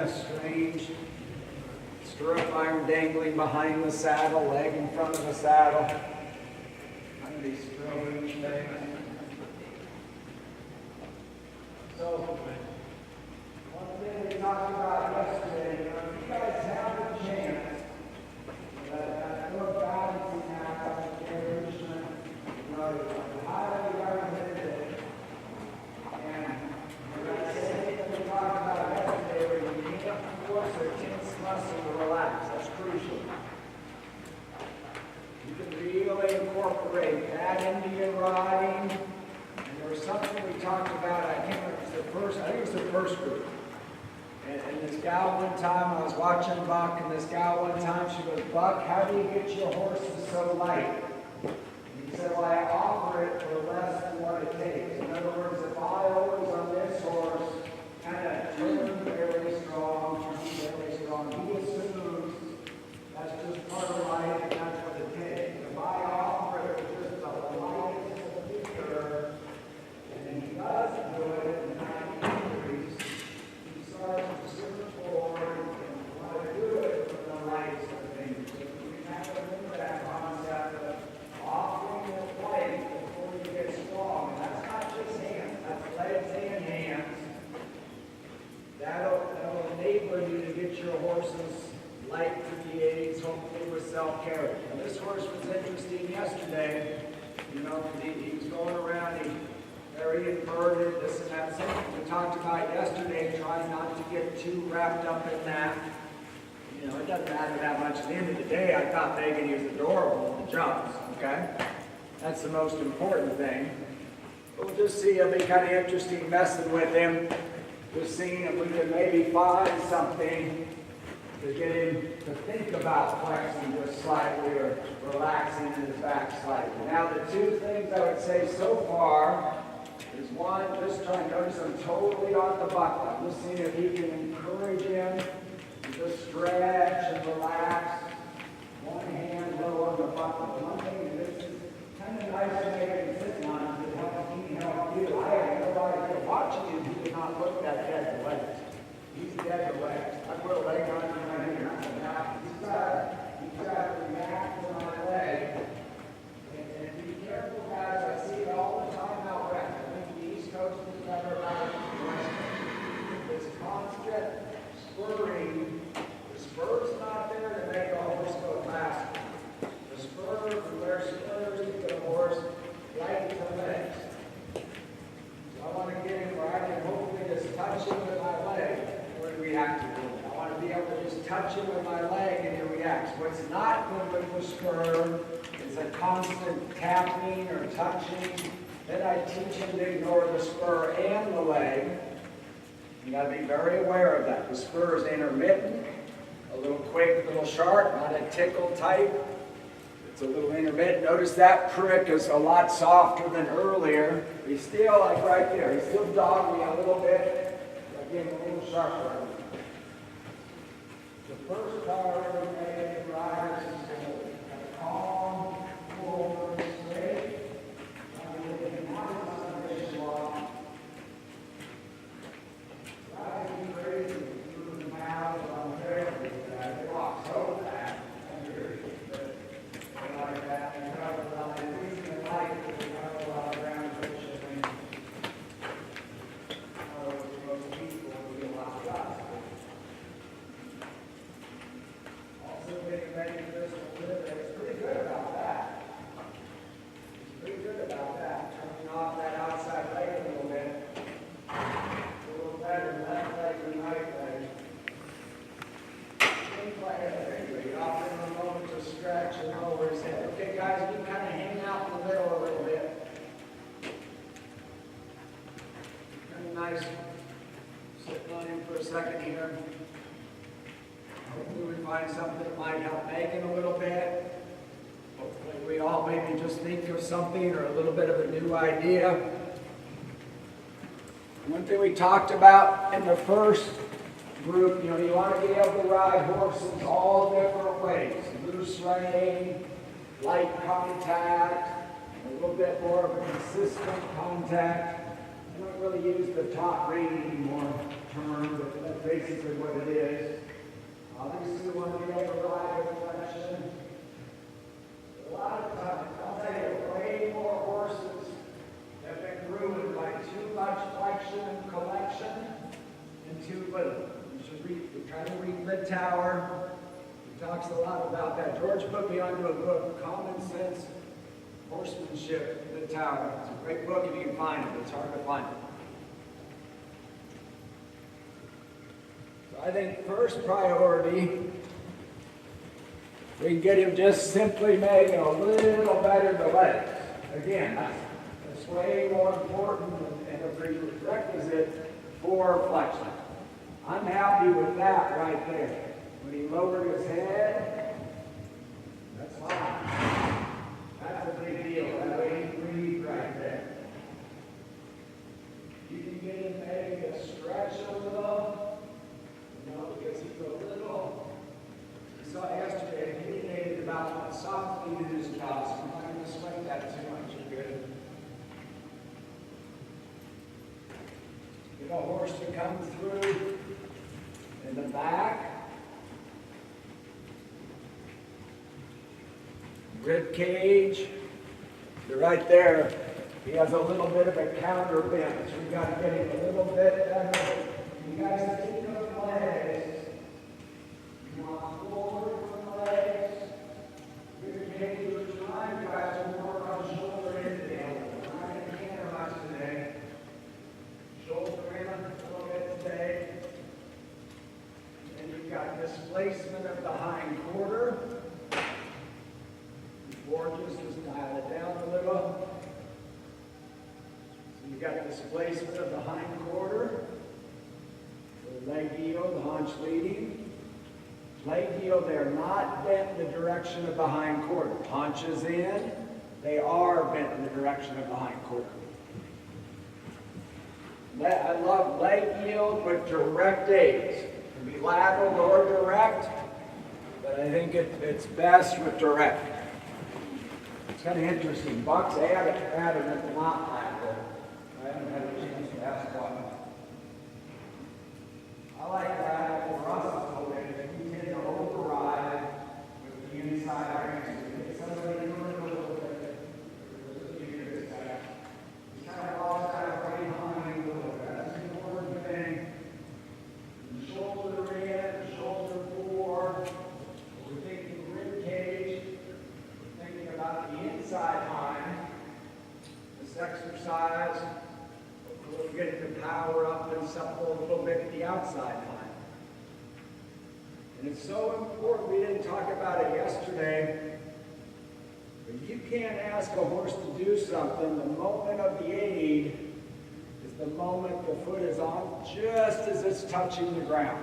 a strange stirrup iron dangling behind the saddle, leg in front of the saddle. Kind of these strange things. So, one thing we talked about yesterday, if you guys have a chance, that good balancing act on the nourishment, I highly recommend it. And I say that we talked about yesterday, where you can't force or tense muscle to relax. That's crucial. You can really incorporate that into your riding. And there was something we talked about, I can't remember, I think it was the first group. And this gal one time, I was watching Buck, and this gal one time, she goes, Buck, how do you get your horses so light? And he said, well, I offer it for less than what it takes. In other words, if I always on this horse kind of turn very strong, he assumes that's just part of life and that's what it takes. If I offer it for just the lightest feature, and then he doesn't do it, and not increase, he starts to swim forward and want to do it for the lightest of things. So we have to remember that concept of offering the plate before you get strong. And that's not just hands, that's legs and hands. That'll enable you to get your horses light through the aids, hopefully with self-carriage. Now this horse was interesting yesterday, because he was going around, he very inverted, this and that. Something we talked about yesterday, trying not to get too wrapped up in that. It doesn't matter that much. At the end of the day, I thought Megan was adorable in the jumps, okay? That's the most important thing. But we'll just see, it'll be kind of interesting messing with him. Just seeing if we can maybe find something to get him to think about flexing just slightly or relaxing in his back slightly. Now the two things I would say so far is one, just try and notice him totally on the buckle. I'm just seeing if he can encourage him to just stretch and relax. One hand low on the buckle. One thing, this is kind of nice to make him sit on to help me help you. I have no idea. Watching him, he did not look that dead to legs. He's dead to legs. I put a leg on him right here. Now, he's got to react to my leg. And be careful, guys. I see it all the time out west. I think the East Coast is better about it than the West Coast. This constant spurring. The spur's not there to make a horse go faster. The spur, we wear spurs to get a horse light to legs. So I want to get him where I can hopefully just touch him with my leg or he reacts to it. I want to be able to just touch him with my leg and he reacts. What's not good with the spur is a constant tapping or touching. Then I teach him to ignore the spur and the leg. You got to be very aware of that. The spur is intermittent, a little quick, a little sharp, not a tickle type. It's a little intermittent. Notice that prick is a lot softer than earlier. He's still like right there. He's still dogging me a little bit. I gave him a little sharper. The first card we made riders is a calm, forward, straight. Riding crazy through the mouth on there. They walk so fast. Like that, and cover a lot of reason in life that we cover a lot of ground which I think most people would be a lot less. Also being ready for this delivery, it's pretty good about that. It's pretty good about that. Turning off that outside leg a little bit. A little better left leg than right leg. Things like that. Anyway, you offer him a moment to stretch and lower his head. Okay, guys, you kind of hang out in the middle a little bit. Kind of nice. Sitting on him for a second here. Hopefully we find something that might help Megan a little bit. Hopefully we all maybe just think of something or a little bit of a new idea. One thing we talked about in the first group, you want to be able to ride horses all different ways. Loose rein, light contact, a little bit more of a consistent contact. I don't really use the top rein anymore. term, but that's basically what it is. Obviously, when we override reflection, a lot of times, I'll tell you, way more horses have been ruined by too much flexion and collection and too little. You should read, try to read Littauer. He talks a lot about that. George put me onto a book, Common Sense Horsemanship, Littauer. It's a great book if you can find it, but it's hard to find it. So I think first priority, we can get him just simply making a little better the legs. Again, that's way more important and a prerequisite for flexion. I'm happy with that right there. When he lowered his head, that's fine. That's a big deal. That way he breathed right there. You can get him maybe a stretch a little, because he's a little. You saw yesterday, he indicated about softly in his jaw, so I'm not going to sweat that too much. You're good. Get a horse to come through in the back. Rib cage. You're right there. He has a little bit of a counter bend, so we got to get him a little bit better. You guys keep those legs. You want forward from the legs. Rib cage, you're trying, guys, to work on shoulder inhale. We're not going to canter much today. Shoulder in a little bit today. And you've got displacement of the hind quarter. Gorgeous, just dial it down a little. So you've got displacement of the hind quarter. The leg heel, the haunch leading. Leg heel, they're not bent in the direction of the hind quarter. Haunches in, they are bent in the direction of the hind quarter. I love leg yield with direct aids. It can be lateral or direct, but I think it's best with direct. It's kind of interesting. Bucks added at the knot line, but I haven't had a chance to ask one. I like that for us a little bit. We tend to override with the inside range. Somebody doing a little bit. He's kind of lost that right behind a little bit. That's an important thing. The shoulder in, the shoulder forward. We're thinking rib cage. We're thinking about the inside hind. This exercise. We'll get the power up and supple a little bit at the outside hind. And it's so important, we didn't talk about it yesterday, but you can't ask a horse to do something. The moment of the aid is the moment the foot is on, just as it's touching the ground.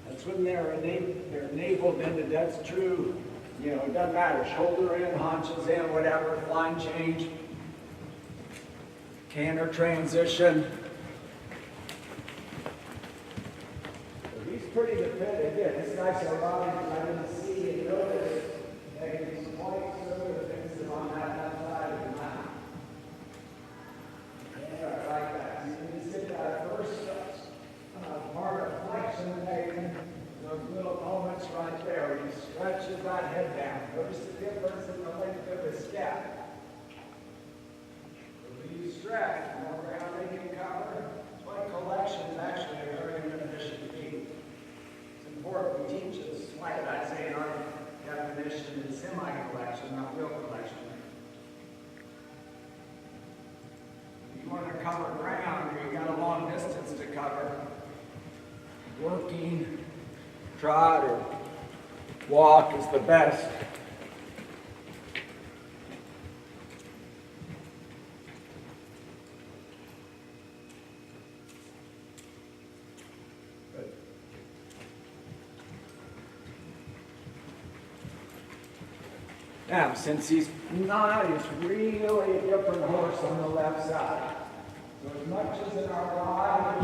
That's when they're enabled into, that's true, it doesn't matter, shoulder in, haunches in, whatever, flying change. Canter transition. So he's pretty dependent. Again, this guy's arrived, I didn't see and notice that he's quite similar things on that side of the mouth. Yeah, I like that. You can see that first part of flexion taken, those little moments right there where he stretches that head down. Notice the difference in the length of his step. Stretch, more ground they can cover. That's why collection is actually a very beneficial thing. It's important we teach this, why did I say in our definition is semi-collection, not real collection. If you want to cover ground or you got a long distance to cover, working, trot, or walk is the best. Now, since he's not, he's really a different horse on the left side. So as much as in our ride,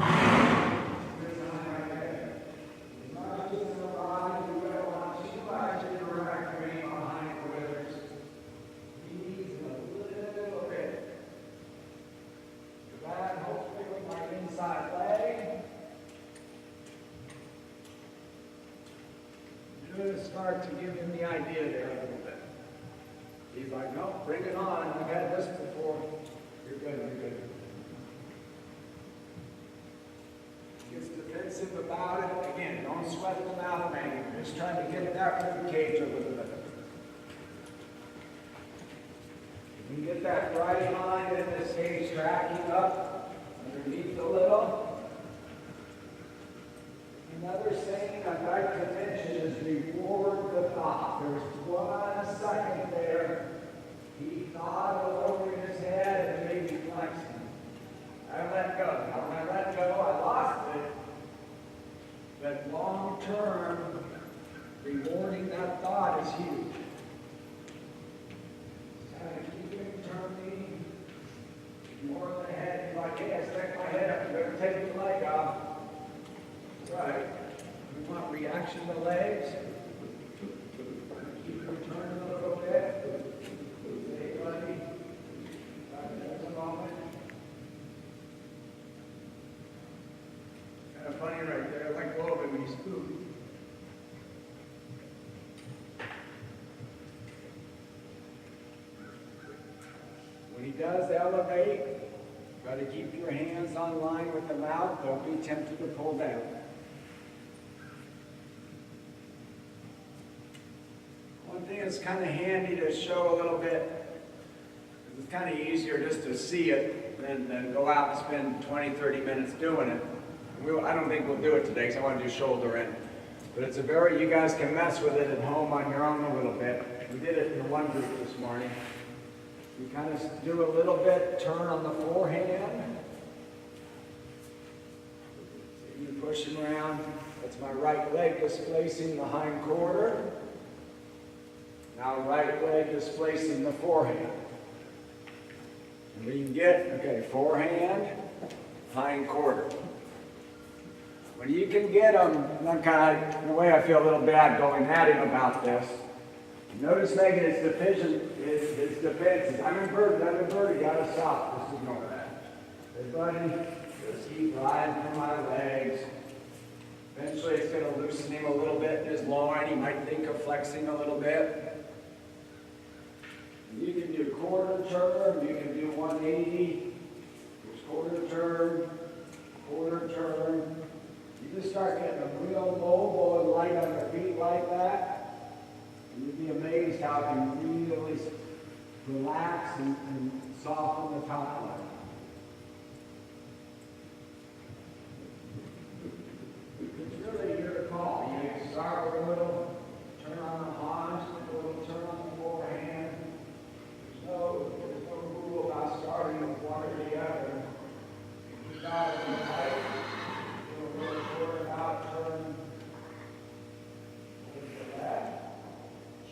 right there. As much as in our ride, we don't want too much in direct rein behind withers. He needs a little bit. That hopefully with my inside leg, gonna start to give him the idea there a little bit. He's like, no, bring it on. I've had this before. You're good, you're good. Gets defensive about it. Again, don't sweat them out, man. You're just trying to get that rib cage a little bit. You get that right line in this cage tracking up underneath a little. Another saying I'd like to mention is reward the thought. There's 1 second there. He thought over his head and maybe flexing. I let go. Now when I let go, I lost it. But long term, rewarding that thought is huge. Kind of keep him turning. More the head. He's like, hey, I stuck my head up. You better take the leg off. Right. We want reaction to legs. Keep them turning a little bit. Hey, buddy. Just a moment. Kind of funny right there. I like a little bit when you spook. When he does elevate, try to keep your hands on line with the mouth. Don't be tempted to pull down. One thing that's kind of handy to show a little bit, it's kind of easier just to see it than go out and spend 20, 30 minutes doing it. I don't think we'll do it today because I want to do shoulder in. But it's you guys can mess with it at home on your own a little bit. We did it in one group this morning. We kind of do a little bit, turn on the forehand. So you push him around. That's my right leg displacing the hind quarter. Now right leg displacing the forehand. And we can get, okay, forehand, hind quarter. When you can get them, I'm kind of, in a way I feel a little bad going at him about this. Notice making his defenses. I'm inverted, you gotta stop. Just ignore that. Hey buddy, just keep riding for my legs. Eventually it's going to loosen him a little bit in his loin. He might think of flexing a little bit. You can do quarter turn, you can do 180. There's quarter turn. You just start getting them real mobile and light on their feet like that. And you'd be amazed how you can really relax and soften the top line. It's really your call. You can start with a little turn on the haunch, a little turn on the forehand. There's no rule about starting with one or the other. You got it right. A little short about turn. Look at that.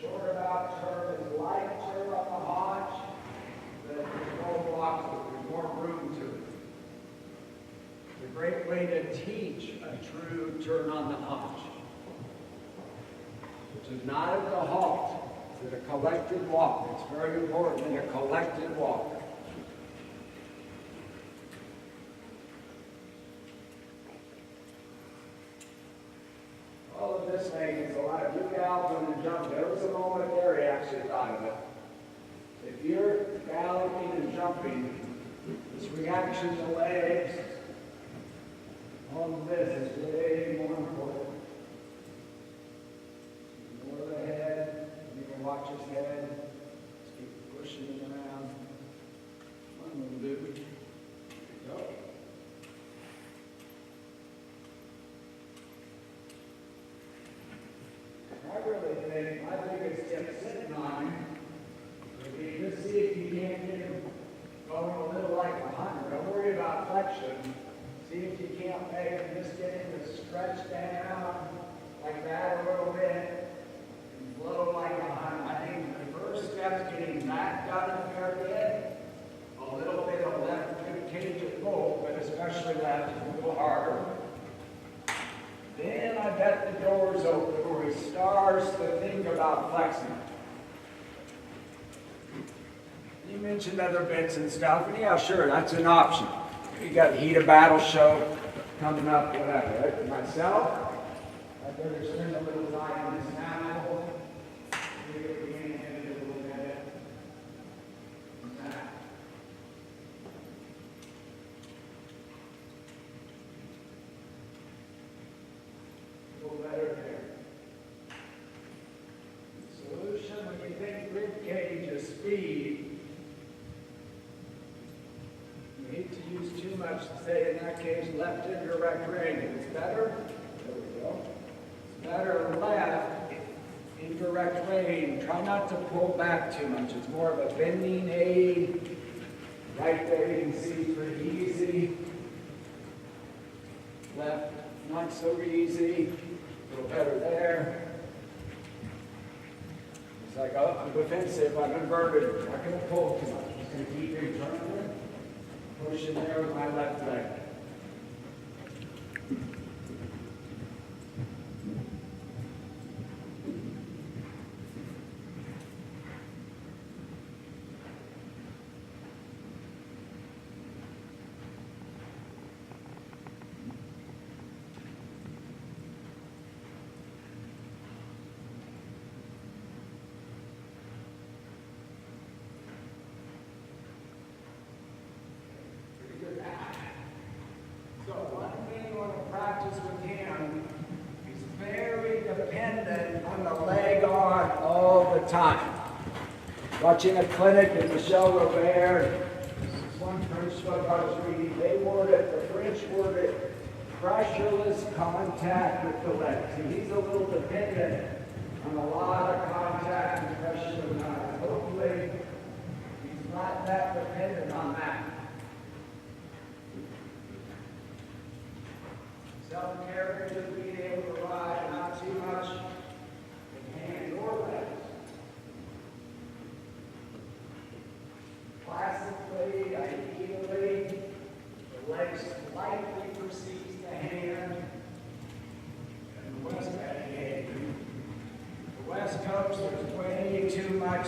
Short about turn is light turn on the haunch. There's no blocks, but there's more room to it. It's a great way to teach a true turn on the haunch. Which is not at the halt. It's a collected walk. It's very important in a collected walk. All of this makes a lot of you galloping and jumping. There was a moment there he actually thought of it. If you're galloping and jumping, this reaction to legs, all of this is way more important. More the head. You can watch his head. Just keep pushing him around. One little dude. There you go. My biggest tip sitting on him would be just see if you can't get him going a little like 100. Don't worry about flexion. See if you can't make him just get him to stretch down like that a little bit. Blow like 100. I think the first step is getting that done a fair bit. A little bit of left rib cage of both, but especially left a little harder. Then I bet the door's open where he starts to think about flexing. You mentioned other bits and stuff, and yeah, sure, that's an option. You got the Heat of Battle show coming up, whatever. Right? Myself, I better spend a little time in this now. much. Say in that case, left indirect range. If it's better, there we go. It's better left indirect range. Try not to pull back too much. It's more of a bending aid. Right there you can see it's pretty easy. Left, not so easy. A little better there. It's like, oh, I'm defensive, I'm inverted. I'm not going to pull too much. I'm just going to keep internally. Push in there with my left leg. With him, he's very dependent on the leg arm all the time. Watching a clinic in Michelle Robert, one French book I was reading, they word it, the French word it, pressureless contact with the leg. See, he's a little dependent on a lot of contact and pressure with the leg. Hopefully, he's not that dependent on that. Self-care, just being able to ride, not too much in hand or legs. Classically, ideally, the leg slightly precedes the hand. And the West Coast, there's way too much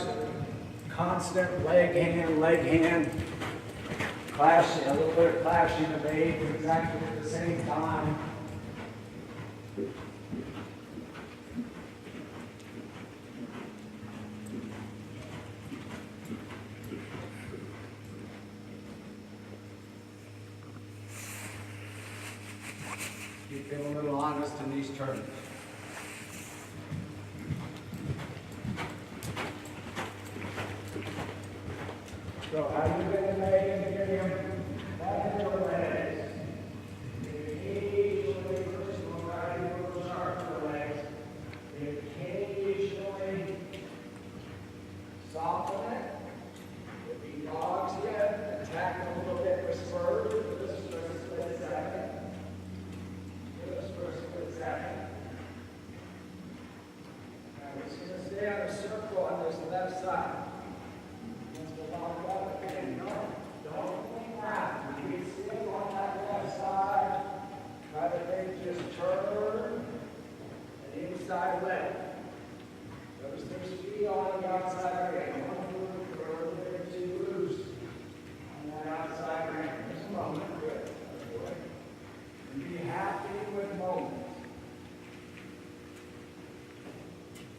constant leg hand, clashing, a little bit of clashing of aids exactly at the same time. Keep being a little honest in these terms. So how are you going to make him get him back into the legs? Occasionally, first of all, riding a little sharp to the legs. Occasionally, soften it. If he dogs you, attack him a little bit with spurs. Just for a split second. Just for a split second. Now, we're just going to stay on a circle on this left side. Don't think around. When you sit on that left side, try to think just turn an inside leg. Notice there's feet on the outside ring. One move or a little bit too loose on that outside ring. Just a moment. Good. And be happy with moments.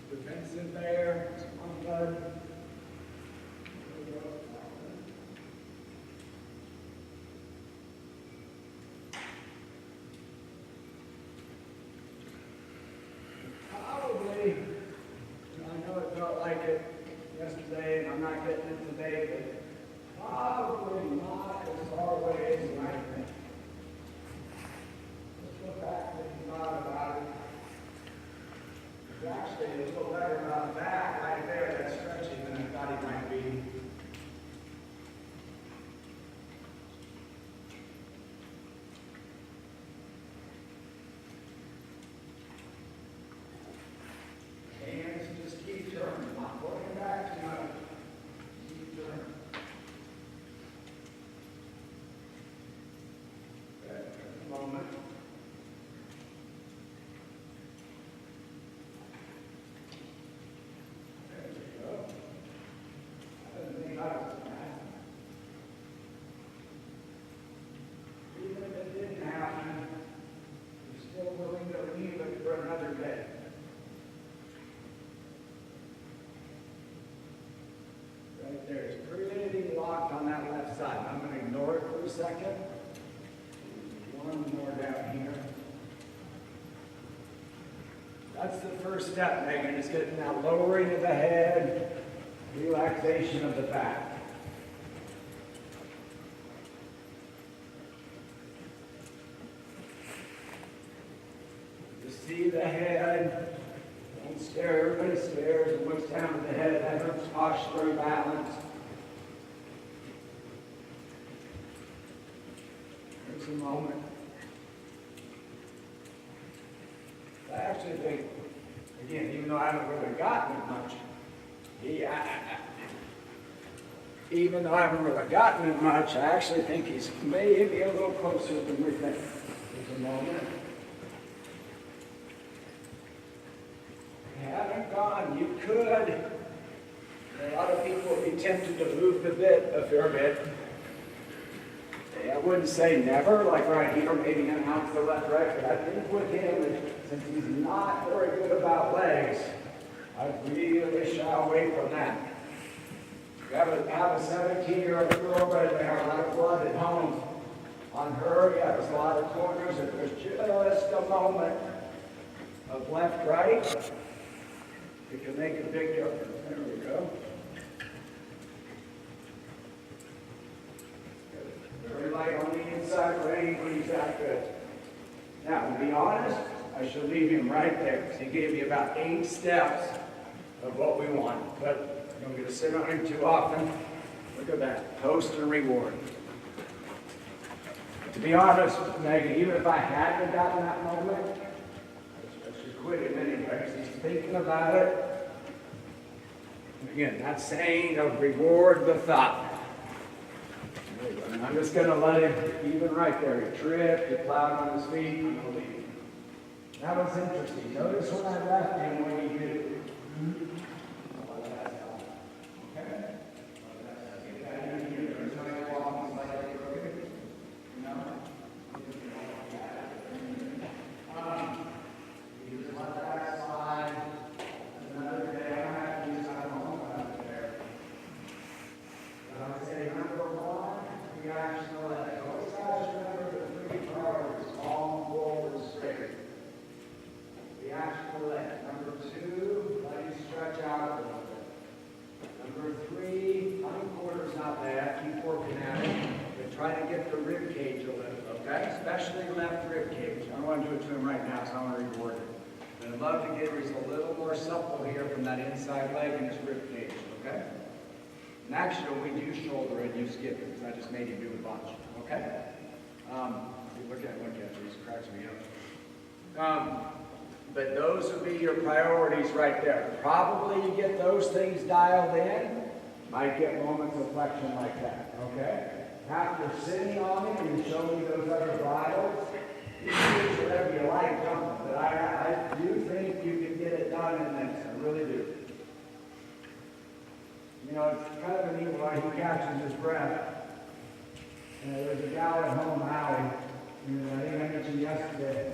Defensive there. One good. Yesterday, and I'm not getting it today, but probably not as far away as you might think. Let's look back and think about it. It's actually a little better about that right there, that's stretching than I thought it might be. Hands just keep turning, not going back too much. Keep turning. Good. A moment. There we go. I didn't think I was mad. Even if it didn't happen, you're still willing to leave it for another day. Right there, it's pretty locked on that left side. I'm going to ignore it for a second. One more down here. That's the first step, Megan, is getting that lowering of the head, relaxation of the back. see the head. Don't stare. Everybody stares and looks down at the head. That hurts postural balance. There's a moment. I actually think, again, even though I haven't really gotten it much, even though I haven't really gotten it much, I actually think he's maybe a little closer than we think. There's a moment. You haven't gone. You could. A lot of people would be tempted to move the bit a fair bit. I wouldn't say never, like right here, maybe an ounce to left, right, but I think with him, since he's not very good about legs, I really shy away from that. You have a 17-year-old girl right there, a lot of blood at home on her. Yeah, there's a lot of corners. If there's just a moment of left-right, it can make a big difference. There we go. Very light on the inside range when he's that good. Now, to be honest, I should leave him right there because he gave me about 8 steps of what we want. But I'm going to sit on him too often. Look at that. Post and reward. To be honest, Megan, even if I hadn't gotten that moment, I should quit him anyway because he's thinking about it. Again, that saying of reward the thought. And I'm just going to let him, even right there, he tripped, he plowed on his feet, I'm going to leave him. That was interesting. Notice when I left him what he did. Especially left rib cage. I don't want to do it to him right now, so I want to reward him. And I'd love to get him a little more supple here from that inside leg in his rib cage, okay? And actually, when we do shoulder it, you skip it, because I just made him do a bunch, okay? Look at it, these cracks me up. But those would be your priorities right there. Probably you get those things dialed in, might get moments of flexion like that, okay? After sitting on it and showing me those other bridles, you can do whatever you like, don't you? But I do think you can get it done in this. I really do. You know, it's kind of a neat way he catches his breath. And there's a gal at home, Allie, I think I mentioned yesterday,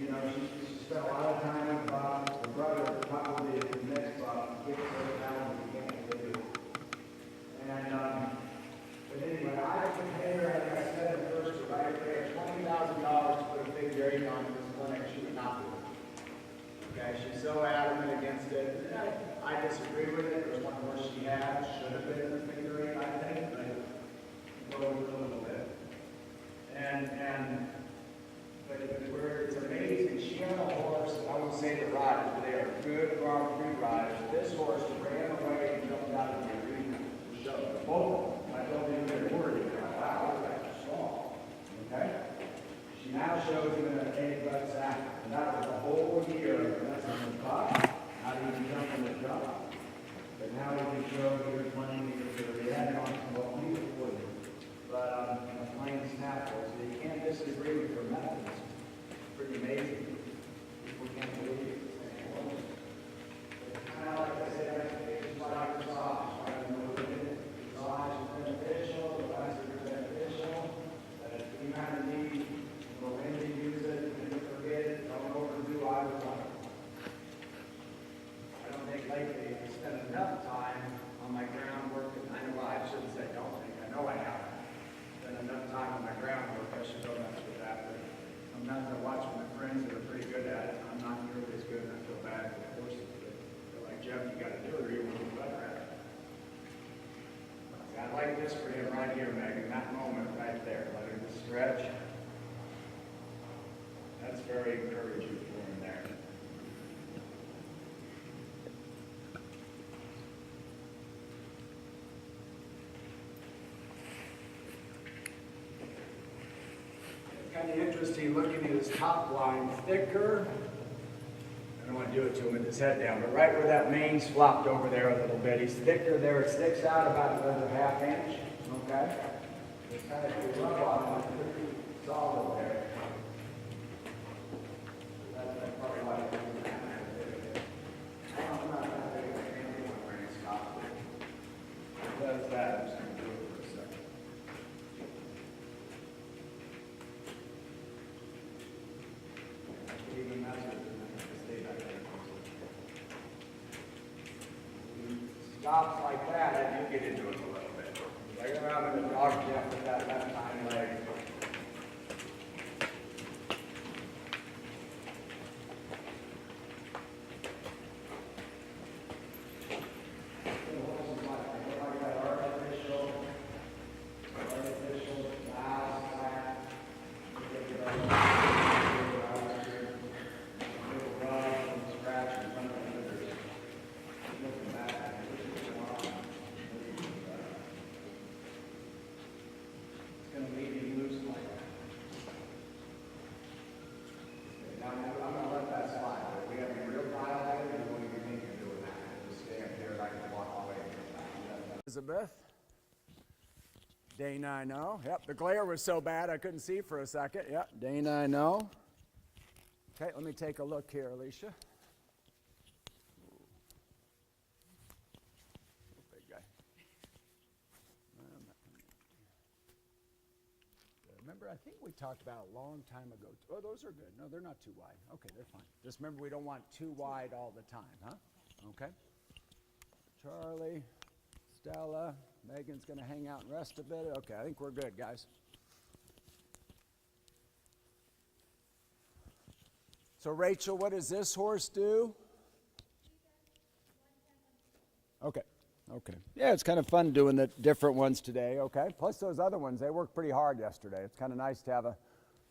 you know, she spent a lot of time with Bob. Her brother, probably the next Bob, gets her down and he can't do it. And, but anyway, I can pay her, like I said at first, right there, $20,000 to put a big dairy on this clinic. She would not do it. Okay, she's so adamant against it. I disagree with it. It was one horse she had. Should have been in the figure eight, I think, but go a little bit. But it's amazing. She had a horse, I won't say the riders, but they are good farm free riders. This horse ran away and jumped out of the arena to show both. I don't think they're worried about, wow, that's strong. Okay? She now shows him in an 8-butt sack, and that was a whole year. That's on the top. How do you jump in the jump? But now we can show you 20 meters of the head on what we would put in. But in a plain snap, so you can't disagree with her methods. It's pretty amazing. People can't believe it. It's kind of like I said, it's like a massage. Massage is beneficial, the less it's beneficial. But if you kind of need, when you use it, and you forget it, don't overdo either one. I don't think lately I spent enough time on my groundwork, and I shouldn't say don't interesting looking at his top line, thicker. I don't want to do it to him with his head down, but right where that mane's flopped over there a little bit, he's thicker there. It sticks out about another ½ inch. Okay? Just kind of rub on him, pretty solid there. That's probably why I'm doing that. I'm not that big of a fan of one when it's top. Does that? I'm just going to do it for a second. Even that's stay back there. Stops like that, and you get into it a little bit. Like you're having a dog jump with that left hind leg. Elizabeth. Dana, I know. Yep, the glare was so bad I couldn't see for a second. Yep, Dana, I know. Okay, let me take a look here, Alicia. Big guy. Remember, I think we talked about a long time ago. Oh, those are good. No, they're not too wide. Okay, they're fine. Just remember, we don't want too wide all the time, huh? Okay. Charlie. Stella, Megan's going to hang out and rest a bit. Okay, I think we're good, guys. So, Rachel, what does this horse do? Okay, okay. Yeah, it's kind of fun doing the different ones today, okay? Plus those other ones, they worked pretty hard yesterday. It's kind of nice to have a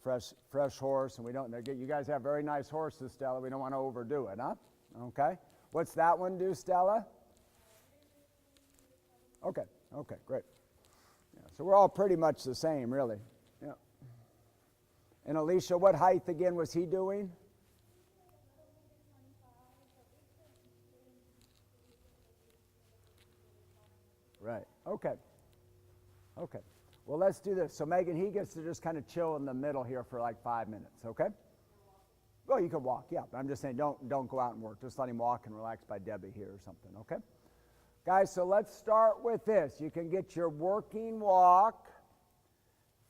fresh horse, and we don't, you guys have very nice horses, Stella. We don't want to overdo it, huh? Okay. What's that one do, Stella? Okay, okay, great. Yeah, so we're all pretty much the same, really. Yeah. And Alicia, what height again was he doing? Right, okay. Okay. Well, let's do this. So, Megan, he gets to just kind of chill in the middle here for like 5 minutes, okay? Well, you can walk, yeah. But I'm just saying don't go out and work. Just let him walk and relax by Debbie here or something, okay? Guys, so let's start with this. You can get your working walk.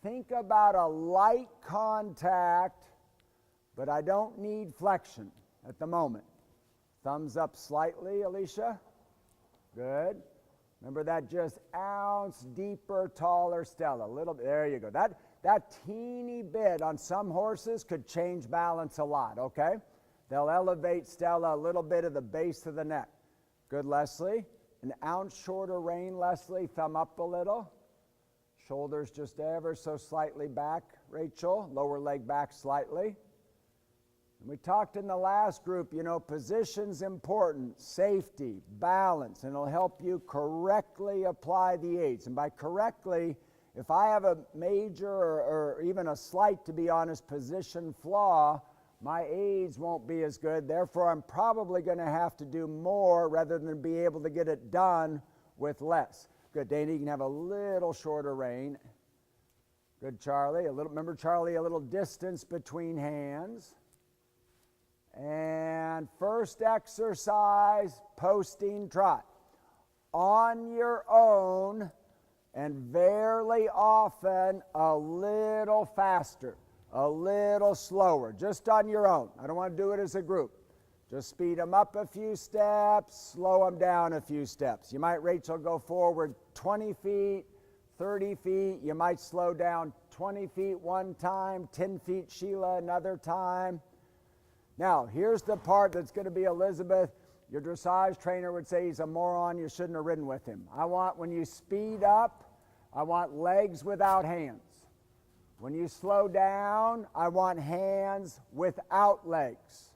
Think about a light contact, but I don't need flexion at the moment. Thumbs up slightly, Alicia. Good. Remember that just ounce deeper, taller Stella. A little bit. There you go. That teeny bit on some horses could change balance a lot, okay? They'll elevate Stella a little bit at the base of the neck. Good, Leslie. An ounce shorter rein, Leslie. Thumb up a little. Shoulders just ever so slightly back, Rachel. Lower leg back slightly. And we talked in the last group, you know, position's important. Safety, balance, and it'll help you correctly apply the aids. And by correctly, if I have a major or even a slight, to be honest, position flaw, my aids won't be as good. Therefore, I'm probably going to have to do more rather than be able to get it done with less. Good, Dana, you can have a little shorter rein. Good, Charlie. Remember, Charlie, a little distance between hands. And first exercise, posting trot. On your own, and very often a little faster. A little slower, just on your own. I don't want to do it as a group. Just speed them up a few steps, slow them down a few steps. You might, Rachel, go forward 20 feet, 30 feet. You might slow down 20 feet one time, 10 feet, Sheila, another time. Now, here's the part that's going to be Elizabeth. Your dressage trainer would say he's a moron. You shouldn't have ridden with him. I want, when you speed up, I want legs without hands. When you slow down, I want hands without legs.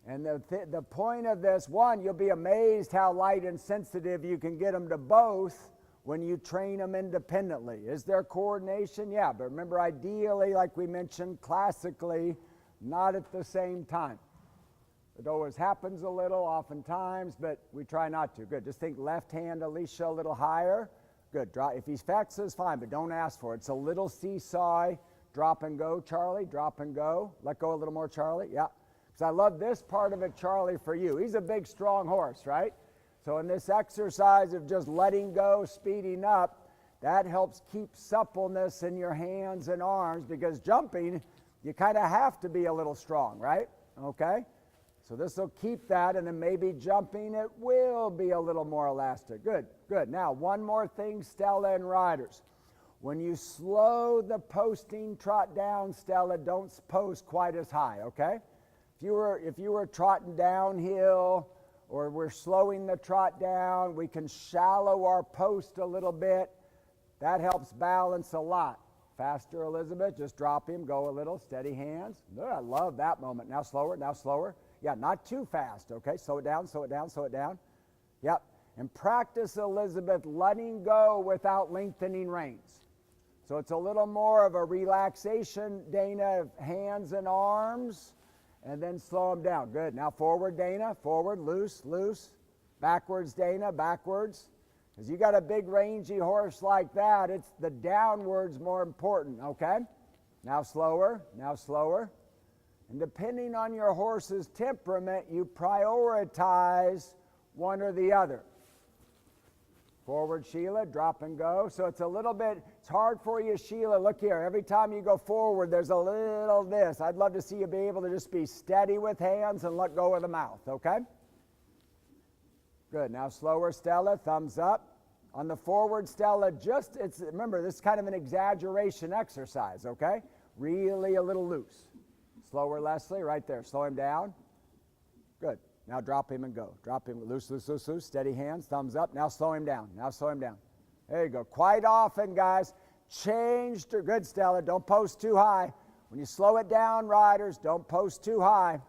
And the point of this, one, you'll be amazed how light and sensitive you can get them to both when you train them independently. Is there coordination? Yeah, but remember, ideally, like we mentioned, classically, not at the same time. It always happens a little, oftentimes, but we try not to. Good. Just think left hand, Alicia, a little higher. Good. Drop. If he flexes, fine, but don't ask for it. It's a little seesaw. Drop and go, Charlie. Drop and go. Let go a little more, Charlie. Yeah. Because I love this part of it, Charlie, for you. He's a big, strong horse, right? So in this exercise of just letting go, speeding up, that helps keep suppleness in your hands and arms, because jumping, you kind of have to be a little strong, right? Okay? So this will keep that, and then maybe jumping, it will be a little more elastic. Good, good. Now, one more thing, Stella and riders. When you slow the posting trot down, Stella, don't post quite as high, okay? If you were trotting downhill, or we're slowing the trot down, we can shallow our post a little bit. That helps balance a lot. Faster, Elizabeth, just drop him, go a little, steady hands. Good, I love that moment. Now slower, now slower. Yeah, not too fast, okay? Slow it down, slow it down, slow it down. Yep, and practice, Elizabeth, letting go without lengthening reins. So it's a little more of a relaxation, Dana, of hands and arms, and then slow them down. Good, now forward, Dana, forward, loose, loose. Backwards, Dana, backwards. Because you got a big rangy horse like that, it's the downwards more important, okay? Now slower, now slower. And depending on your horse's temperament, you prioritize one or the other. Forward, Sheila, drop and go. So it's a little bit, it's hard for you, Sheila. Look here, every time you go forward, there's a little this. I'd love to see you be able to just be steady with hands and let go of the mouth, okay? Good, now slower, Stella, thumbs up. On the forward, Stella, remember, this is kind of an exaggeration exercise, okay? Really a little loose. Slower, Leslie, right there. Slow him down. Good. Now drop him and go. Drop him, loose, loose, loose, loose. Steady hands, thumbs up. Now slow him down. Now slow him down. There you go. Quite often, guys, change to, good, Stella, don't post too high. When you slow it down, riders, don't post too high.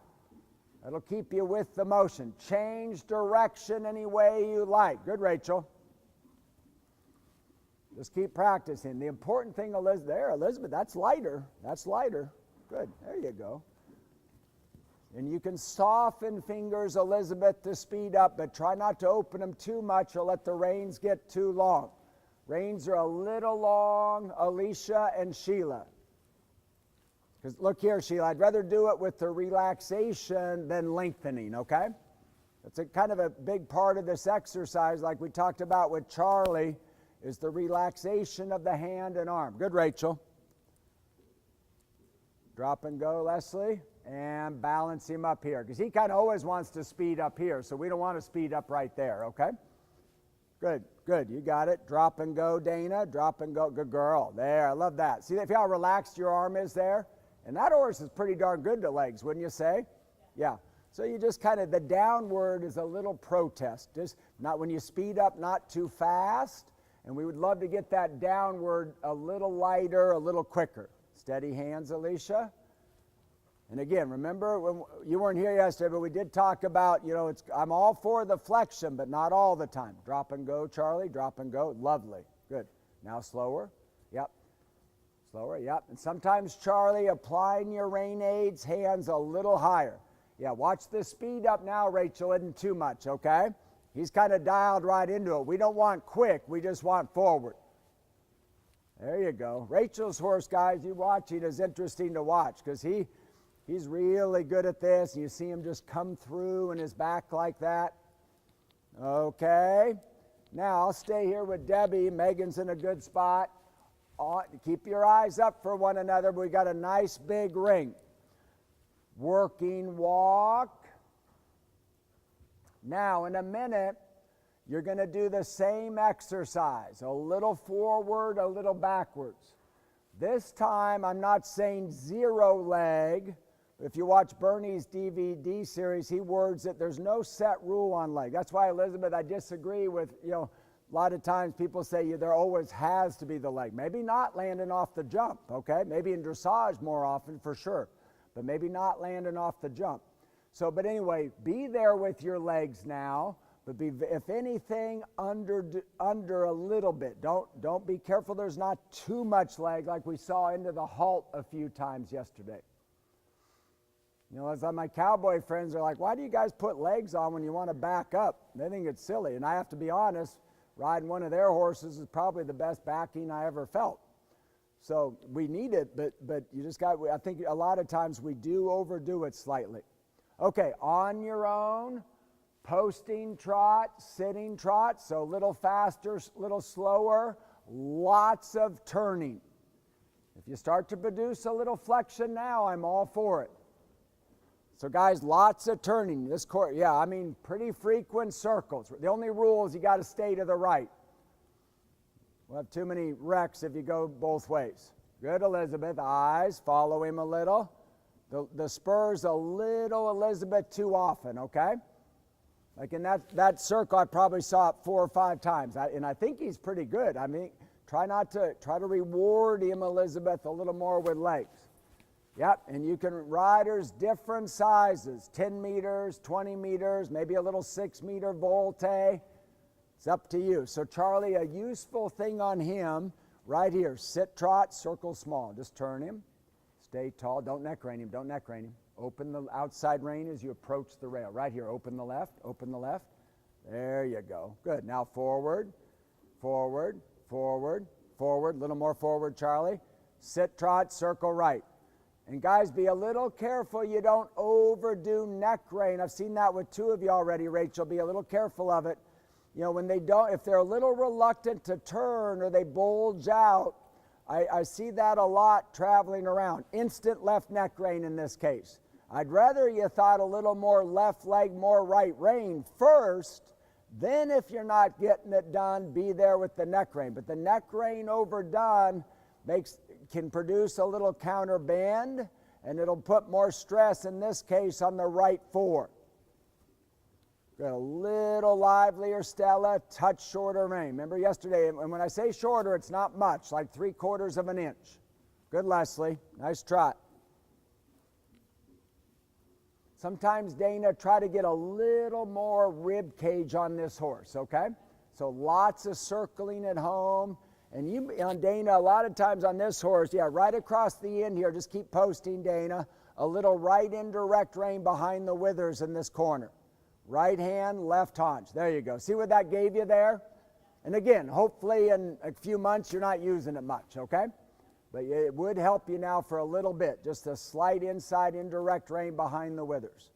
That'll keep you with the motion. Change direction any way you like. Good, Rachel. Just keep practicing. The important thing, Elizabeth, that's lighter. That's lighter. Good, there you go. And you can soften fingers, Elizabeth, to speed up, but try not to open them too much or let the reins get too long. Reins are a little long, Alicia and Sheila. Because look here, Sheila, I'd rather do it with the relaxation than lengthening, okay? That's a kind of a big part of this exercise, like we talked about with Charlie, is the relaxation of the hand and arm. Good, Rachel. Drop and go, Leslie, and balance him up here, because he kind of always wants to speed up here, so we don't want to speed up right there, okay? Good, good, you got it. Drop and go, Dana, drop and go, good girl. There, I love that. See how relaxed your arm is there? And that horse is pretty darn good to legs, wouldn't you say? Yeah. So you just kind of, the downward is a little protest. Just not when you speed up, not too fast, and we would love to get that downward a little lighter, a little quicker. Steady hands, Alicia. And again, remember, when you weren't here yesterday, but we did talk about, I'm all for the flexion, but not all the time. Drop and go, Charlie, drop and go. Lovely. Good. Now slower. Yep. Slower, yep. And sometimes, Charlie, applying your rein aids, hands a little higher. Yeah, watch the speed up now, Rachel, isn't too much, okay? He's kind of dialed right into it. We don't want quick, we just want forward. There you go. Rachel's horse, guys, you watching is interesting to watch, because he's really good at this. You see him just come through in his back like that. Okay. Now, I'll stay here with Debbie. Megan's in a good spot. Keep your eyes up for one another. We got a nice big ring. Working walk. Now, in a minute, you're going to do the same exercise. A little forward, a little backwards. This time, I'm not saying zero leg. If you watch Bernie's DVD series, he words it, there's no set rule on leg. That's why, Elizabeth, I disagree with, a lot of times people say there always has to be the leg. Maybe not landing off the jump, okay? Maybe in dressage more often, for sure. But maybe not landing off the jump. So, but anyway, be there with your legs now. but if anything, under a little bit. Don't be careful there's not too much leg like we saw into the halt a few times yesterday. You know, as my cowboy friends are like, why do you guys put legs on when you want to back up? They think it's silly. And I have to be honest, riding one of their horses is probably the best backing I ever felt. So we need it, but you just got, I think a lot of times we do overdo it slightly. Okay, on your own, posting trot, sitting trot, so a little faster, a little slower, lots of turning. If you start to produce a little flexion now, I'm all for it. So guys, lots of turning. This course, yeah, I mean, pretty frequent circles. The only rule is you got to stay to the right. We'll have too many wrecks if you go both ways. Good, Elizabeth. Eyes, follow him a little. The spurs a little, Elizabeth, too often, okay? Like in that circle, I probably saw it 4 or 5 times. And I think he's pretty good. I mean, try to reward him, Elizabeth, a little more with legs. Yep, and you can, riders different sizes, 10 meters, 20 meters, maybe a little 6-meter volte. It's up to you. So Charlie, a useful thing on him, right here, sit trot, circle small. Just turn him, stay tall, don't neck rein him, don't neck rein him. Open the outside rein as you approach the rail. Right here, open the left, open the left. There you go. Good. Now forward, forward, forward, forward. A little more forward, Charlie. Sit trot, circle right. And guys, be a little careful you don't overdo neck rein. I've seen that with 2 of you already, Rachel. Be a little careful of it. You know, when they don't, if they're a little reluctant to turn or they bulge out, I see that a lot traveling around. Instant left neck rein in this case. I'd rather you thought a little more left leg, more right rein first. Then if you're not getting it done, be there with the neck rein. But the neck rein overdone can produce a little counter bend, and it'll put more stress, in this case, on the right fore. Got a little livelier, Stella, touch shorter rein. Remember yesterday, and when I say shorter, it's not much, like 3/4 of an inch. Good, Leslie. Nice trot. Sometimes, Dana, try to get a little more rib cage on this horse, okay? So lots of circling at home. And you, on Dana, a lot of times on this horse, yeah, right across the end here, just keep posting, Dana, a little right indirect rein behind the withers in this corner. Right hand, left haunch. There you go. See what that gave you there? And again, hopefully in a few months you're not using it much, okay? But it would help you now for a little bit. Just a slight inside indirect rein behind the withers.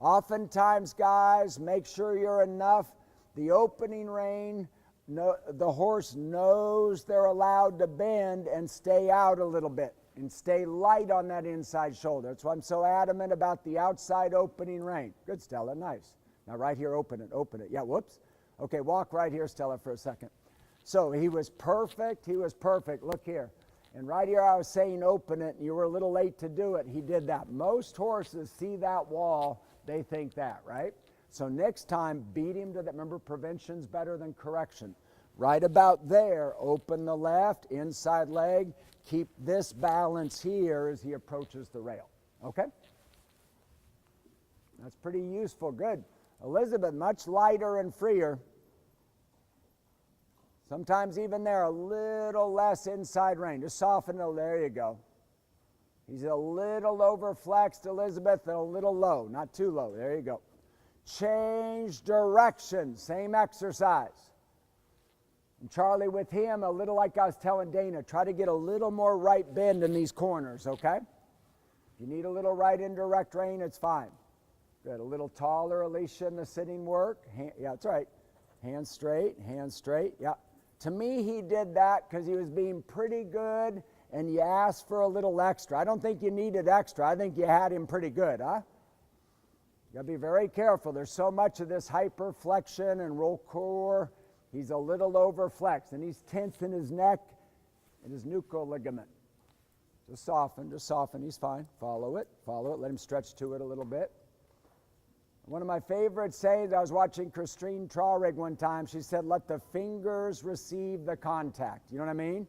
Oftentimes, guys, make sure you're enough. The opening rein, the horse knows they're allowed to bend and stay out a little bit and stay light on that inside shoulder. That's why I'm so adamant about the outside opening rein. Good, Stella, nice. Now right here, open it. Yeah, whoops. Okay, walk right here, Stella, for a second. So he was perfect. Look here. And right here I was saying open it, and you were a little late to do it. He did that. Most horses see that wall, they think that, right? So next time, beat him to that. Remember, prevention's better than correction. Right about there, open the left, inside leg. Keep this balance here as he approaches the rail. Okay? That's pretty useful. Good. Elizabeth, much lighter and freer. Sometimes even there, a little less inside rein. Just soften it. There you go. He's a little overflexed, Elizabeth, and a little low. Not too low. There you go. Change direction. Same exercise. And Charlie, with him, a little like I was telling Dana, try to get a little more right bend in these corners, okay? If you need a little right indirect rein, it's fine. Good. A little taller, Alicia, in the sitting work. Yeah, that's right. Hands straight, yeah. To me, he did that because he was being pretty good, and you asked for a little extra. I don't think you needed extra. I think you had him pretty good, huh? You got to be very careful. There's so much of this hyperflexion and roll core. He's a little overflexed, and he's tense in his neck and his nuchal ligament. Just soften. He's fine. Follow it. Let him stretch to it a little bit. One of my favorite sayings, I was watching Christine Trarig one time. She said, let the fingers receive the contact. You know what I mean?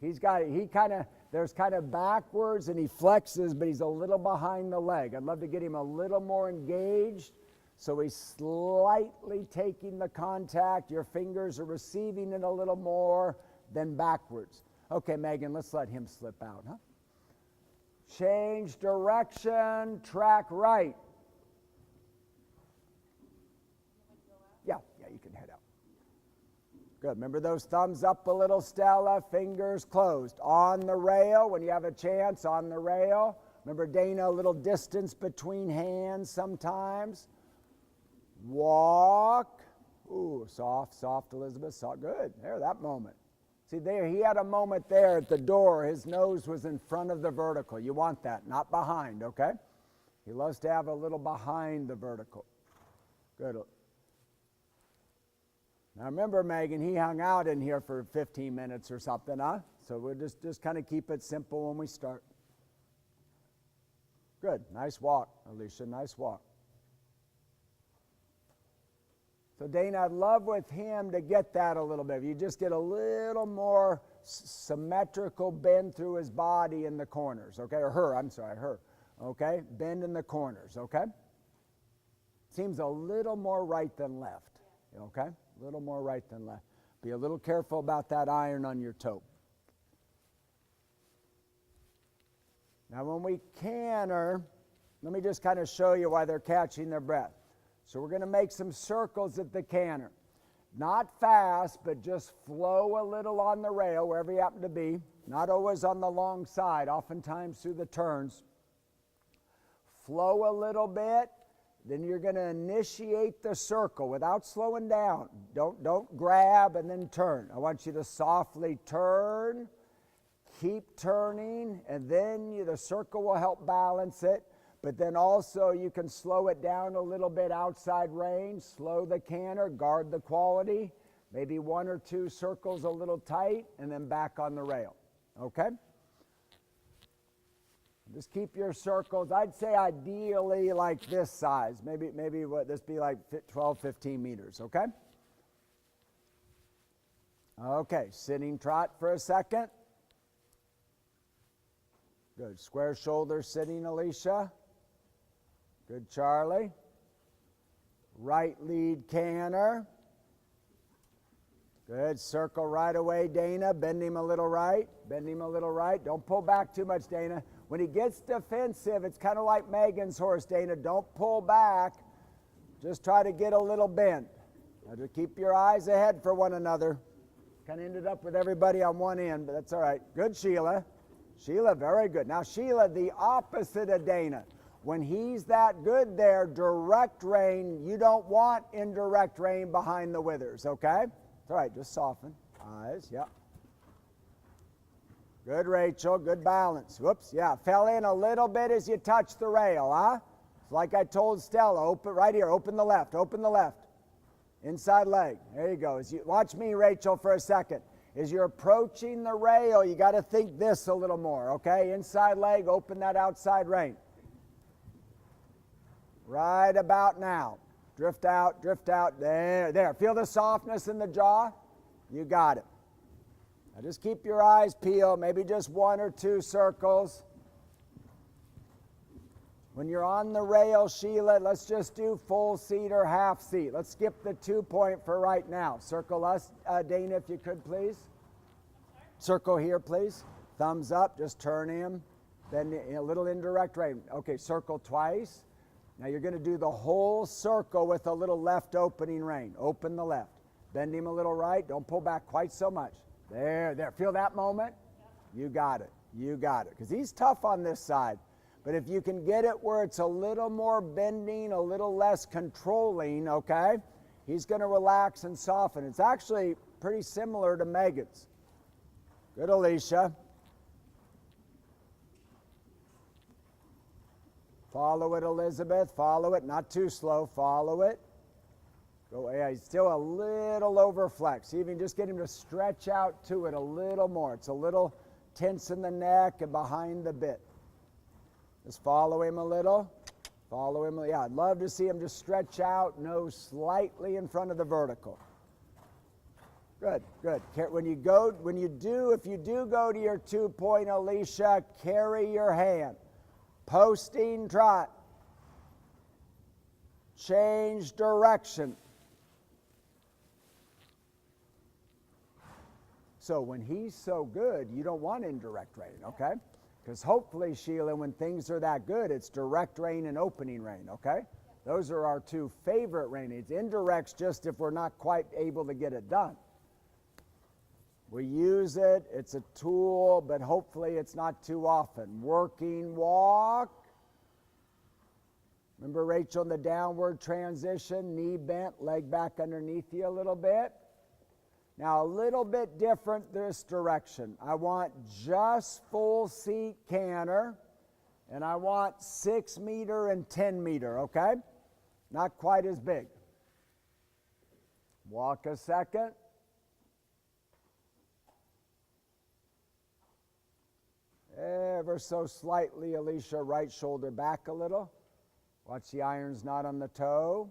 There's kind of backwards, and he flexes, but he's a little behind the leg. I'd love to get him a little more engaged So he's slightly taking the contact. Your fingers are receiving it a little more, then backwards. Okay, Megan, let's let him slip out, huh? Change direction, track right. Yeah, you can head out. Good. Remember those thumbs up a little, Stella, fingers closed. On the rail, when you have a chance, on the rail. Remember, Dana, a little distance between hands sometimes. Walk. Ooh, soft, Elizabeth. Soft. Good. There, that moment. See, there, he had a moment there at the door. His nose was in front of the vertical. You want that, not behind, okay? He loves to have a little behind the vertical. Good. Now remember, Megan, he hung out in here for 15 minutes or something, huh? So we'll just kind of keep it simple when we start. Good. Nice walk, Alicia. Nice walk. So Dana, I'd love with him to get that a little bit. You just get a little more symmetrical bend through his body in the corners, okay? Or her, I'm sorry, her. Okay? Bend in the corners, okay? Seems a little more right than left, okay? A little more right than left. Be a little careful about that iron on your toe. Now when we canter, let me just kind of show you why they're catching their breath. So we're going to make some circles at the canter. Not fast, but just flow a little on the rail, wherever you happen to be. Not always on the long side, oftentimes through the turns. Flow a little bit, then you're going to initiate the circle without slowing down. Don't grab and then turn. I want you to softly turn, keep turning, and then the circle will help balance it. But then also you can slow it down a little bit outside range, slow the canter, guard the quality, maybe 1 or 2 circles a little tight, and then back on the rail, okay? Just keep your circles, I'd say ideally like this size, maybe what this be like 12, 15 meters, okay? Okay, sitting trot for a second. Good, square shoulders sitting, Alicia. Good, Charlie. Right lead canter. Good, circle right away, Dana. Bend him a little right. Bend him a little right. Don't pull back too much, Dana. When he gets defensive, it's kind of like Megan's horse, Dana. Don't pull back. Just try to get a little bend. Now just keep your eyes ahead for one another. Kind of ended up with everybody on one end, but that's all right. Good, Sheila. Sheila, very good. Now, Sheila, the opposite of Dana. When he's that good there, direct rein, you don't want indirect rein behind the withers, okay? It's all right, just soften. Eyes, yeah. Good, Rachel, good balance. Whoops, yeah, fell in a little bit as you touched the rail, huh? It's like I told Stella, open right here, open the left, open the left. Inside leg, there you go. Watch me, Rachel, for a second. As you're approaching the rail, you got to think this a little more, okay? Inside leg, open that outside rein. Right about now. Drift out, there. Feel the softness in the jaw? You got it. Now just keep your eyes peeled, maybe just 1 or 2 circles. When you're on the rail, Sheila, let's just do full seat or half seat. Let's skip the 2-point for right now. Circle us, Dana, if you could, please. Circle here, please. Thumbs up, just turn him. Then a little indirect rein. Okay, circle twice. Now you're going to do the whole circle with a little left opening rein. Open the left. Bend him a little right. Don't pull back quite so much. There. Feel that moment? You got it. Because he's tough on this side. But if you can get it where it's a little more bending, a little less controlling, okay, he's going to relax and soften. It's actually pretty similar to Megan's. Good, Alicia. Follow it, Elizabeth. Follow it. Not too slow. Follow it. Go. Yeah, he's still a little overflex. Even just get him to stretch out to it a little more. It's a little tense in the neck and behind the bit. Just follow him a little. Follow him. Yeah, I'd love to see him just stretch out, nose slightly in front of the vertical. Good. If you do go to your 2-point, Alicia, carry your hand. Posting trot. change direction. So when he's so good, you don't want indirect rain, okay? Because hopefully, Sheila, when things are that good, it's direct rain and opening rain, okay? Those are our two favorite rainings. Indirect's just if we're not quite able to get it done. We use it, it's a tool, but hopefully it's not too often. Working walk. Remember, Rachel, in the downward transition, knee bent, leg back underneath you a little bit. Now, a little bit different this direction. I want just full seat canter, and I want 6 meter and 10 meter, okay? Not quite as big. Walk a second. Ever so slightly, Alicia, right shoulder back a little. Watch the irons not on the toe.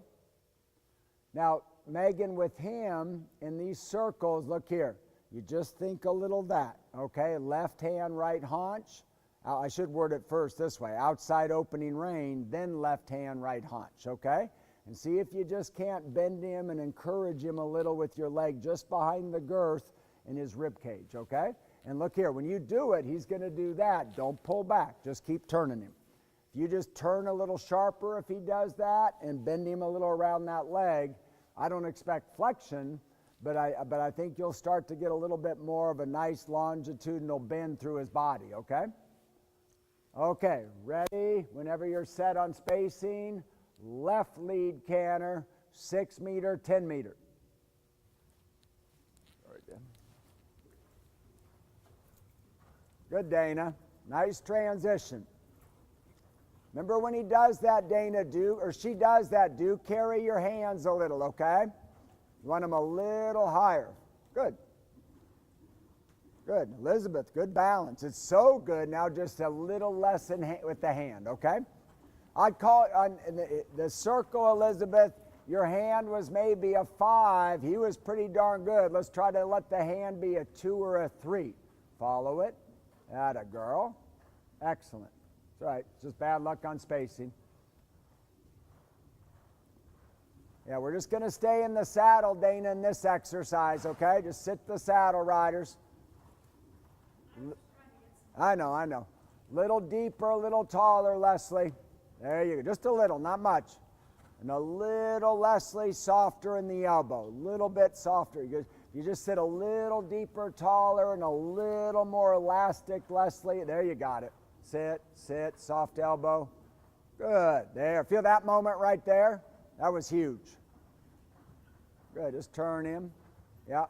Now, Megan, with him in these circles, look here. You just think a little that, okay? Left hand, right haunch. I should word it first this way. Outside opening rein, then left hand, right haunch, okay? And see if you just can't bend him and encourage him a little with your leg just behind the girth in his rib cage, okay? And look here, when you do it, he's going to do that. Don't pull back. Just keep turning him. If you just turn a little sharper if he does that and bend him a little around that leg, I don't expect flexion, but I think you'll start to get a little bit more of a nice longitudinal bend through his body, okay? Okay, ready? Whenever you're set on spacing, left lead canter, 6 meter, 10 meter. Good, Dana. Nice transition. Remember when he does that, Dana, she does that, do carry your hands a little, okay? You want them a little higher. Good. Good. Elizabeth, good balance. It's so good now, just a little less with the hand, okay? I'd call it, on the circle, Elizabeth, your hand was maybe a 5. He was pretty darn good. Let's try to let the hand be a 2 or a 3. Follow it. Atta girl. Excellent. That's right. It's just bad luck on spacing. Yeah, we're just going to stay in the saddle, Dana, in this exercise, okay? Just sit the saddle, riders. I know. Little deeper, a little taller, Leslie. There you go. Just a little, not much. And a little, Leslie, softer in the elbow. A little bit softer. You just sit a little deeper, taller, and a little more elastic, Leslie. There you got it. Sit, soft elbow. Good. There. Feel that moment right there? That was huge. Good. Just turn him. Yep.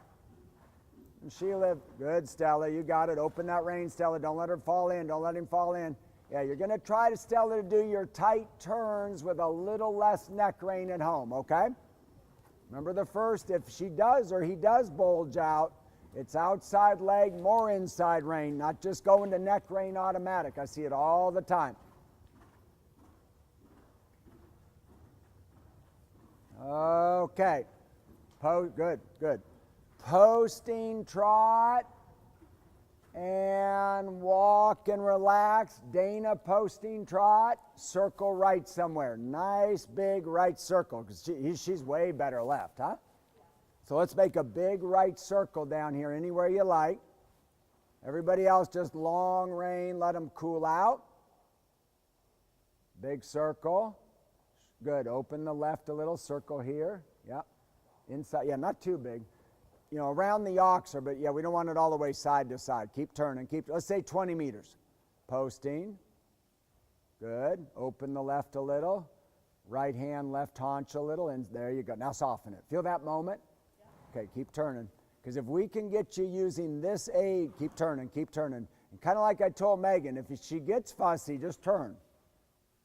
And Sheila, good, Stella. You got it. Open that rein, Stella. Don't let her fall in. Don't let him fall in. Yeah, you're going to try to, Stella, to do your tight turns with a little less neck rein at home, okay? Remember the first, if she does or he does bulge out, it's outside leg, more inside rein, not just going to neck rein automatic. I see it all the time. Okay. Good. Posting trot and walk and relax. Dana posting trot, circle right somewhere. Nice big right circle, because she's way better left, huh? So let's make a big right circle down here anywhere you like. Everybody else just long rein, let them cool out. Big circle. Good, open the left a little, circle here. Yep. Inside, yeah, not too big. You know, around the oxer, but yeah, we don't want it all the way side to side. Keep turning, let's say 20 meters. Posting. Good. Open the left a little. Right hand, left haunch a little, and there you go. Now soften it. Feel that moment? Okay, keep turning. Because if we can get you using this aid, keep turning. And kind of like I told Megan, if she gets fussy, just turn.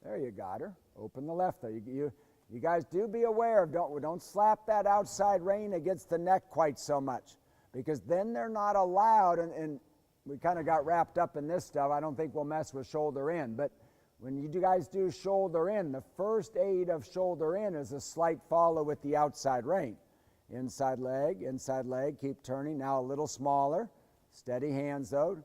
There you got her. Open the left though. You guys do be aware of don't slap that outside rein against the neck quite so much, because then they're not allowed, and we kind of got wrapped up in this stuff. I don't think we'll mess with shoulder in, but when you guys do shoulder in, the first aid of shoulder in is a slight follow with the outside rein. Inside leg, keep turning. Now a little smaller. Steady hands though.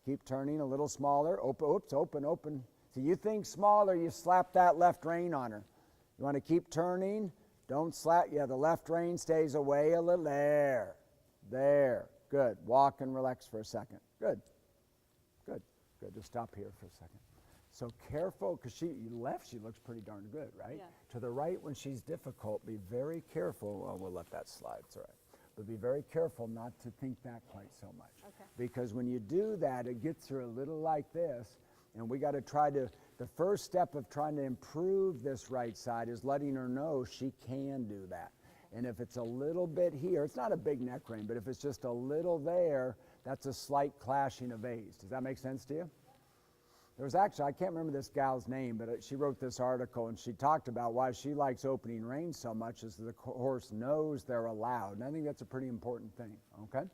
Keep turning a little smaller. Open. So you think smaller, you slap that left rein on her. You want to keep turning. Don't slap. Yeah, the left rein stays away a little. There. There. Good. Walk and relax for a second. Good. Good. Good. Just stop here for a second. So careful, because she looks pretty darn good, right? Yeah. To the right, when she's difficult, be very careful. Well, we'll let that slide. It's all right. But be very careful not to think that quite so much. Okay. Because when you do that, it gets her a little like this. And we got to try to, the first step of trying to improve this right side is letting her know she can do that. And if it's a little bit here, it's not a big neck rein, but if it's just a little there, that's a slight clashing of A's. Does that make sense to you? There was actually, I can't remember this gal's name, but she wrote this article and she talked about why she likes opening reins so much is the horse knows they're allowed. And I think that's a pretty important thing, okay?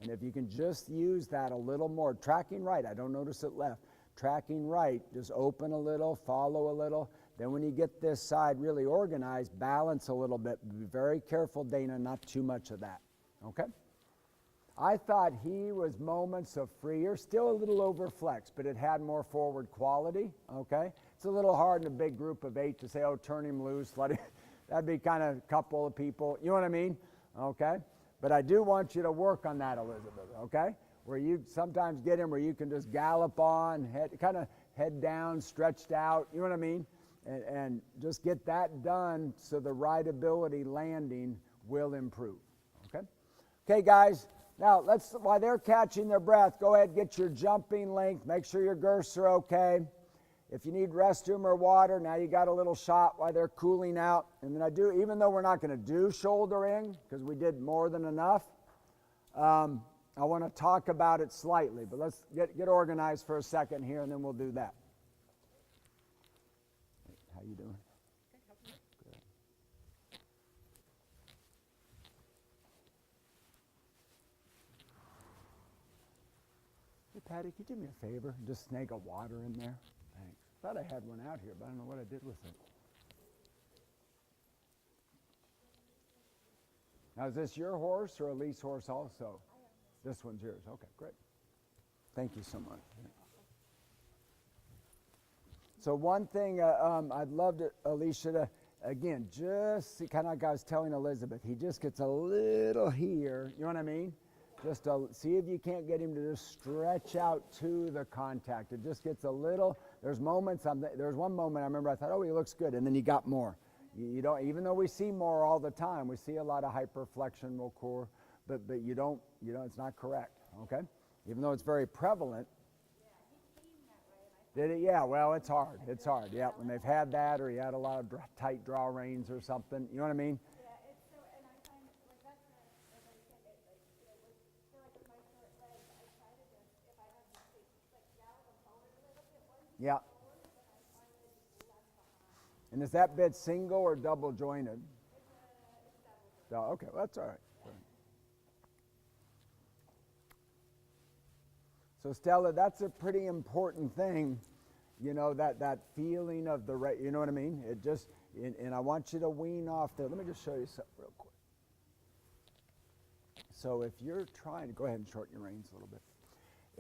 And if you can just use that a little more, tracking right, I don't notice it left, tracking right, just open a little, follow a little. Then when you get this side really organized, balance a little bit. Be very careful, Dana, not too much of that, okay? I thought he was moments of freer, still a little overflexed, but it had more forward quality, okay? It's a little hard in a big group of 8 to say, oh, turn him loose, let him, that'd be kind of a couple of people, you know what I mean? Okay? But I do want you to work on that, Elizabeth, okay? Where you sometimes get him where you can just gallop on, kind of head down, stretched out, you know what I mean? And just get that done so the rideability landing will improve, okay? Okay, guys. Now, while they're catching their breath, go ahead and get your jumping length. Make sure your girths are okay. If you need restroom or water, now you got a little shot while they're cooling out. And then even though we're not going to do shouldering, because we did more than enough, I want to talk about it slightly. But let's get organized for a second here, and then we'll do that. How you doing? Patty, could you do me a favor? Just snag a water in there. Thanks. Thought I had one out here, but I don't know what I did with it. Now, is this your horse or a lease horse also? This one's yours. Okay, great. Thank you so much. So one thing I'd love to, Alicia, to, again, just kind of like I was telling Elizabeth, he just gets a little here, you know what I mean? Just see if you can't get him to just stretch out to the contact. It just gets a little, there's moments, there's one moment I remember I thought, oh, he looks good, and then he got more. You don't, even though we see more all the time, we see a lot of hyperflexion, core, but you don't, it's not correct, okay? Even though it's very prevalent. Did it? Yeah, well, it's hard. It's hard, yeah. When they've had that or he had a lot of tight draw reins or something, you know what I mean? Yeah. And is that bit single or double jointed? Okay, well, that's all right. So Stella, that's a pretty important thing, that feeling of the right, you know what I mean? It just, and I want you to wean off there. Let me just show you something real quick. So if you're trying to, go ahead and shorten your reins a little bit.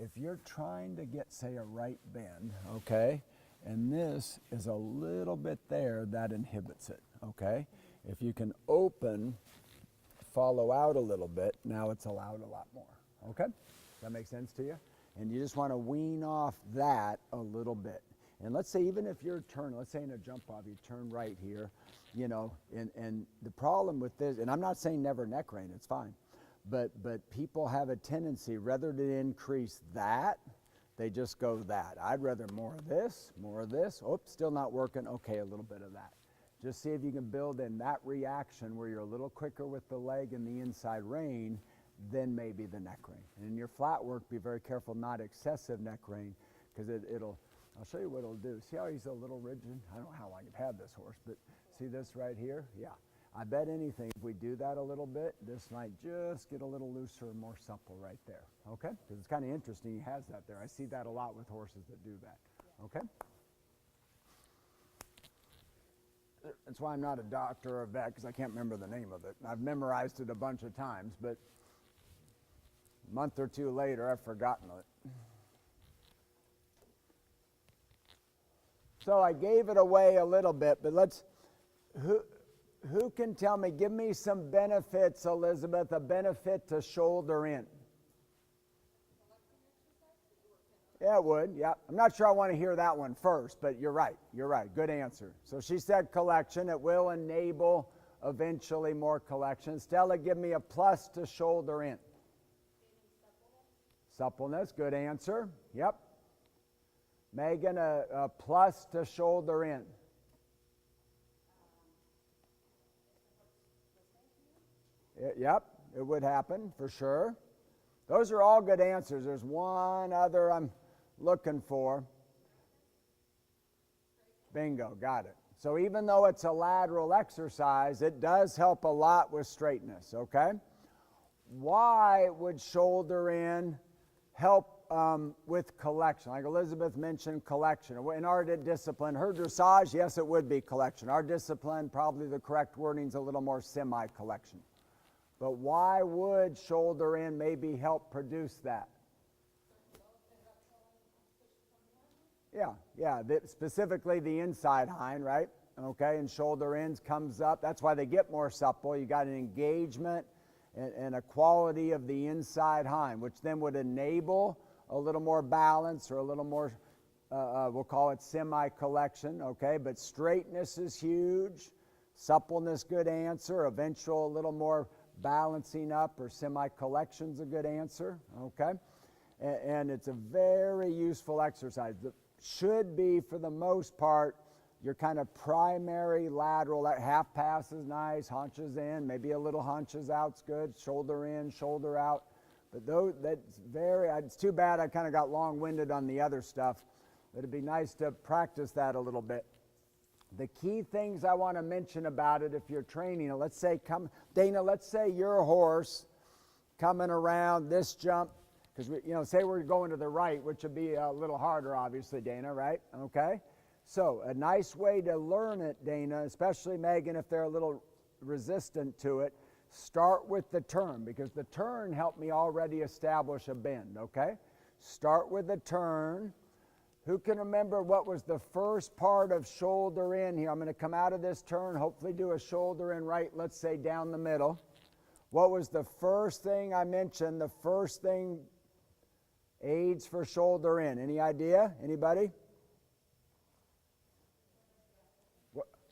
If you're trying to get, say, a right bend, okay, and this is a little bit there, that inhibits it, okay? If you can open, follow out a little bit, now it's allowed a lot more, okay? Does that make sense to you? And you just want to wean off that a little bit. And let's say even if you're turning, let's say in a jump off, you turn right here, and the problem with this, and I'm not saying never neck rein, it's fine. But people have a tendency, rather than increase that, they just go that. I'd rather more of this, oops, still not working, okay, a little bit of that. Just see if you can build in that reaction where you're a little quicker with the leg and the inside rein, then maybe the neck rein. And in your flat work, be very careful, not excessive neck rein, because it'll, I'll show you what it'll do. See how he's a little rigid? I don't know how long you've had this horse, but see this right here? Yeah. I bet anything, if we do that a little bit, this might just get a little looser and more supple right there, okay? Because it's kind of interesting he has that there. I see that a lot with horses that do that, okay? That's why I'm not a doctor or a vet, because I can't remember the name of it. I've memorized it a bunch of times, but a month or two later, I've forgotten it. So I gave it away a little bit, but let's Who can tell me, give me some benefits, Elizabeth, a benefit to shoulder in? Yeah, it would, yeah. I'm not sure I want to hear that one first, but you're right, good answer. So she said collection, it will enable eventually more collection. Stella, give me a plus to shoulder in. Suppleness, good answer, yep. Megan, a plus to shoulder in. Yep, it would happen for sure. Those are all good answers. There's one other I'm looking for. Bingo, got it. So even though it's a lateral exercise, it does help a lot with straightness, okay? Why would shoulder in help with collection? Like Elizabeth mentioned collection. In our discipline, her dressage, yes, it would be collection. Our discipline, probably the correct wording is a little more semi-collection. But why would shoulder in maybe help produce that? Yeah, specifically the inside hind, right? Okay, and shoulder ends comes up. That's why they get more supple. You got an engagement and a quality of the inside hind, which then would enable a little more balance or a little more, we'll call it semi-collection, okay? But straightness is huge. Suppleness, good answer. Eventual, a little more balancing up or semi-collection's a good answer, okay? And it's a very useful exercise. It should be, for the most part, your kind of primary lateral. That half pass is nice, haunches in, maybe a little haunches out's good, shoulder in, shoulder out. But it's too bad I kind of got long-winded on the other stuff. But it'd be nice to practice that a little bit. The key things I want to mention about it if you're training, let's say, Dana, let's say your horse coming around this jump, because say we're going to the right, which would be a little harder, obviously, Dana, right? Okay? So a nice way to learn it, Dana, especially Megan, if they're a little resistant to it, start with the turn, because the turn helped me already establish a bend, okay? Start with the turn. Who can remember what was the first part of shoulder in here? I'm going to come out of this turn, hopefully do a shoulder in right, let's say down the middle. What was the first thing I mentioned, the first thing aids for shoulder in? Any idea? Anybody?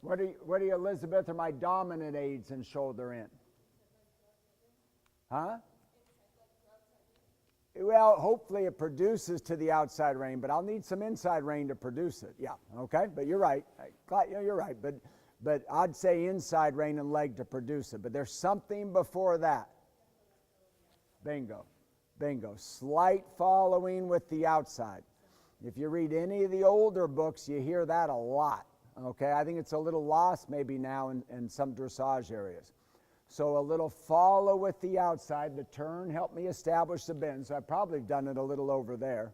What are you, Elizabeth, are my dominant aids in shoulder in? Huh? Well, hopefully it produces to the outside rein, but I'll need some inside rein to produce it. Yeah, okay, but you're right. You're right, but I'd say inside rein and leg to produce it. But there's something before that. Bingo. Slight following with the outside. If you read any of the older books, you hear that a lot. Okay, I think it's a little lost maybe now in some dressage areas. So a little follow with the outside. The turn helped me establish the bend, so I've probably done it a little over there.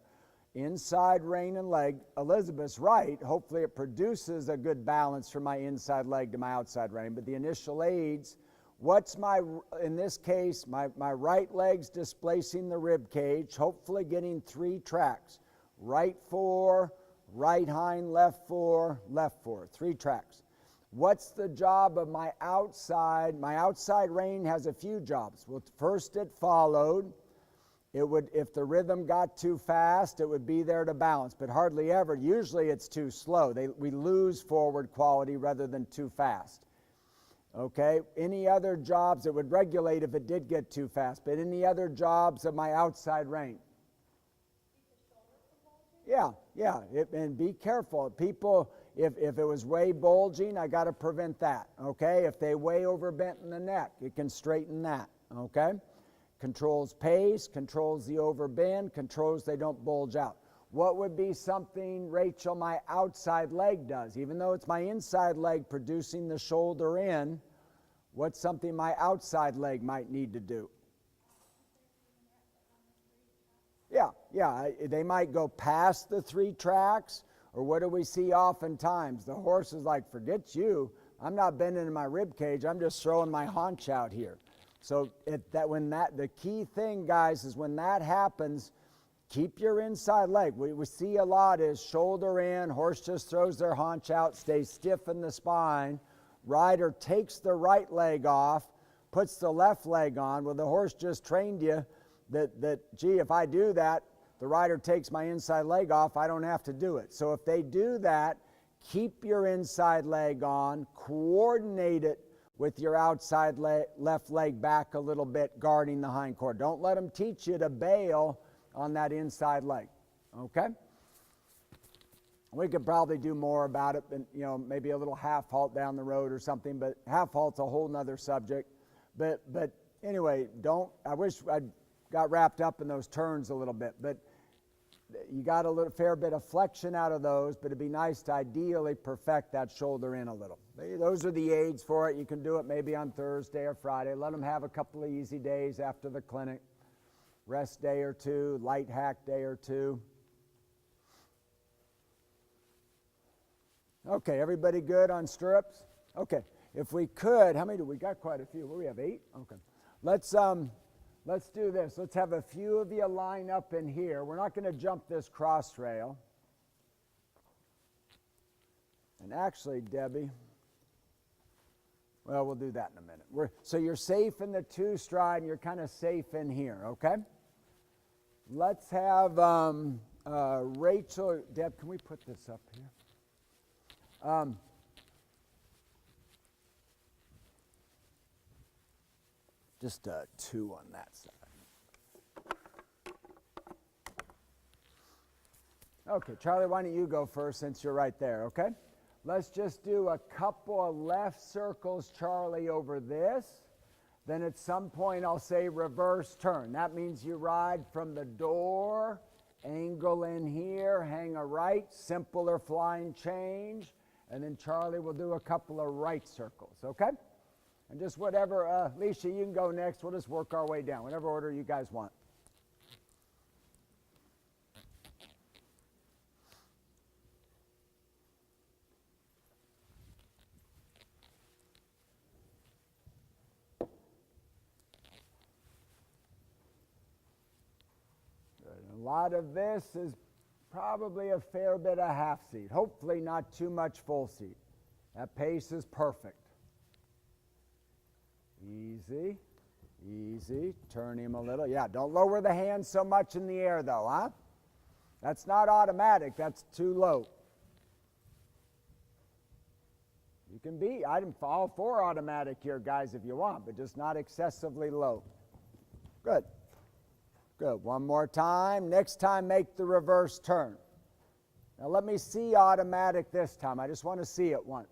Inside rein and leg. Elizabeth's right. Hopefully it produces a good balance from my inside leg to my outside rein. But the initial aids, in this case, my right leg's displacing the rib cage, hopefully getting 3 tracks. Right 4, right hind, left 4, 3 tracks. What's the job of my outside? My outside rein has a few jobs. Well, first it followed. It would, if the rhythm got too fast, it would be there to balance, but hardly ever. Usually it's too slow. We lose forward quality rather than too fast. Okay, any other jobs? It would regulate if it did get too fast, but any other jobs of my outside rein? Yeah, and be careful. People, if it was way bulging, I got to prevent that, okay? If they way overbent in the neck, it can straighten that, okay? Controls pace, controls the overbend, controls they don't bulge out. What would be something, Rachel, my outside leg does? Even though it's my inside leg producing the shoulder in, what's something my outside leg might need to do? Yeah, they might go past the 3 tracks, or what do we see oftentimes? The horse is like, forget you, I'm not bending in my rib cage, I'm just throwing my haunch out here. So the key thing, guys, is when that happens, keep your inside leg. We see a lot is shoulder in, horse just throws their haunch out, stays stiff in the spine. rider takes the right leg off, puts the left leg on. Well, the horse just trained you that gee, if I do that, the rider takes my inside leg off, I don't have to do it. So if they do that, keep your inside leg on, coordinate it with your outside left leg back a little bit, guarding the hindquarter. Don't let them teach you to bail on that inside leg, okay? We could probably do more about it, and maybe a little half halt down the road or something, but half halt's a whole nother subject. But anyway, I wish I'd got wrapped up in those turns a little bit, but you got a fair bit of flexion out of those, but it'd be nice to ideally perfect that shoulder in a little. Those are the aids for it. You can do it maybe on Thursday or Friday. Let them have a couple of easy days after the clinic. Rest day or two, light hack day or two. Okay, everybody good on stirrups? Okay, if we could, how many do we got? Quite a few. What do we have, 8? Okay. Let's do this. Let's have a few of you line up in here. We're not going to jump this cross rail. And actually, Debbie, well, we'll do that in a minute. So you're safe in the 2-stride, and you're kind of safe in here, okay? Let's have Rachel. Deb, can we put this up here? Just 2 on that side. Okay, Charlie, why don't you go first since you're right there, okay? Let's just do a couple of left circles, Charlie, over this. Then at some point I'll say reverse turn. That means you ride from the door, angle in here, hang a right, simple or flying change, and then Charlie will do a couple of right circles, okay? And just whatever, Alicia, you can go next. We'll just work our way down, whatever order you guys want. A lot of this is probably a fair bit of half seat. Hopefully not too much full seat. That pace is perfect. Easy, easy. Turn him a little. Yeah, don't lower the hands so much in the air though, huh? That's not automatic. That's too low. You can be, I'm all for automatic here, guys, if you want, but just not excessively low. Good. Good. One more time. Next time, make the reverse turn. Now let me see automatic this time. I just want to see it once.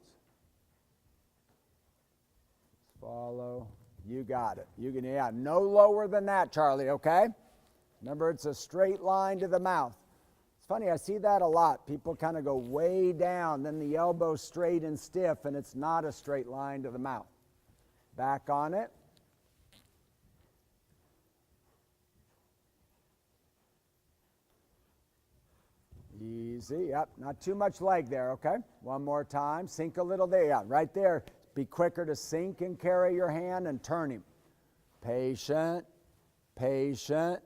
Follow. You got it. You can, yeah, no lower than that, Charlie, okay? Remember, it's a straight line to the mouth. It's funny, I see that a lot. People kind of go way down, then the elbow straight and stiff, and it's not a straight line to the mouth. Back on it. Easy, yep, not too much leg there, okay? One more time, sink a little there, yeah, right there. Be quicker to sink and carry your hand and turn him. Patient, patient,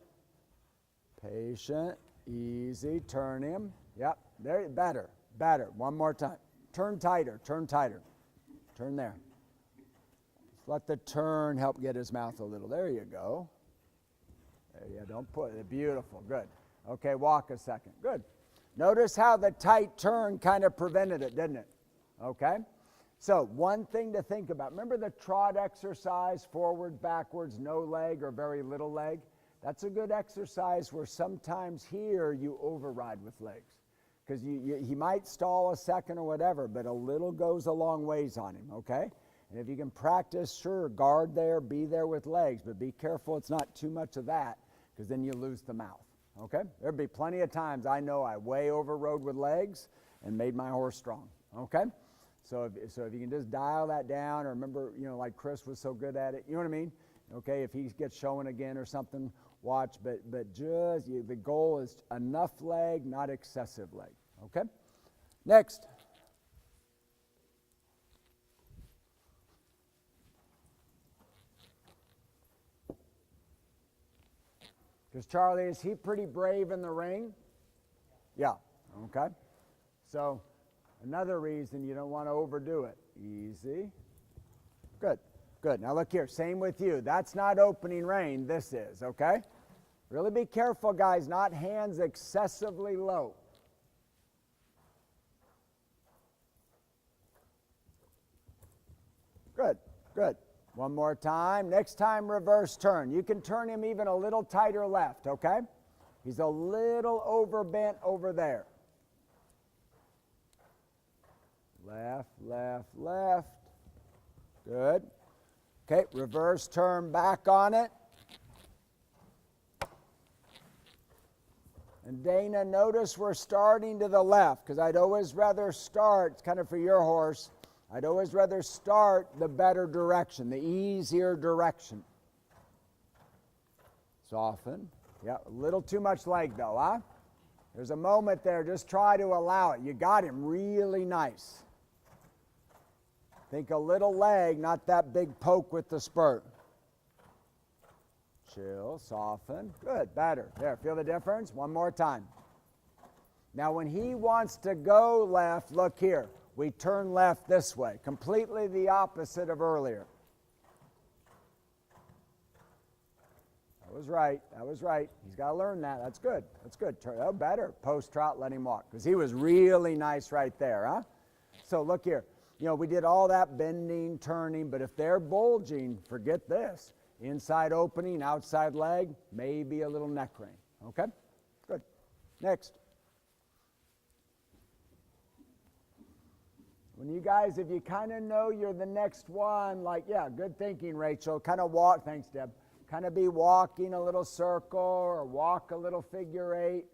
patient, easy, turn him. Yep, there, better, better. One more time. Turn tighter, turn tighter. Turn there. Just let the turn help get his mouth a little. There you go. There you go, don't put it, beautiful, good. Okay, walk a second, good. Notice how the tight turn kind of prevented it, didn't it? Okay? So one thing to think about, remember the trot exercise, forward, backwards, no leg or very little leg? That's a good exercise where sometimes here you override with legs. Because he might stall a second or whatever, but a little goes a long ways on him, okay? And if you can practice, sure, guard there, be there with legs, but be careful it's not too much of that, because then you lose the mouth, okay? There'd be plenty of times I know I way overrode with legs and made my horse strong, okay? So if you can just dial that down, or remember, like Chris was so good at it, you know what I mean? Okay, if he gets showing again or something, watch, but just, the goal is enough leg, not excessive leg, okay? Next. Because Charlie, is he pretty brave in the ring? Yeah, okay. So another reason you don't want to overdo it. easy. Good, good. Now look here, same with you. That's not opening rein, this is, okay? Really be careful, guys, not hands excessively low. Good, good. One more time. Next time, reverse turn. You can turn him even a little tighter left, okay? He's a little overbent over there. Left, left, left. Good. Okay, reverse turn back on it. And Dana, notice we're starting to the left, because I'd always rather start, it's kind of for your horse, I'd always rather start the better direction, the easier direction. Soften. Yeah, a little too much leg though, huh? There's a moment there, just try to allow it. You got him really nice. Think a little leg, not that big poke with the spurt. Chill, soften. Good, better. There, feel the difference? One more time. Now when he wants to go left, look here. We turn left this way, completely the opposite of earlier. That was right, that was right. He's got to learn that. That's good, that's good. Oh, better. Post-trot, let him walk, because he was really nice right there, huh? So look here. You know, we did all that bending, turning, but if they're bulging, forget this. Inside opening, outside leg, maybe a little neck rein. Okay? Good. Next. When you guys, if you kind of know you're the next one, like, yeah, good thinking, Rachel. Kind of walk, thanks, Deb. Kind of be walking a little circle or walk a little figure eight.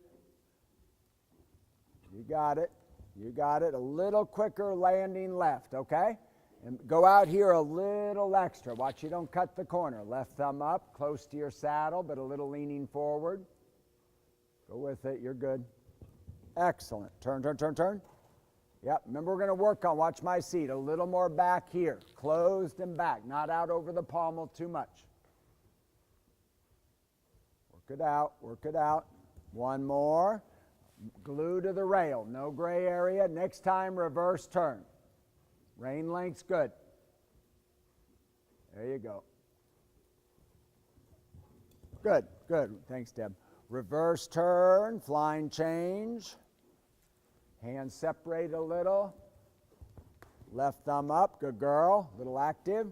You got it. You got it. A little quicker landing left, okay? And go out here a little extra. Watch you don't cut the corner. Left thumb up, close to your saddle, but a little leaning forward. Go with it. You're good. Excellent. Turn, turn, turn, turn. Yep. Remember, we're going to work on, watch my seat, a little more back here. Closed and back, not out over the pommel too much. Work it out. Work it out. One more. Glue to the rail. No gray area. Next time, reverse turn. Rein length's good. There you go. Good, good. Thanks, Deb. Reverse turn, flying change. Hands separate a little. Left thumb up, good girl. Little active.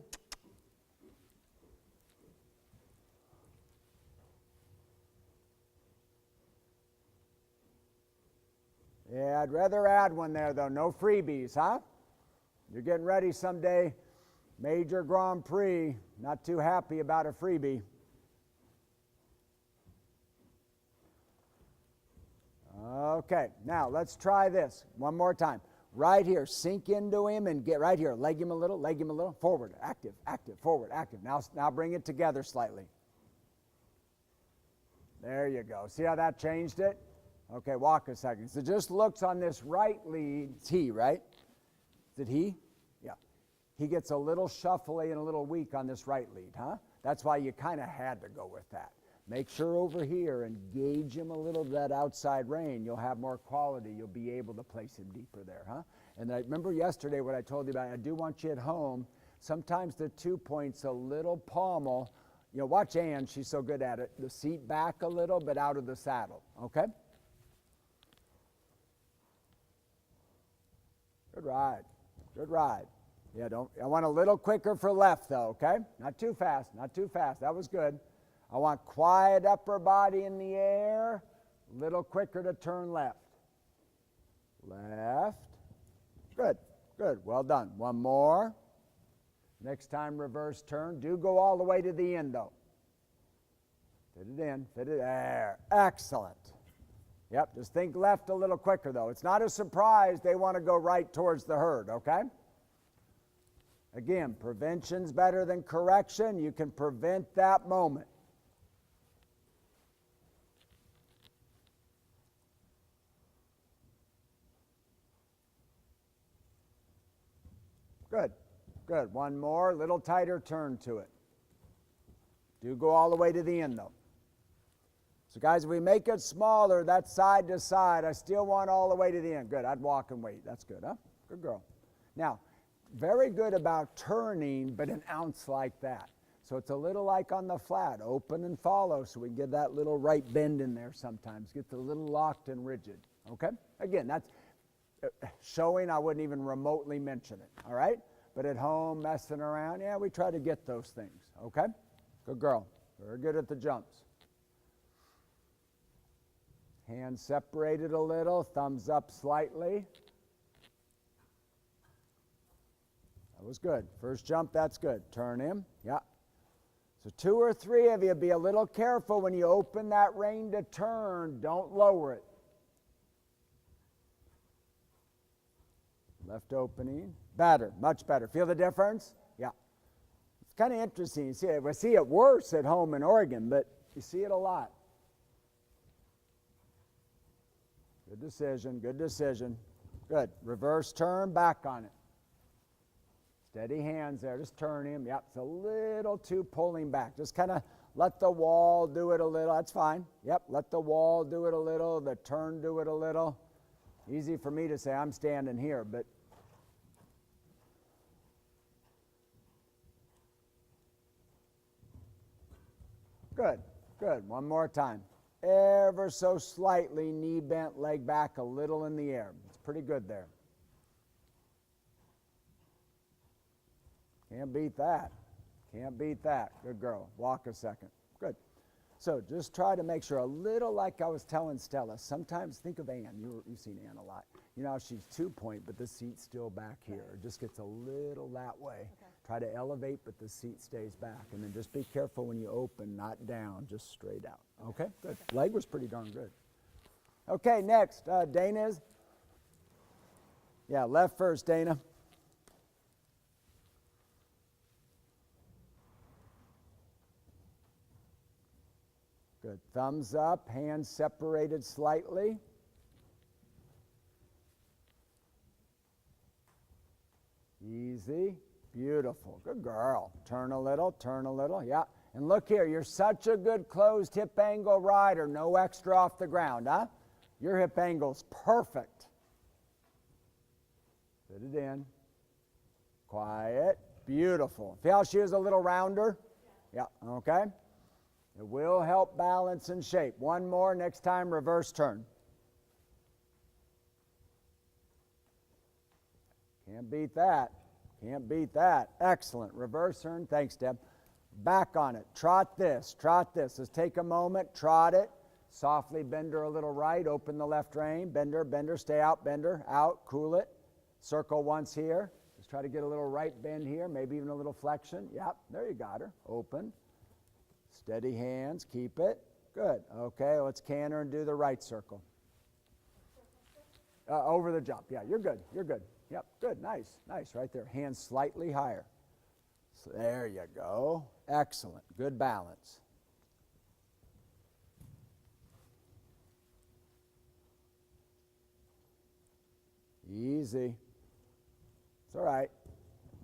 Yeah, I'd rather add one there, though. No freebies, huh? You're getting ready someday, Major Grand Prix, not too happy about a freebie. Okay, now let's try this one more time. Right here, sink into him and get right here. Leg him a little, forward, active, active, forward, active. Now bring it together slightly. There you go. See how that changed it? Okay, walk a second. So just looks on this right lead. It's he, right? Did he? Yeah. He gets a little shuffly and a little weak on this right lead, huh? That's why you kind of had to go with that. Make sure over here and gauge him a little that outside rein. You'll have more quality. You'll be able to place him deeper there, huh? And I remember yesterday what I told you about. I do want you at home. Sometimes the 2 points a little pommel. You know, watch Ann. She's so good at it. The seat back a little, but out of the saddle, okay? Good ride. Good ride. Yeah, I want a little quicker for left though, okay? Not too fast, not too fast. That was good. I want quiet upper body in the air, a little quicker to turn left. Left. Good, good. Well done. One more. Next time, reverse turn. Do go all the way to the end though. Fit it in, fit it there. Excellent. Yep, just think left a little quicker though. It's not a surprise they want to go right towards the herd, okay? Again, prevention's better than correction. You can prevent that moment. Good, good. One more, little tighter turn to it. Do go all the way to the end though. So guys, if we make it smaller, that's side to side, I still want all the way to the end. Good, I'd walk and wait. That's good, huh? Good girl. Now, very good about turning, but an ounce like that. So it's a little like on the flat, open and follow, so we get that little right bend in there sometimes. Gets a little locked and rigid, okay? Again, that's showing, I wouldn't even remotely mention it, all right? But at home, messing around, yeah, we try to get those things, okay? Good girl. Very good at the jumps. Hands separated a little, thumbs up slightly. That was good. First jump, that's good. Turn him, yeah. So 2 or 3 of you, be a little careful when you open that rein to turn. Don't lower it. Left opening. Better, much better. Feel the difference? Yeah. It's kind of interesting. You see it, we see it worse at home in Oregon, but you see it a lot. Good decision, good decision. Good. Reverse turn, back on it. Steady hands there, just turn him. Yep, it's a little too pulling back. Just kind of let the wall do it a little. That's fine. Yep, let the wall do it a little, the turn do it a little. Easy for me to say, I'm standing here, but good, good. One more time. Ever so slightly, knee bent, leg back a little in the air. It's pretty good there. Can't beat that. Can't beat that. Good girl. Walk a second. Good. So just try to make sure, a little like I was telling Stella, sometimes think of Ann. You've seen Ann a lot. You know, she's 2-point, but the seat's still back here. It just gets a little that way. Okay. Try to elevate, but the seat stays back. And then just be careful when you open, not down, just straight out. Okay? Good. Okay. Leg was pretty darn good. Okay, next. Dana is? Yeah, left first, Dana. Good. Thumbs up, hands separated slightly. Easy. Beautiful. Good girl. Turn a little, yeah. And look here, you're such a good closed hip angle rider, no extra off the ground, huh? Your hip angle's perfect. Put it in. Quiet. Beautiful. See how she is a little rounder? Yeah, okay. It will help balance and shape. One more, next time, reverse turn. Can't beat that. Can't beat that. Excellent. Reverse turn. Thanks, Deb. Back on it. Trot this. Trot this. Let's take a moment. Trot it. Softly bend her a little right. Open the left rein. Bend her, bend her. Stay out, bend her. Out. Cool it. Circle once here. Just try to get a little right bend here. Maybe even a little flexion. Yep. There you got her. Open. Steady hands, keep it. Good. Okay, let's canter and do the right circle. Over the jump. Yeah, you're good. You're good. Yep, good. Nice. Nice. Right there. Hands slightly higher. So there you go. Excellent. Good balance. Easy. It's all right.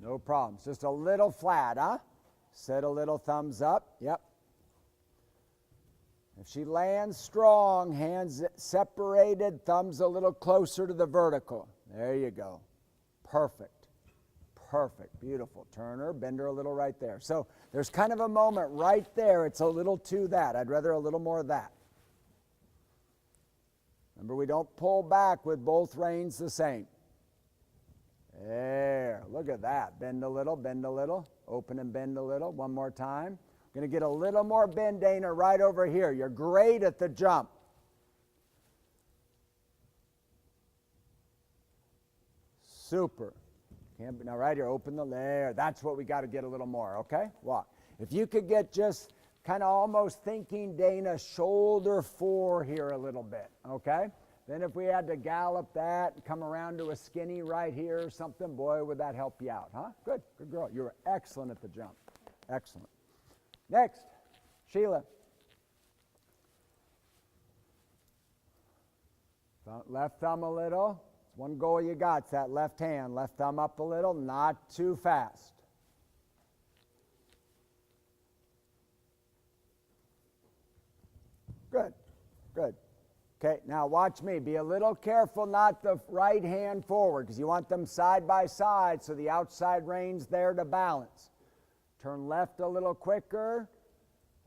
No problems. Just a little flat, huh? Set a little thumbs up. Yep. If she lands strong, hands separated, thumbs a little closer to the vertical. There you go. Perfect. Perfect. Beautiful. Turn her, bend her a little right there. So there's kind of a moment right there. It's a little too that. I'd rather a little more of that. Remember, we don't pull back with both reins the same. There. Look at that. Bend a little, bend a little. Open and bend a little. One more time. Going to get a little more bend, Dana, right over here. You're great at the jump. Super. Now right here, open the layer. That's what we got to get a little more, okay? Walk. If you could get just kind of almost thinking, Dana, shoulder 4 here a little bit, okay? Then if we had to gallop that and come around to a skinny right here or something, boy, would that help you out, huh? Good. Good girl. You were excellent at the jump. Excellent. Next, Sheila. Left thumb a little. It's one goal you got. It's that left hand. Left thumb up a little, not too fast. Good, good. Okay, now watch me. Be a little careful not the right hand forward because you want them side by side so the outside reine's there to balance. Turn left a little quicker.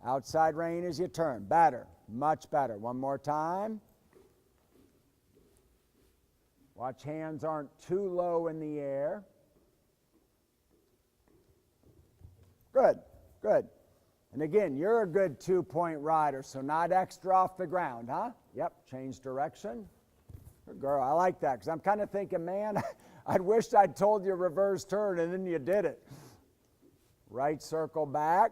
Outside rein as you turn. Better, much better. One more time. Watch hands aren't too low in the air. Good, good. And again, you're a good 2-point rider, so not extra off the ground, huh? Yep, change direction. Good girl, I like that, because I'm kind of thinking, man, I'd wish I'd told you reverse turn, and then you did it. Right circle back.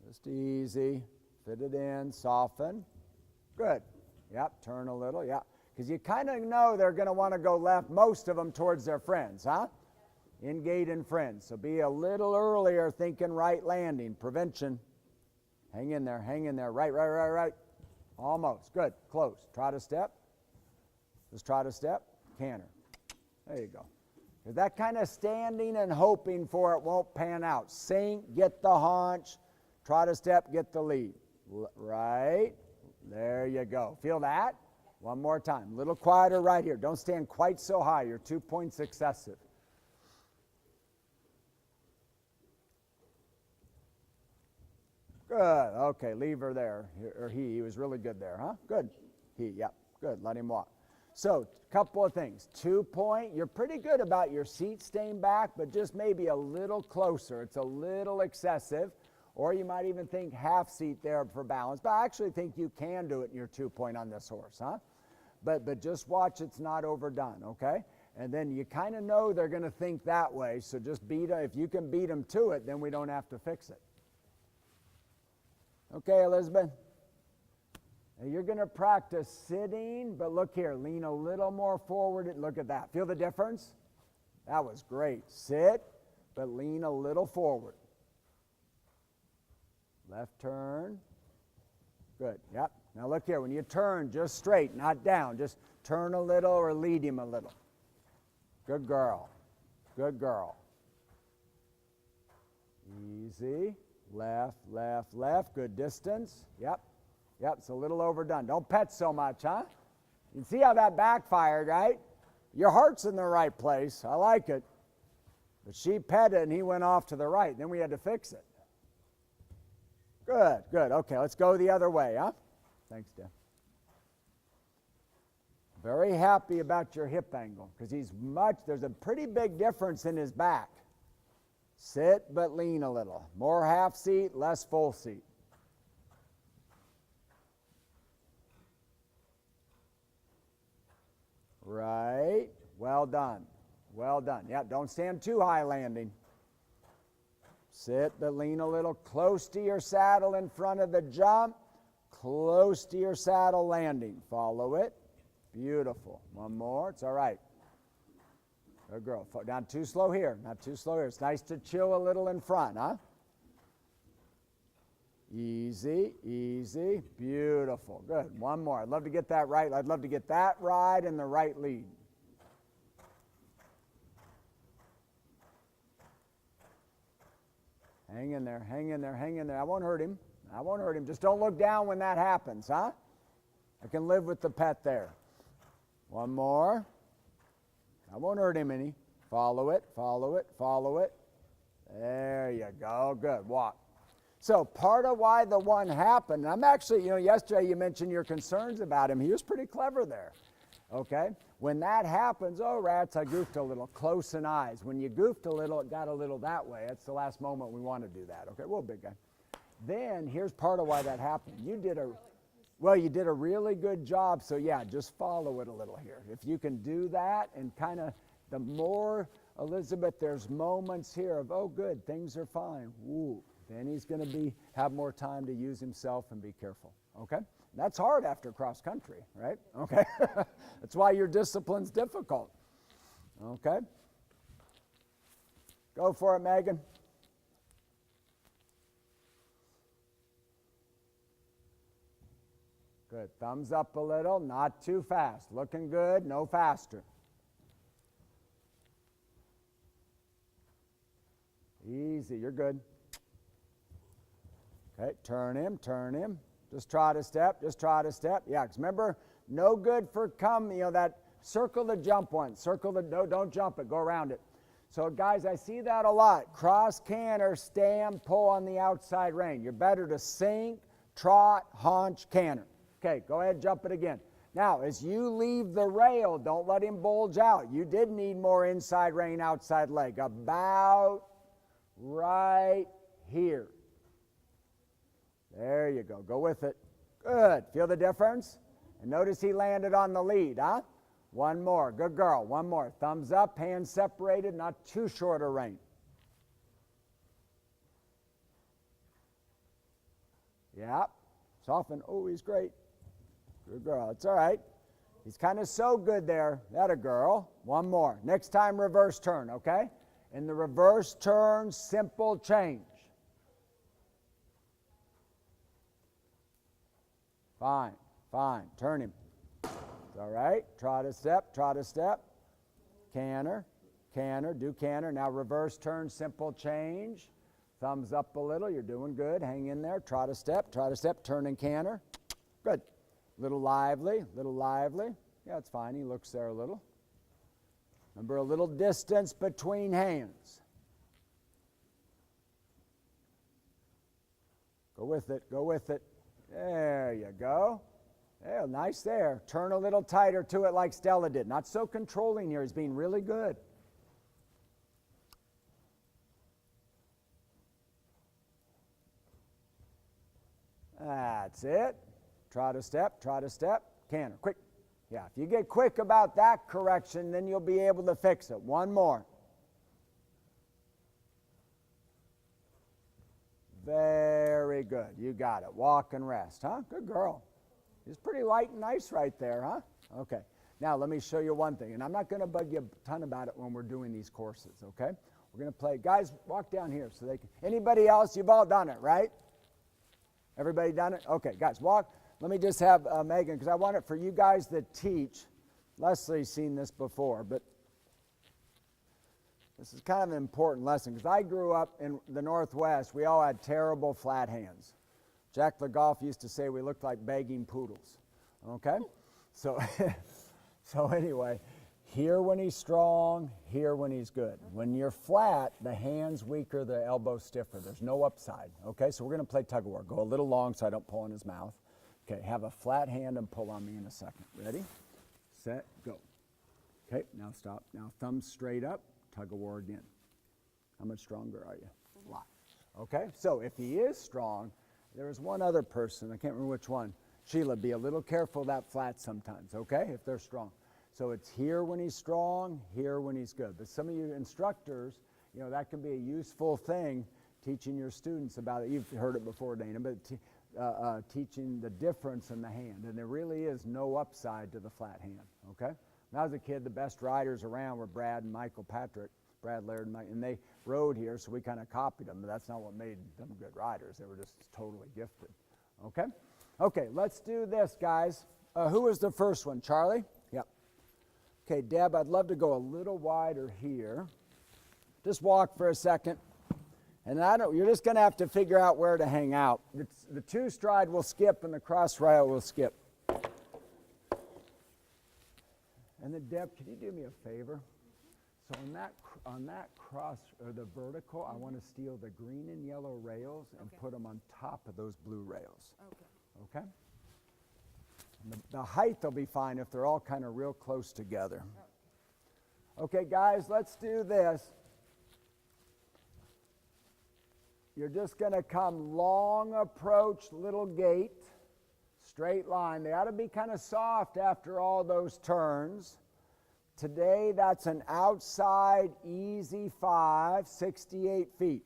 Just easy. Fit it in, soften. Good. Yep, turn a little, yep. Because you kind of know they're going to want to go left, most of them towards their friends, huh? In gate and friends. So be a little earlier thinking right landing. Prevention. Hang in there, hang in there. Right, right, right, right. Almost. Good. Close. Trot a step. Just trot a step. Canter. There you go. That kind of standing and hoping for it won't pan out. Sink, get the haunch. Trot a step, get the lead. Right. There you go. Feel that? One more time. A little quieter right here. Don't stand quite so high. You're 2 points excessive. Good. Okay, leave her there. Or he was really good there, huh? Good. Yep. Good. Let him walk. So, a couple of things. 2 point. You're pretty good about your seat staying back, but just maybe a little closer. It's a little excessive. Or you might even think half seat there for balance. But I actually think you can do it in your 2 point on this horse, huh? But just watch it's not overdone, okay? And then you kind of know they're going to think that way, so just beat them. If you can beat them to it, then we don't have to fix it. Okay, Elizabeth? Now you're going to practice sitting, but look here, lean a little more forward. Look at that. Feel the difference? That was great. Sit, but lean a little forward. Left turn. Good. Yep. Now look here. When you turn, just straight, not down. Just turn a little or lead him a little. Good girl. Good girl. Easy. Left, left, left. Good distance. Yep. Yep. It's a little overdone. Don't pet so much, huh? You can see how that backfired, right? Your heart's in the right place. I like it. But she petted and he went off to the right. Then we had to fix it. Good, good. Okay, let's go the other way, huh? Thanks, Dan. Very happy about your hip angle because there's a pretty big difference in his back. Sit, but lean a little. More half seat, less full seat. Right. Well done. Well done. Yeah, don't stand too high landing. Sit, but lean a little close to your saddle in front of the jump, close to your saddle landing. Follow it. Beautiful. One more. It's all right. Good girl. Not too slow here. Not too slow here. It's nice to chill a little in front, huh? Easy, easy. Beautiful. Good. One more. I'd love to get that right. I'd love to get that ride and the right lead. Hang in there, hang in there, hang in there. I won't hurt him. I won't hurt him. Just don't look down when that happens, huh? I can live with the pet there. One more. I won't hurt him any. Follow it, follow it, follow it. There you go. Good. Walk. So part of why the one happened, I'm actually, yesterday you mentioned your concerns about him. He was pretty clever there. Okay? When that happens, oh, rats, I goofed a little. Close in eyes. When you goofed a little, it got a little that way. That's the last moment we want to do that. Okay? Whoa, big guy. Then here's part of why that happened. You did a really good job. So yeah, just follow it a little here. If you can do that and kind of, the more, Elizabeth, there's moments here of, oh, good, things are fine. Woo. Then he's going to have more time to use himself and be careful. Okay? That's hard after cross country, right? Okay? That's why your discipline's difficult. Okay? Go for it, Megan. Good. Thumbs up a little, not too fast. Looking good, no faster. Easy, you're good. Okay, turn him. Just trot a step, Yeah, because remember, no good for that circle the jump one. No, don't jump it, go around it. So guys, I see that a lot. Cross canter, stand, pull on the outside rein. You're better to sink, trot, haunch, canter. Okay, go ahead, jump it again. Now, as you leave the rail, don't let him bulge out. You did need more inside rein, outside leg. About right here. There you go. Go with it. Good. Feel the difference? And notice he landed on the lead, huh? One more. Good girl. One more. Thumbs up, hands separated, not too short a rein. Yep. Soften. Oh, he's great. Good girl. It's all right. He's kind of so good there. That a girl. One more. Next time, reverse turn, okay? In the reverse turn, simple change. Fine. Turn him. It's all right. Trot a step. Canter. Do canter. Now reverse turn, simple change. Thumbs up a little. You're doing good. Hang in there. Trot a step. Turn and canter. Good. Little lively. Yeah, it's fine. He looks there a little. Remember, a little distance between hands. Go with it. There you go. Yeah, nice there. Turn a little tighter to it like Stella did. Not so controlling here. He's being really good. That's it. Trot a step. Canter. Quick. Yeah, if you get quick about that correction, then you'll be able to fix it. One more. Very good. You got it. Walk and rest, huh? Good girl. He's pretty light and nice right there, huh? Okay. Now, let me show you one thing, and I'm not going to bug you a ton about it when we're doing these courses, okay? We're going to play. Guys, walk down here so they can. Anybody else? You've all done it, right? Everybody done it? Okay, guys, walk. Let me just have Megan, because I want it for you guys that teach. Leslie's seen this before, but this is kind of an important lesson, because I grew up in the Northwest. We all had terrible flat hands. Jack LeGoff used to say we looked like begging poodles, okay? So anyway, here when he's strong, here when he's good. When you're flat, the hand's weaker, the elbow's stiffer. There's no upside, okay? So we're going to play tug of war. Go a little long so I don't pull in his mouth. Okay, have a flat hand and pull on me in a second. Ready, set, go. Okay, now stop. Now thumbs straight up, tug of war again. How much stronger are you? A lot. Okay, so if he is strong, there was one other person, I can't remember which one. Sheila, be a little careful of that flat sometimes, okay, if they're strong. So it's here when he's strong, here when he's good. But some of you instructors, you know, that can be a useful thing, teaching your students about it. You've heard it before, Dana, but teaching the difference in the hand. And there really is no upside to the flat hand, okay? When I was a kid, the best riders around were Brad and Michael Patrick, Brad Laird and Mike, and they rode here, so we kind of copied them, but that's not what made them good riders. They were just totally gifted, okay? Okay, let's do this, guys. Who was the first one, Charlie? Yep. Okay, Deb, I'd love to go a little wider here. Just walk for a second. And you're just going to have to figure out where to hang out. The two stride will skip and the cross rail will skip. And then, Deb, could you do me a favor? So on that cross, or the vertical, I want to steal the green and yellow rails and put them on top of those blue rails. Okay? And the height will be fine if they're all kind of real close together. Okay, guys, let's do this. You're just going to come long approach, little gait, straight line. They ought to be kind of soft after all those turns. Today, that's an outside easy 5, 68 feet.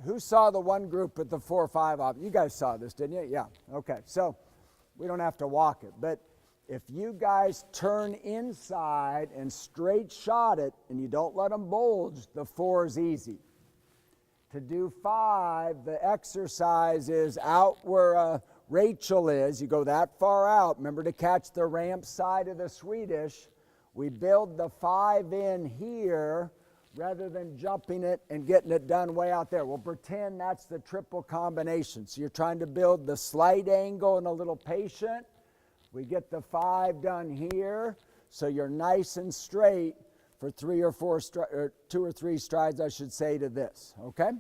Who saw the one group with the 4 or 5 off? You guys saw this, didn't you? Yeah, okay. So we don't have to walk it. But if you guys turn inside and straight shot it and you don't let them bulge, the 4 is easy. To do 5, the exercise is out where Rachel is. You go that far out. Remember to catch the ramp side of the Swedish. We build the 5 in here. rather than jumping it and getting it done way out there. We'll pretend that's the triple combination. So you're trying to build the slight angle and a little patient. We get the 5 done here, so you're nice and straight for 2 or 3 strides, I should say, to this, okay?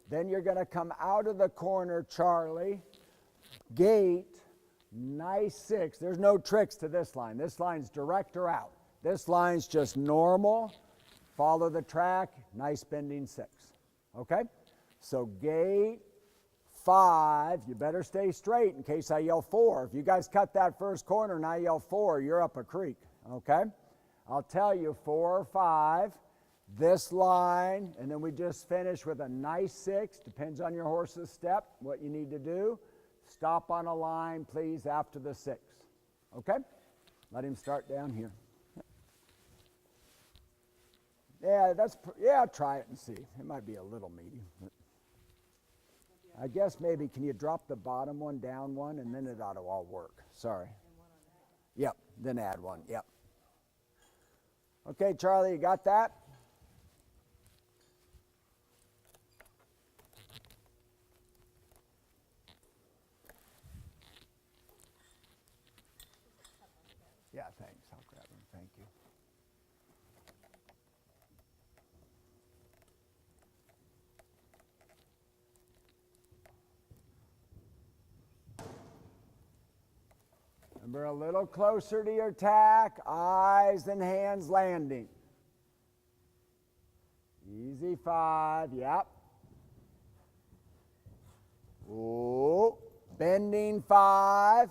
Then you're going to come out of the corner, Charlie, gate, nice 6. There's no tricks to this line. This line's direct or out. This line's just normal. Follow the track, nice bending 6, okay? So gate, 5, you better stay straight in case I yell 4. If you guys cut that first corner and I yell 4, you're up a creek, okay? I'll tell you 4 or 5, this line, and then we just finish with a nice 6, depends on your horse's step, what you need to do. Stop on a line, please, after the 6, okay? Let him start down here. Yeah, try it and see. It might be a little meaty. I guess maybe, can you drop the bottom one, down one, and then it ought to all work. Sorry. Yep, then add one, yep. Okay, Charlie, you got that? Yeah, thanks. I'll grab them. Thank you. Remember, a little closer to your tack, eyes and hands landing. Easy 5, yep. Ooh, bending 5.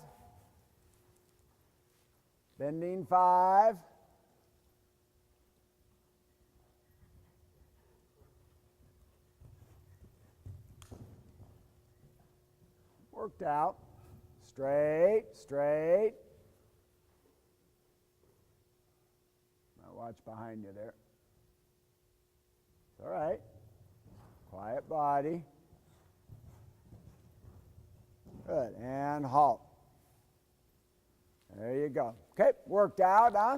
Bending 5. Worked out. Straight, straight. Now watch behind you there. It's all right. Quiet body. Good, and halt. There you go. Okay, worked out, huh?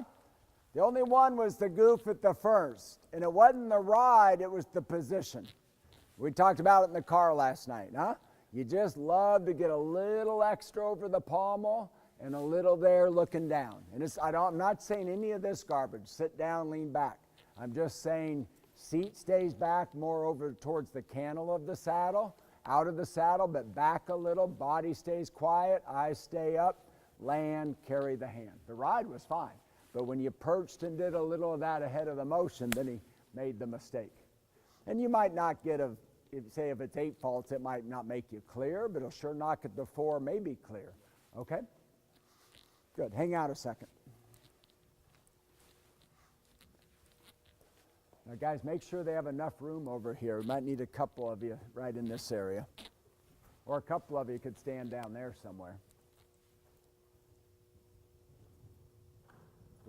The only one was the goof at the first, and it wasn't the ride, it was the position. We talked about it in the car last night, huh? You just love to get a little extra over the pommel and a little there looking down. And I'm not saying any of this garbage, sit down, lean back. I'm just saying seat stays back more over towards the cantle of the saddle, out of the saddle, but back a little, body stays quiet, eyes stay up, land, carry the hand. The ride was fine, but when you perched and did a little of that ahead of the motion, then he made the mistake. And you might not get if it's 8 faults, it might not make you clear, but it'll sure knock it to 4, maybe clear, okay? Good, hang out a second. Now guys, make sure they have enough room over here. We might need a couple of you right in this area. Or a couple of you could stand down there somewhere.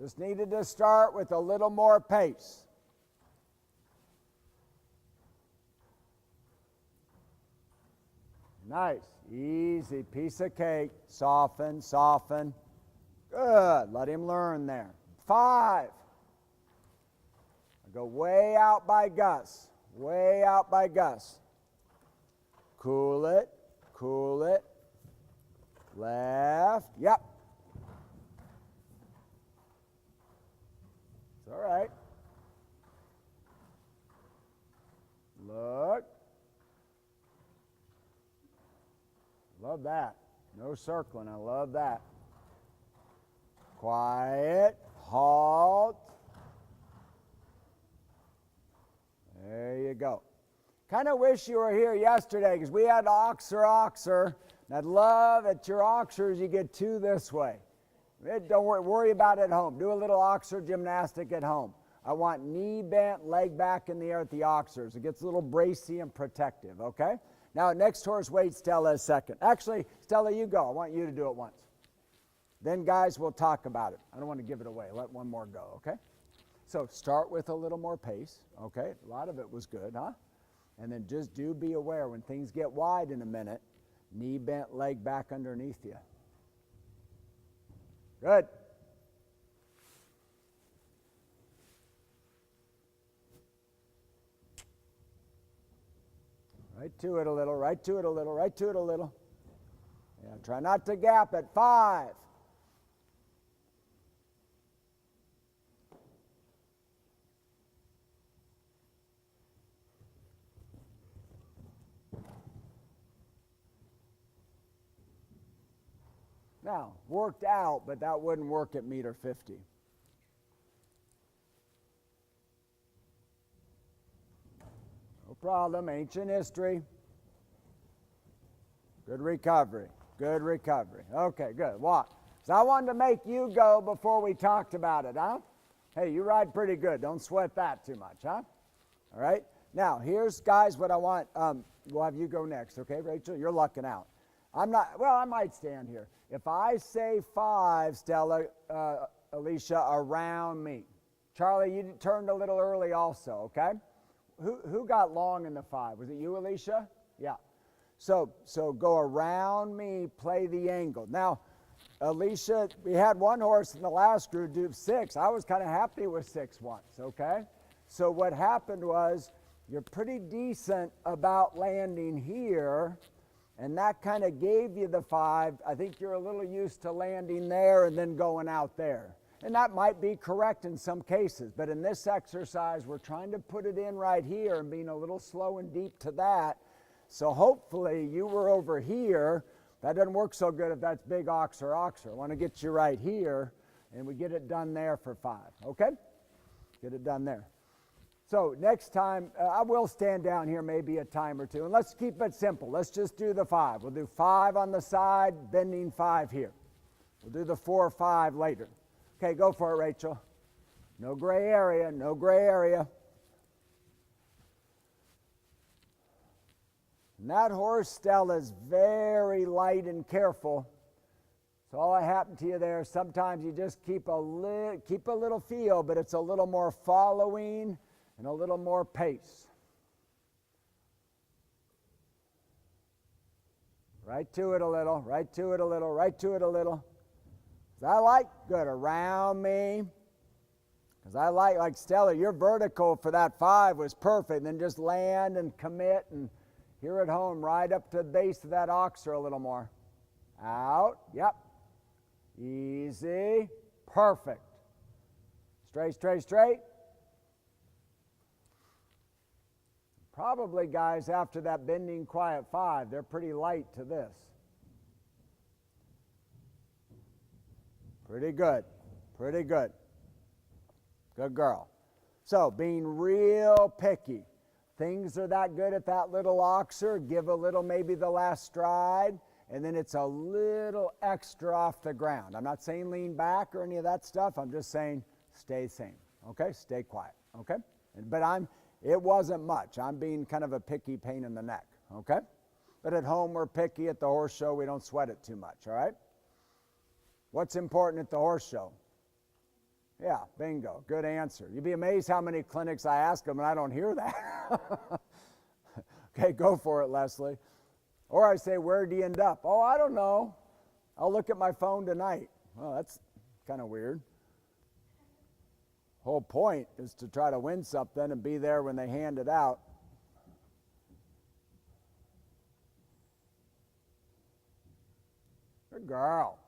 Just needed to start with a little more pace. Nice, easy, piece of cake. Soften, soften. Good, let him learn there. 5. I go way out by Gus, way out by Gus. Cool it, cool it. Left, yep. It's all right. Look. Love that. No circling. I love that. Quiet. Halt. There you go. Kind of wish you were here yesterday because we had oxer. And I'd love at your oxers you get 2 this way. Don't worry about it at home. Do a little oxer gymnastic at home. I want knee bent, leg back in the air at the oxers. It gets a little bracy and protective, okay? Now, next horse wait Stella a second. Actually, Stella, you go. I want you to do it once. Then, guys, we'll talk about it. I don't want to give it away. Let one more go, okay? So start with a little more pace, okay? A lot of it was good, huh? And then just do be aware when things get wide in a minute, knee bent, leg back underneath you. Good. Right to it a little, right to it a little, right to it a little. Yeah, try not to gap it. 5. Now, worked out, but that wouldn't work at meter 50. No problem, ancient history. Good recovery, good recovery. Okay, good, walk. So I wanted to make you go before we talked about it, huh? Hey, you ride pretty good, don't sweat that too much, huh? All right, now here's, guys, what I want. We'll have you go next, okay, Rachel? You're lucking out. I'm not, well, I might stand here. If I say 5, Stella, Alicia, around me. Charlie, you turned a little early also, okay? Who got long in the 5? Was it you, Alicia? Yeah. So go around me, play the angle. Now, Alicia, we had one horse in the last group do 6. I was kind of happy with 6 once, okay? So what happened was you're pretty decent about landing here, and that kind of gave you the 5. I think you're a little used to landing there and then going out there. And that might be correct in some cases, but in this exercise, we're trying to put it in right here and being a little slow and deep to that. So hopefully you were over here. That doesn't work so good if that's big ox or oxer. I want to get you right here, and we get it done there for 5, okay? Get it done there. So next time, I will stand down here maybe a time or two, and let's keep it simple. Let's just do the 5. We'll do 5 on the side, bending 5 here. We'll do the 4, 5 later. Okay, go for it, Rachel. No gray area, no gray area. And that horse, Stella, is very light and careful. So all that happened to you there, sometimes you just keep a little feel, but it's a little more following and a little more pace. Right to it a little, right to it a little, right to it a little. Because I like good around me. Because I like Stella, your vertical for that 5 was perfect. And then just land and commit, and here at home, right up to the base of that oxer a little more. Out, yep. Easy, perfect. Straight, straight, straight. Probably, guys, after that bending quiet 5, they're pretty light to this. Pretty good, pretty good. Good girl. So, being real picky. Things are that good at that little oxer, give a little maybe the last stride, and then it's a little extra off the ground. I'm not saying lean back or any of that stuff. I'm just saying stay same, okay? Stay quiet, okay? But it wasn't much. I'm being kind of a picky pain in the neck, okay? But at home we're picky. At the horse show we don't sweat it too much, all right? What's important at the horse show? Yeah, bingo, good answer. You'd be amazed how many clinics I ask them and I don't hear that. Okay, go for it, Leslie. Or I say, where do you end up? Oh, I don't know. I'll look at my phone tonight. Well, that's kind of weird. Whole point is to try to win something and be there when they hand it out. Good girl.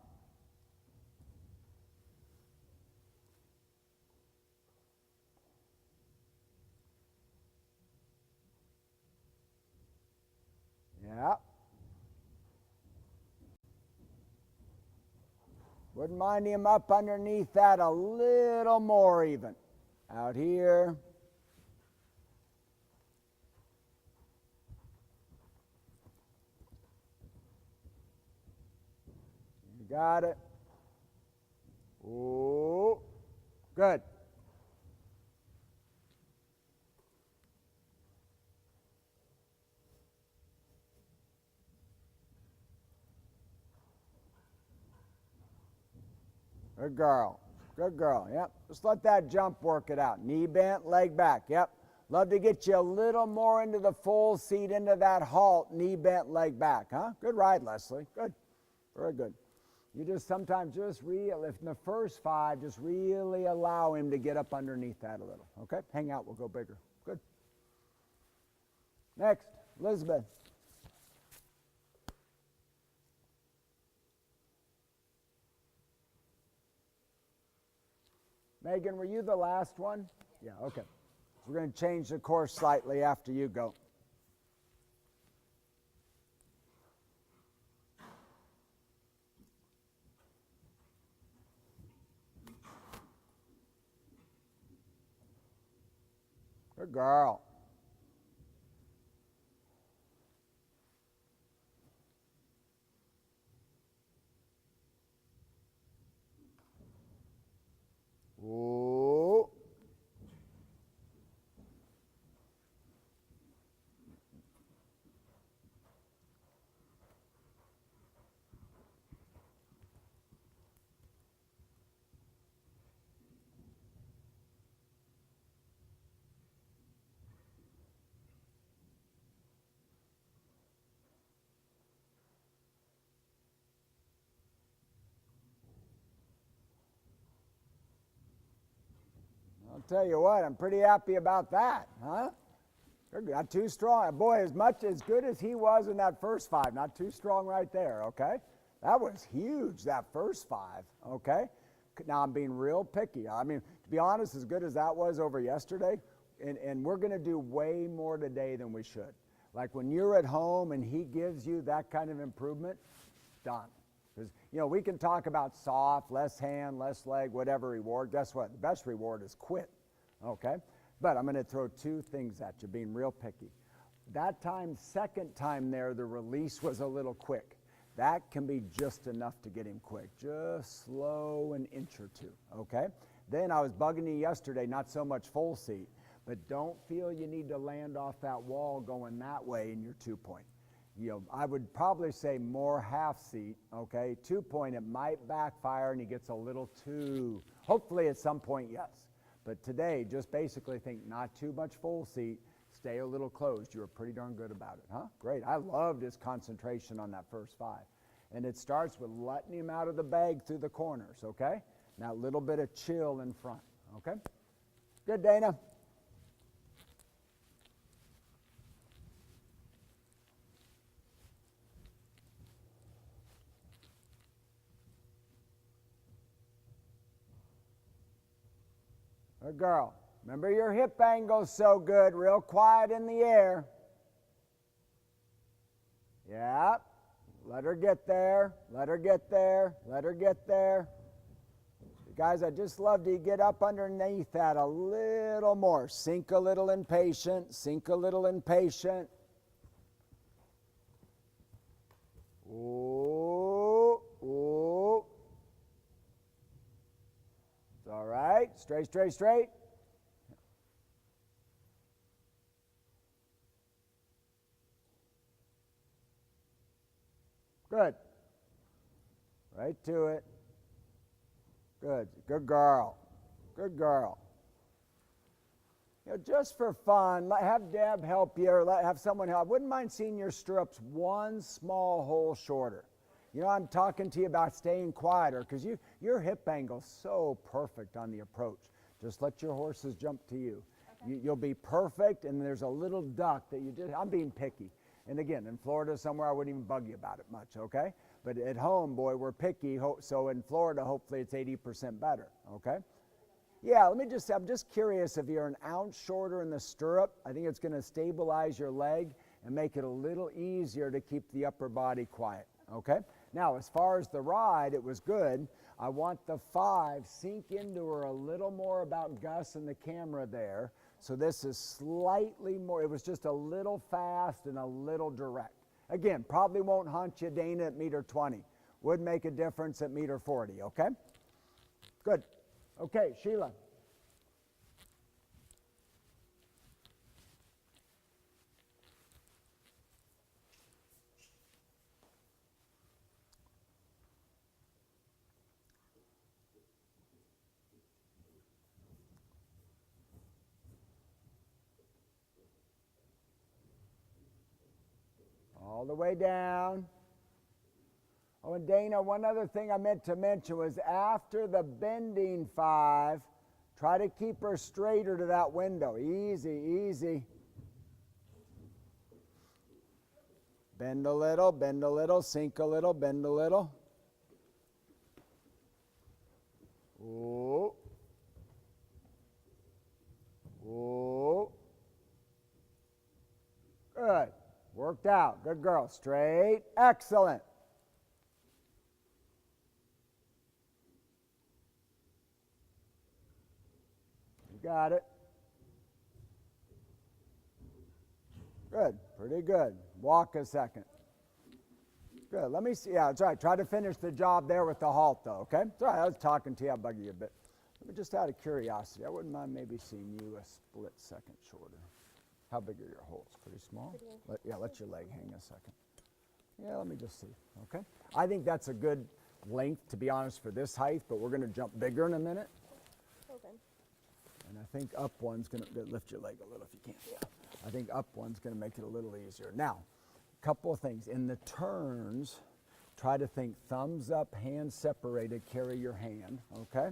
Yeah. Wouldn't mind him up underneath that a little more even. Out here. You got it. Ooh. Good. Good girl. Good girl. Yep. Just let that jump work it out. Knee bent, leg back. Yep. Love to get you a little more into the full seat, into that halt, knee bent, leg back. Huh? Good ride, Leslie. Good. Very good. You just sometimes if in the first 5, just really allow him to get up underneath that a little. Okay? Hang out. We'll go bigger. Good. Next. Elizabeth. Megan, were you the last one? Yeah, okay. So we're going to change the course slightly after you go. Good girl. Ooh. I'll tell you what, I'm pretty happy about that, huh? You're not too strong. Boy, as good as he was in that first 5, not too strong right there, okay? That was huge, that first 5, okay? Now I'm being real picky. I mean, to be honest, as good as that was over yesterday, and we're going to do way more today than we should. Like when you're at home and he gives you that kind of improvement, done. Because, we can talk about soft, less hand, less leg, whatever reward. Guess what? The best reward is quit, okay? But I'm going to throw 2 things at you, being real picky. That time, second time there, the release was a little quick. That can be just enough to get him quick. Just slow an inch or 2, okay? Then I was bugging you yesterday, not so much full seat, but don't feel you need to land off that wall going that way in your 2-point. I would probably say more half seat, okay? 2-point, it might backfire and he gets a little too, hopefully at some point, yes. But today, just basically think not too much full seat, stay a little closed. You were pretty darn good about it, huh? Great. I loved his concentration on that first 5. And it starts with letting him out of the bag through the corners, okay? Now a little bit of chill in front, okay? Good, Dana. Good girl. Remember your hip angle's so good, real quiet in the air. Yeah. Let her get there. Let her get there. Let her get there. Guys, I just love to get up underneath that a little more. Sink a little impatient. Sink a little impatient. Ooh. Ooh. It's all right. Straight, straight, straight. Good. Right to it. Good. Good girl. Good girl. Just for fun, have Deb help you or have someone help. I wouldn't mind seeing your stirrups one small hole shorter. I'm talking to you about staying quieter because your hip angle's so perfect on the approach. Just let your horses jump to you. Okay. You'll be perfect, and there's a little duck that I'm being picky. And again, in Florida somewhere, I wouldn't even bug you about it much, okay? But at home, boy, we're picky, so in Florida, hopefully it's 80% better, okay? Yeah, I'm just curious if you're an ounce shorter in the stirrup, I think it's going to stabilize your leg and make it a little easier to keep the upper body quiet, okay? Now, as far as the ride, it was good. I want the 5 sink into her a little more about Gus and the camera there. So this is slightly more, it was just a little fast and a little direct. Again, probably won't haunt you, Dana, at meter 20. Would make a difference at meter 40, okay? Good. Okay, Sheila. All the way down. Oh, and Dana, one other thing I meant to mention was after the bending 5, try to keep her straighter to that window. Easy, easy. Bend a little, sink a little, bend a little. Ooh. Ooh. Good. Worked out. Good girl. Straight. Excellent. You got it. Good. Pretty good. Walk a second. Good. Let me see. Yeah, that's right. Try to finish the job there with the halt, though, okay? It's all right. I was talking to you. I'll bug you a bit. Let me just out of curiosity, I wouldn't mind maybe seeing you a split second shorter. How big are your holes? Pretty small? Let your leg hang a second. Yeah, let me just see, okay? I think that's a good length, to be honest, for this height, but we're going to jump bigger in a minute. Okay. And I think up one's going to, lift your leg a little if you can. Yeah. I think up one's going to make it a little easier. Now, a couple of things. In the turns, try to think thumbs up, hands separated, carry your hand, okay?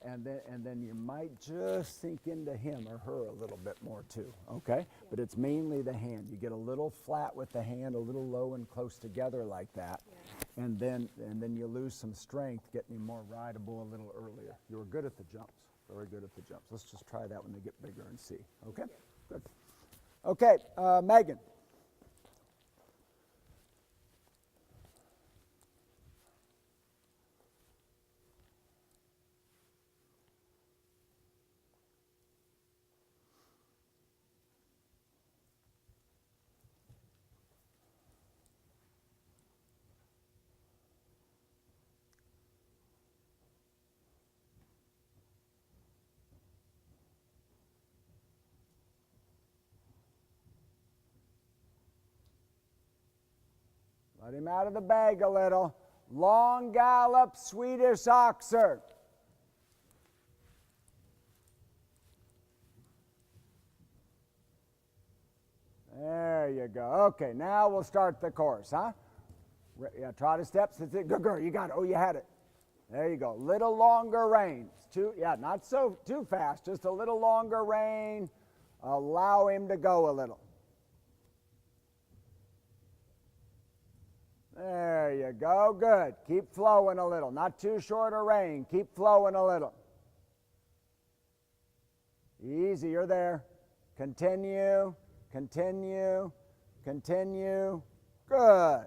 And then you might just sink into him or her a little bit more too, okay? Yeah. But it's mainly the hand. You get a little flat with the hand, a little low and close together like that. Yeah. And then you lose some strength getting him more rideable a little earlier. You were good at the jumps, very good at the jumps. Let's just try that when they get bigger and see, okay? Yeah. Good. Okay, Megan. Let him out of the bag a little. Long gallop, Swedish oxer. There you go. Okay, now we'll start the course, huh? Yeah, trot a steps. That's it. Good girl, you got it. Oh, you had it. There you go. Little longer rein. Not so too fast, just a little longer rein. Allow him to go a little. There you go, good. Keep flowing a little. Not too short a rein. Keep flowing a little. Easy, you're there. Continue, continue, continue. Good.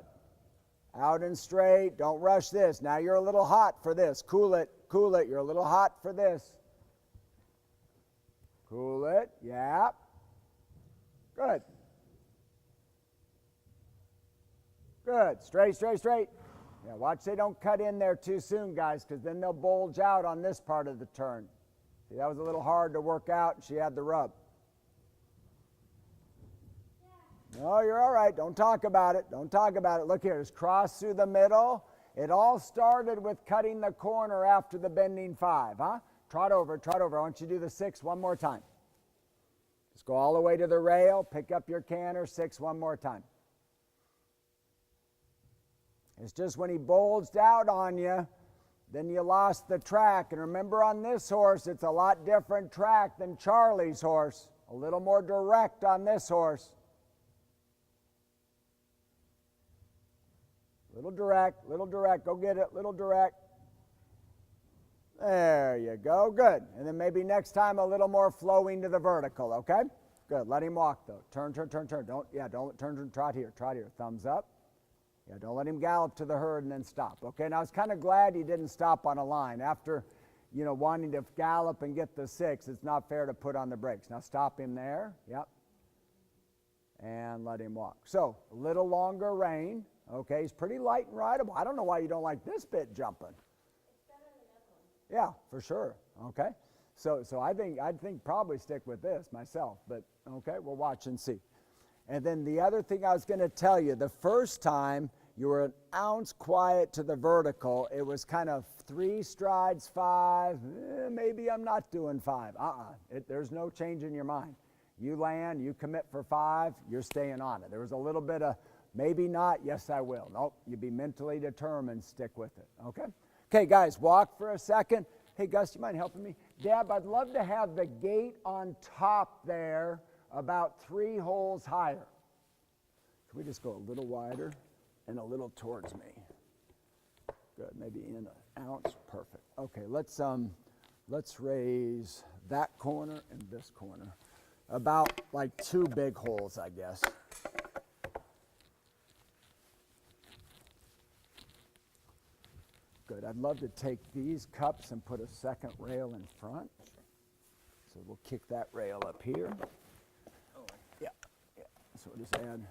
Out and straight. Don't rush this. Now you're a little hot for this. Cool it, cool it. You're a little hot for this. Cool it, yeah. Good. Good. Straight, straight, straight. Yeah, watch they don't cut in there too soon, guys, because then they'll bulge out on this part of the turn. See, that was a little hard to work out, and she had the rub. No, you're all right. Don't talk about it. Don't talk about it. Look here. Just cross through the middle. It all started with cutting the corner after the bending 5, huh? Trot over, trot over. I want you to do the 6 one more time. Just go all the way to the rail. Pick up your canter. 6 one more time. It's just when he bulged out on you, then you lost the track. And remember, on this horse, it's a lot different track than Charlie's horse. A little more direct on this horse. Little direct, go get it, little direct. There you go, good. And then maybe next time a little more flowing to the vertical, okay? Good, let him walk though. Turn, turn, turn, turn. Don't turn, trot here, thumbs up. Yeah, don't let him gallop to the herd and then stop. Okay, now I was kind of glad he didn't stop on a line. After, wanting to gallop and get the 6, it's not fair to put on the brakes. Now stop him there, yep. And let him walk. So, a little longer rein. Okay, he's pretty light and rideable. I don't know why you don't like this bit jumping. It's better than that one. Yeah, for sure. Okay, so I'd think probably stick with this myself, but okay, we'll watch and see. And then the other thing I was going to tell you, the first time you were an ounce quiet to the vertical, it was kind of 3 strides, 5, maybe I'm not doing 5. There's no change in your mind. You land, you commit for 5, you're staying on it. There was a little bit of maybe not, yes I will. Nope, you be mentally determined, stick with it, okay? Okay, guys, walk for a second. Hey, Gus, you mind helping me? Deb, I'd love to have the gate on top there about 3 holes higher. Can we just go a little wider and a little towards me? Good, maybe in an ounce, perfect. Okay, let's raise that corner and this corner. About like 2 big holes, I guess. Good, I'd love to take these cups and put a second rail in front. So we'll kick that rail up here. Yeah, yeah, so we'll just add,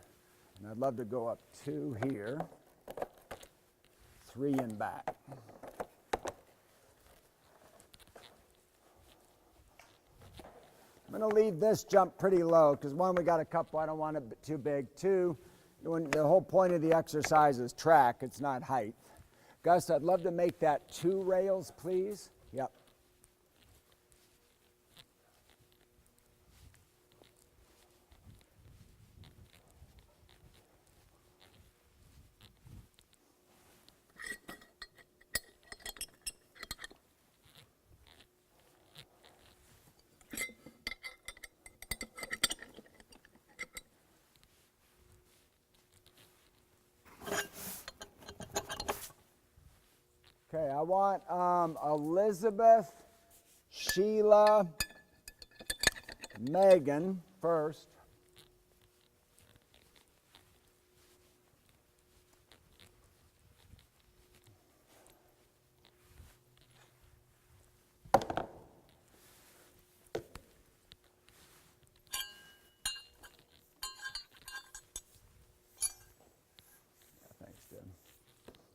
and I'd love to go up 2 here, 3 in back. I'm going to leave this jump pretty low because 1, we got a couple, I don't want it too big. 2, the whole point of the exercise is track, it's not height. Gus, I'd love to make that 2 rails, please. Yep. Okay, I want Elizabeth, Sheila, Megan first.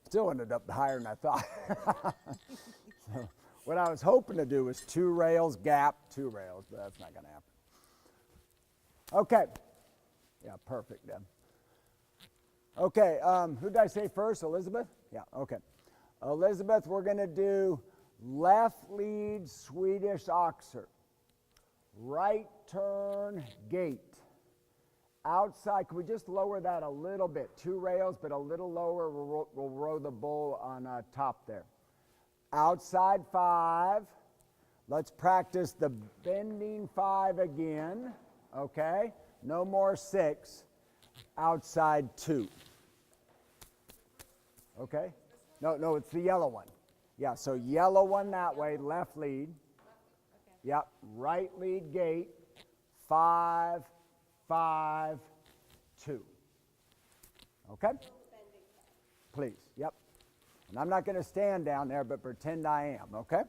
Still ended up higher than I thought. So what I was hoping to do was 2 rails, gap, 2 rails, but that's not going to happen. Okay. Yeah, perfect, Deb. Okay, who did I say first? Elizabeth? Yeah, okay. Elizabeth, we're going to do left lead Swedish oxer, right turn gate. Outside, can we just lower that a little bit? 2 rails, but a little lower. We'll row the bull on top there. Outside 5. Let's practice the bending 5 again. Okay? No more 6. Outside 2. Okay? No, it's the yellow one. Yeah, so yellow one that way, left lead. Yep, right lead gate. 5, 5, 2. Okay? Please, yep. And I'm not going to stand down there, but pretend I am, okay?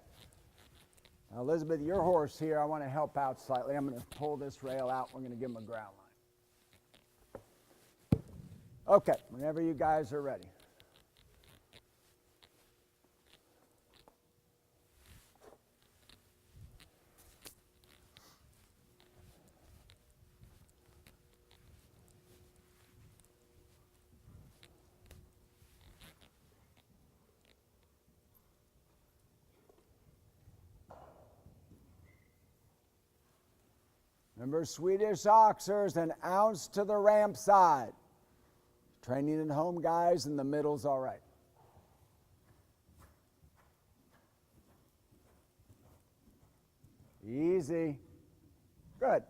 Now, Elizabeth, your horse here, I want to help out slightly. I'm going to pull this rail out. We're going to give him a ground line. Okay, whenever you guys are ready. Remember, Swedish oxers, an ounce to the ramp side. Training at home, guys, and the middle's all right. Easy. Good.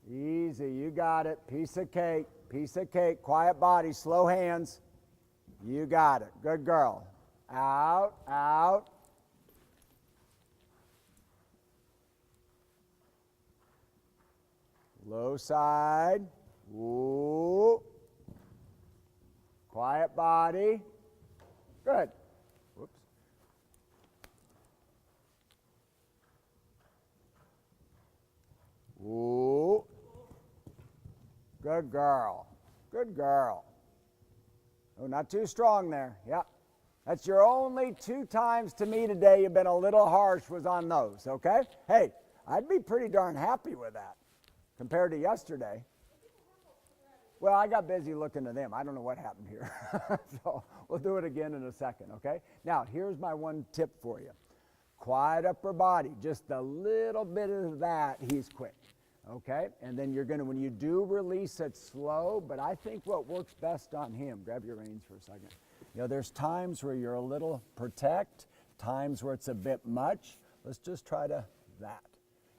Easy, you got it. Piece of cake, piece of cake. Quiet body, slow hands. You got it. Good girl. Out, out. Low side. Ooh. Quiet body. Good. Whoops. Ooh. Good girl. Good girl. Oh, not too strong there. Yep. That's your only 2 times to me today you've been a little harsh was on those, okay? Hey, I'd be pretty darn happy with that compared to yesterday. Well, I got busy looking at them. I don't know what happened here. So we'll do it again in a second, okay? Now, here's my one tip for you. Quiet upper body. Just a little bit of that, he's quick, okay? And then you're going to, when you do release it slow, but I think what works best on him, grab your reins for a second. You know, there's times where you're a little protect, times where it's a bit much. Let's just try to that.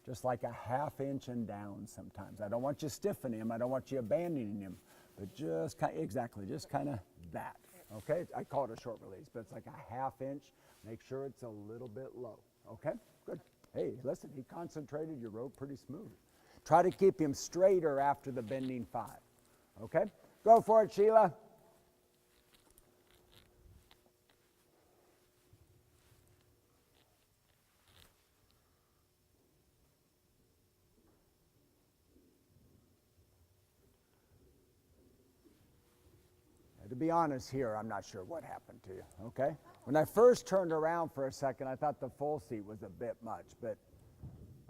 just like a half inch and down sometimes. I don't want you stiffening him. I don't want you abandoning him, but just kind of, exactly, just kind of that. Okay, I call it a short release, but it's like a half inch. Make sure it's a little bit low. Okay, good. Hey, listen, he concentrated your rope pretty smooth. Try to keep him straighter after the bending 5. Okay, go for it, Sheila. To be honest here, I'm not sure what happened to you, okay? When I first turned around for a second, I thought the full seat was a bit much, but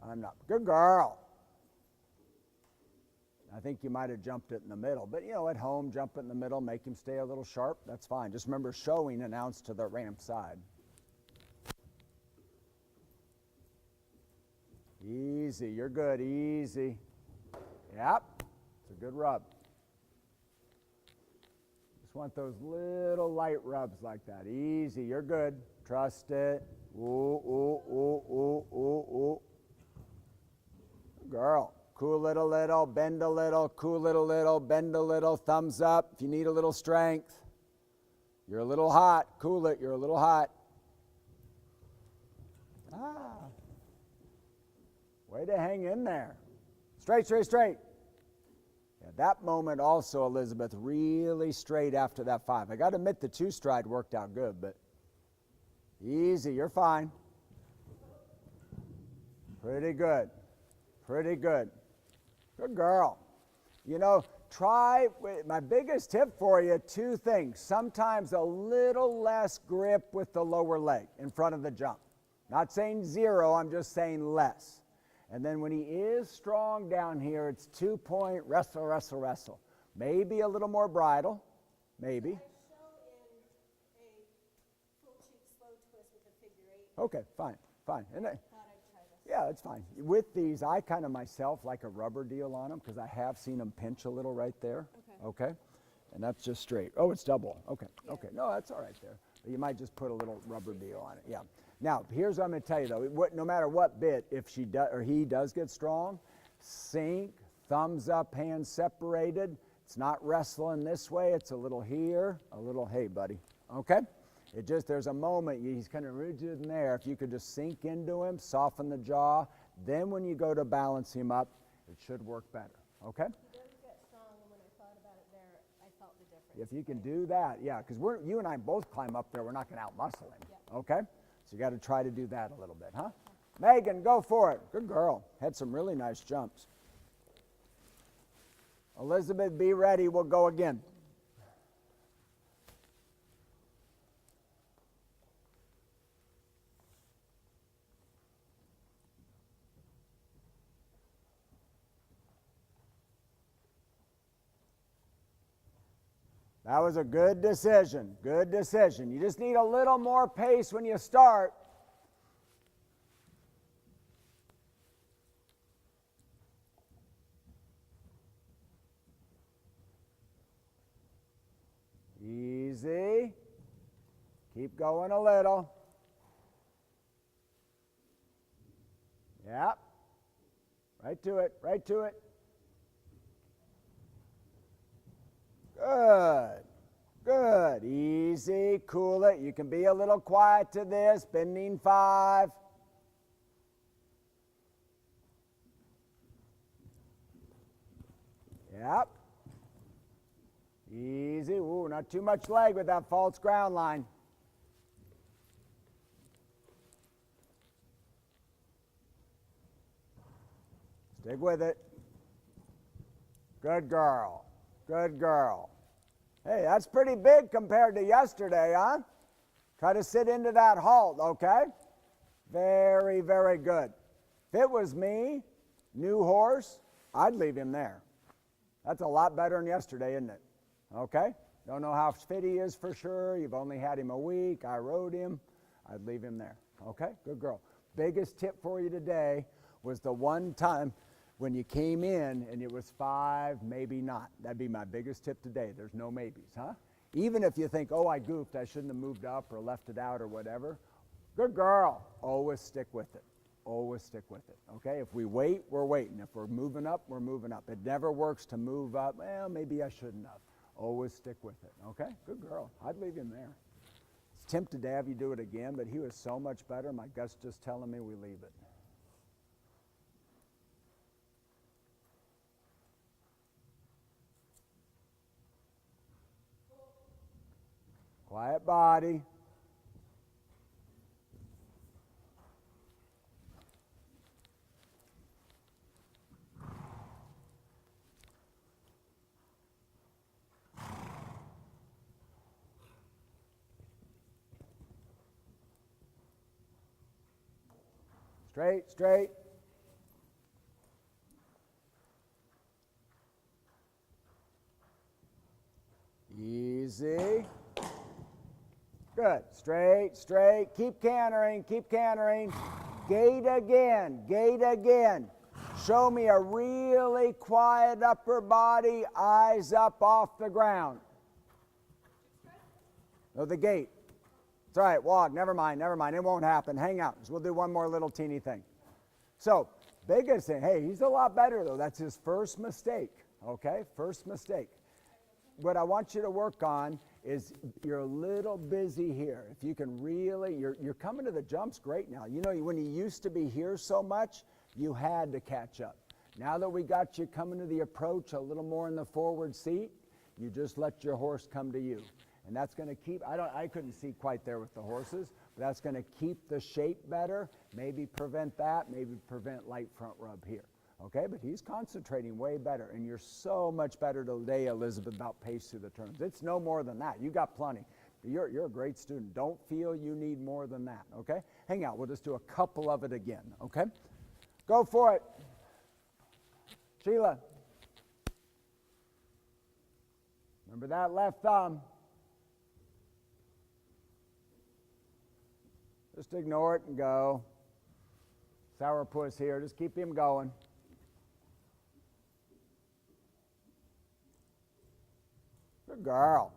I'm not. Good girl. I think you might have jumped it in the middle, but you know, at home, jump it in the middle, make him stay a little sharp, that's fine. Just remember showing an ounce to the ramp side. Easy, you're good, easy. Yep, it's a good rub. Want those little light rubs like that. Easy, you're good. Trust it. Ooh, ooh, ooh, ooh, ooh, ooh. Girl, cool it a little, bend a little, cool it a little, bend a little, thumbs up if you need a little strength. You're a little hot, cool it, you're a little hot. Ah. Way to hang in there. Straight, straight, straight. That moment also, Elizabeth, really straight after that 5. I got to admit the 2 stride worked out good, but easy, you're fine. Pretty good, pretty good. Good girl. You know, try, my biggest tip for you, 2 things. Sometimes a little less grip with the lower leg in front of the jump. Not saying 0, I'm just saying less. And then when he is strong down here, it's 2-point wrestle, wrestle, wrestle. Maybe a little more bridle, maybe. I show in a full cheek slow twist with a figure 8. Okay, fine, fine. And Thought I'd try this. yeah, it's fine. With these, I kind of myself like a rubber deal on them because I have seen them pinch a little right there. Okay. And that's just straight. Oh, it's double. Okay, okay. No, that's all right there. But you might just put a little rubber deal on it. Yeah. Now, here's what I'm going to tell you, though. No matter what bit, if she does or he does get strong, sink, thumbs up, hands separated. It's not wrestling this way. It's a little here, a little, hey, buddy. Okay? It just, there's a moment, he's kind of rigid in there. If you could just sink into him, soften the jaw, then when you go to balance him up, it should work better. Okay? He does get strong, and when I thought about it there, I felt the difference. If you can do that, yeah, because you and I both climb up there, we're not going to out-muscle him. Yeah. Okay? So you got to try to do that a little bit, huh? Megan, go for it. Good girl. Had some really nice jumps. Elizabeth, be ready. We'll go again. That was a good decision. Good decision. You just need a little more pace when you start. Easy. Keep going a little. Yep. Right to it, right to it. Good. Good. Easy. Cool it. You can be a little quiet to this. Bending 5. Yep. Easy. Ooh, not too much leg with that false ground line. Stick with it. Good girl. Good girl. Hey, that's pretty big compared to yesterday, huh? Try to sit into that halt, okay? Very, very good. If it was me, new horse, I'd leave him there. That's a lot better than yesterday, isn't it? Okay? Don't know how fit he is for sure. You've only had him a week. I rode him. I'd leave him there. Okay? Good girl. Biggest tip for you today was the one time when you came in and it was 5, maybe not. That'd be my biggest tip today. There's no maybes, huh? Even if you think, oh, I goofed, I shouldn't have moved up or left it out or whatever. Good girl. Always stick with it. always stick with it, okay? If we wait, we're waiting. If we're moving up, we're moving up. It never works to move up. Well, maybe I shouldn't have. Always stick with it, okay? Good girl. I'd leave him there. I was tempted to have you do it again, but he was so much better. My gut's just telling me we leave it. Quiet body. Straight, straight. Easy. Good. Straight, straight. Keep cantering, keep cantering. Gait again, gait again. Show me a really quiet upper body, eyes up off the ground. No, the gait. It's all right, walk, never mind, it won't happen. Hang out. We'll do one more little teeny thing. So, biggest thing, hey, he's a lot better though. That's his first mistake, okay? First mistake. What I want you to work on is you're a little busy here. If you can really, you're coming to the jumps great now. You know, when you used to be here so much, you had to catch up. Now that we got you coming to the approach a little more in the forward seat, you just let your horse come to you. And that's going to keep, I couldn't see quite there with the horses, but that's going to keep the shape better, maybe prevent that, maybe prevent light front rub here. Okay, but he's concentrating way better, and you're so much better today, Elizabeth, about pace through the turns. It's no more than that. You got plenty. You're a great student. Don't feel you need more than that, okay? Hang out. We'll just do a couple of it again, okay? Go for it. Sheila. Remember that left thumb. Just ignore it and go. Sourpuss here. Just keep him going. Good girl.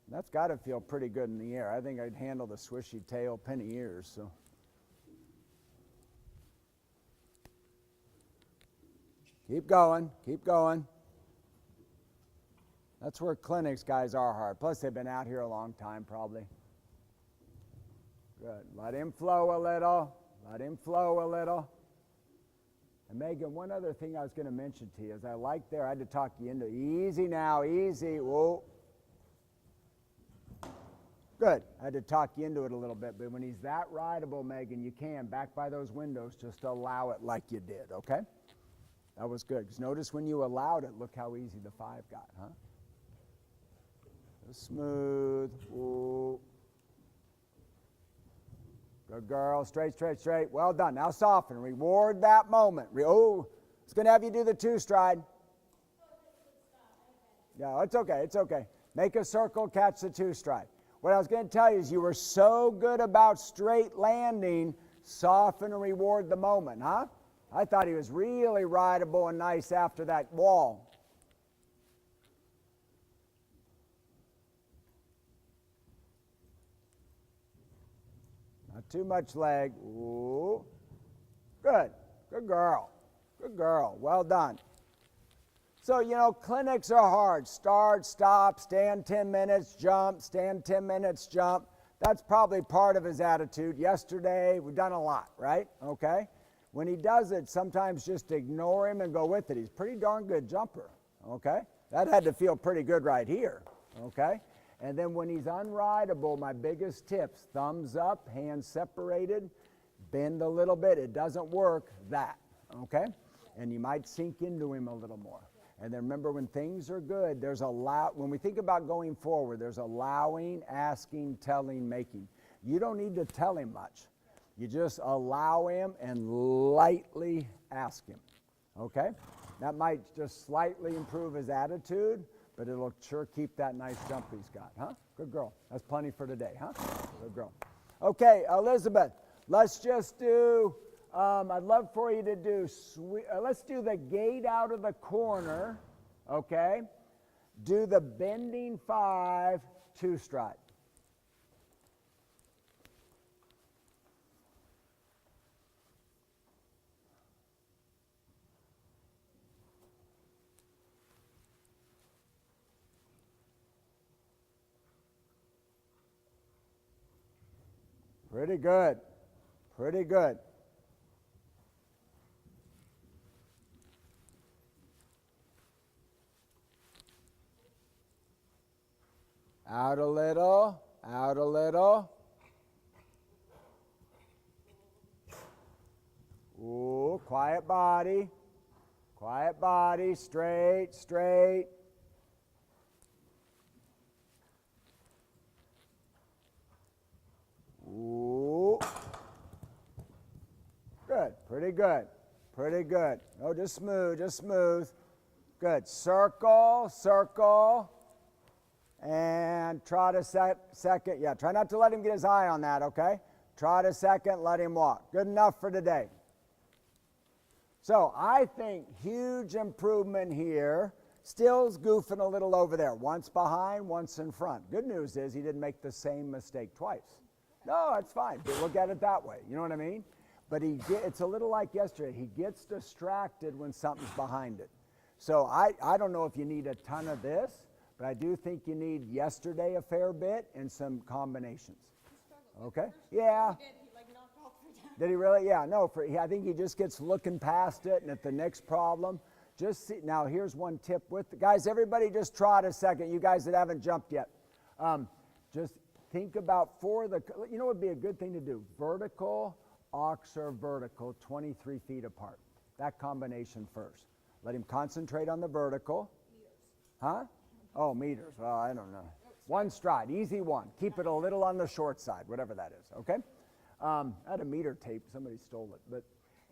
That's got to feel pretty good in the air. I think I'd handle the swishy tail, penny ears. So. Keep going. Keep going. That's where clinics guys are hard. Plus, they've been out here a long time, probably. Good. Let him flow a little. Let him flow a little. And Megan, one other thing I was going to mention to you is I had to talk you into easy now, easy. Whoa. Good. I had to talk you into it a little bit, but when he's that rideable, Megan, you can back by those windows, just allow it like you did, okay? That was good. Because notice when you allowed it, look how easy the 5 got, huh? Smooth. Whoa. Good girl, straight, straight, straight. Well done. Now soften. Reward that moment. It's going to have you do the 2 stride. Yeah, it's okay, it's okay. Make a circle, catch the 2 stride. What I was going to tell you is you were so good about straight landing, soften and reward the moment, huh? I thought he was really rideable and nice after that wall. Not too much leg. Ooh. Good. Good girl. Good girl. Well done. So, you know, clinics are hard. Start, stop, stand 10 minutes, jump, stand 10 minutes, jump. That's probably part of his attitude. Yesterday, we've done a lot, right? Okay? When he does it, sometimes just ignore him and go with it. He's a pretty darn good jumper, okay? That had to feel pretty good right here, okay? And then when he's unrideable, my biggest tips, thumbs up, hands separated, bend a little bit. It doesn't work, that, okay? And you might sink into him a little more. And then remember, when things are good, when we think about going forward, there's allowing, asking, telling, making. You don't need to tell him much. You just allow him and lightly ask him, okay? That might just slightly improve his attitude, but it'll sure keep that nice jump he's got, huh? Good girl. That's plenty for today, huh? Good girl. Okay, Elizabeth, let's just do, I'd love for you to do, let's do the gate out of the corner, okay? Do the bending 5, 2 stride. Pretty good. Pretty good. Out a little, out a little. Ooh, quiet body, straight, straight. Ooh. Good, pretty good, pretty good. No, just smooth, just smooth. Good, circle, circle. And trot a second. Yeah, try not to let him get his eye on that, okay? Trot a second, let him walk. Good enough for today. So I think huge improvement here. Still's goofing a little over there. Once behind, once in front. Good news is he didn't make the same mistake twice. No, that's fine. Look at it that way. You know what I mean? But it's a little like yesterday. He gets distracted when something's behind it. So I don't know if you need a ton of this, but I do think you need yesterday a fair bit and some combinations. Okay? Yeah. Did he really? Yeah, no, I think he just gets looking past it, and at the next problem, just see. Now, here's one tip guys, everybody just trot a second, you guys that haven't jumped yet. Just think about you know what would be a good thing to do? Vertical, oxer, vertical, 23 feet apart. That combination first. Let him concentrate on the vertical. Meters. Huh? Oh, meters. Well, I don't know. One stride, easy one. Keep it a little on the short side, whatever that is, okay? I had a meter tape, somebody stole it. But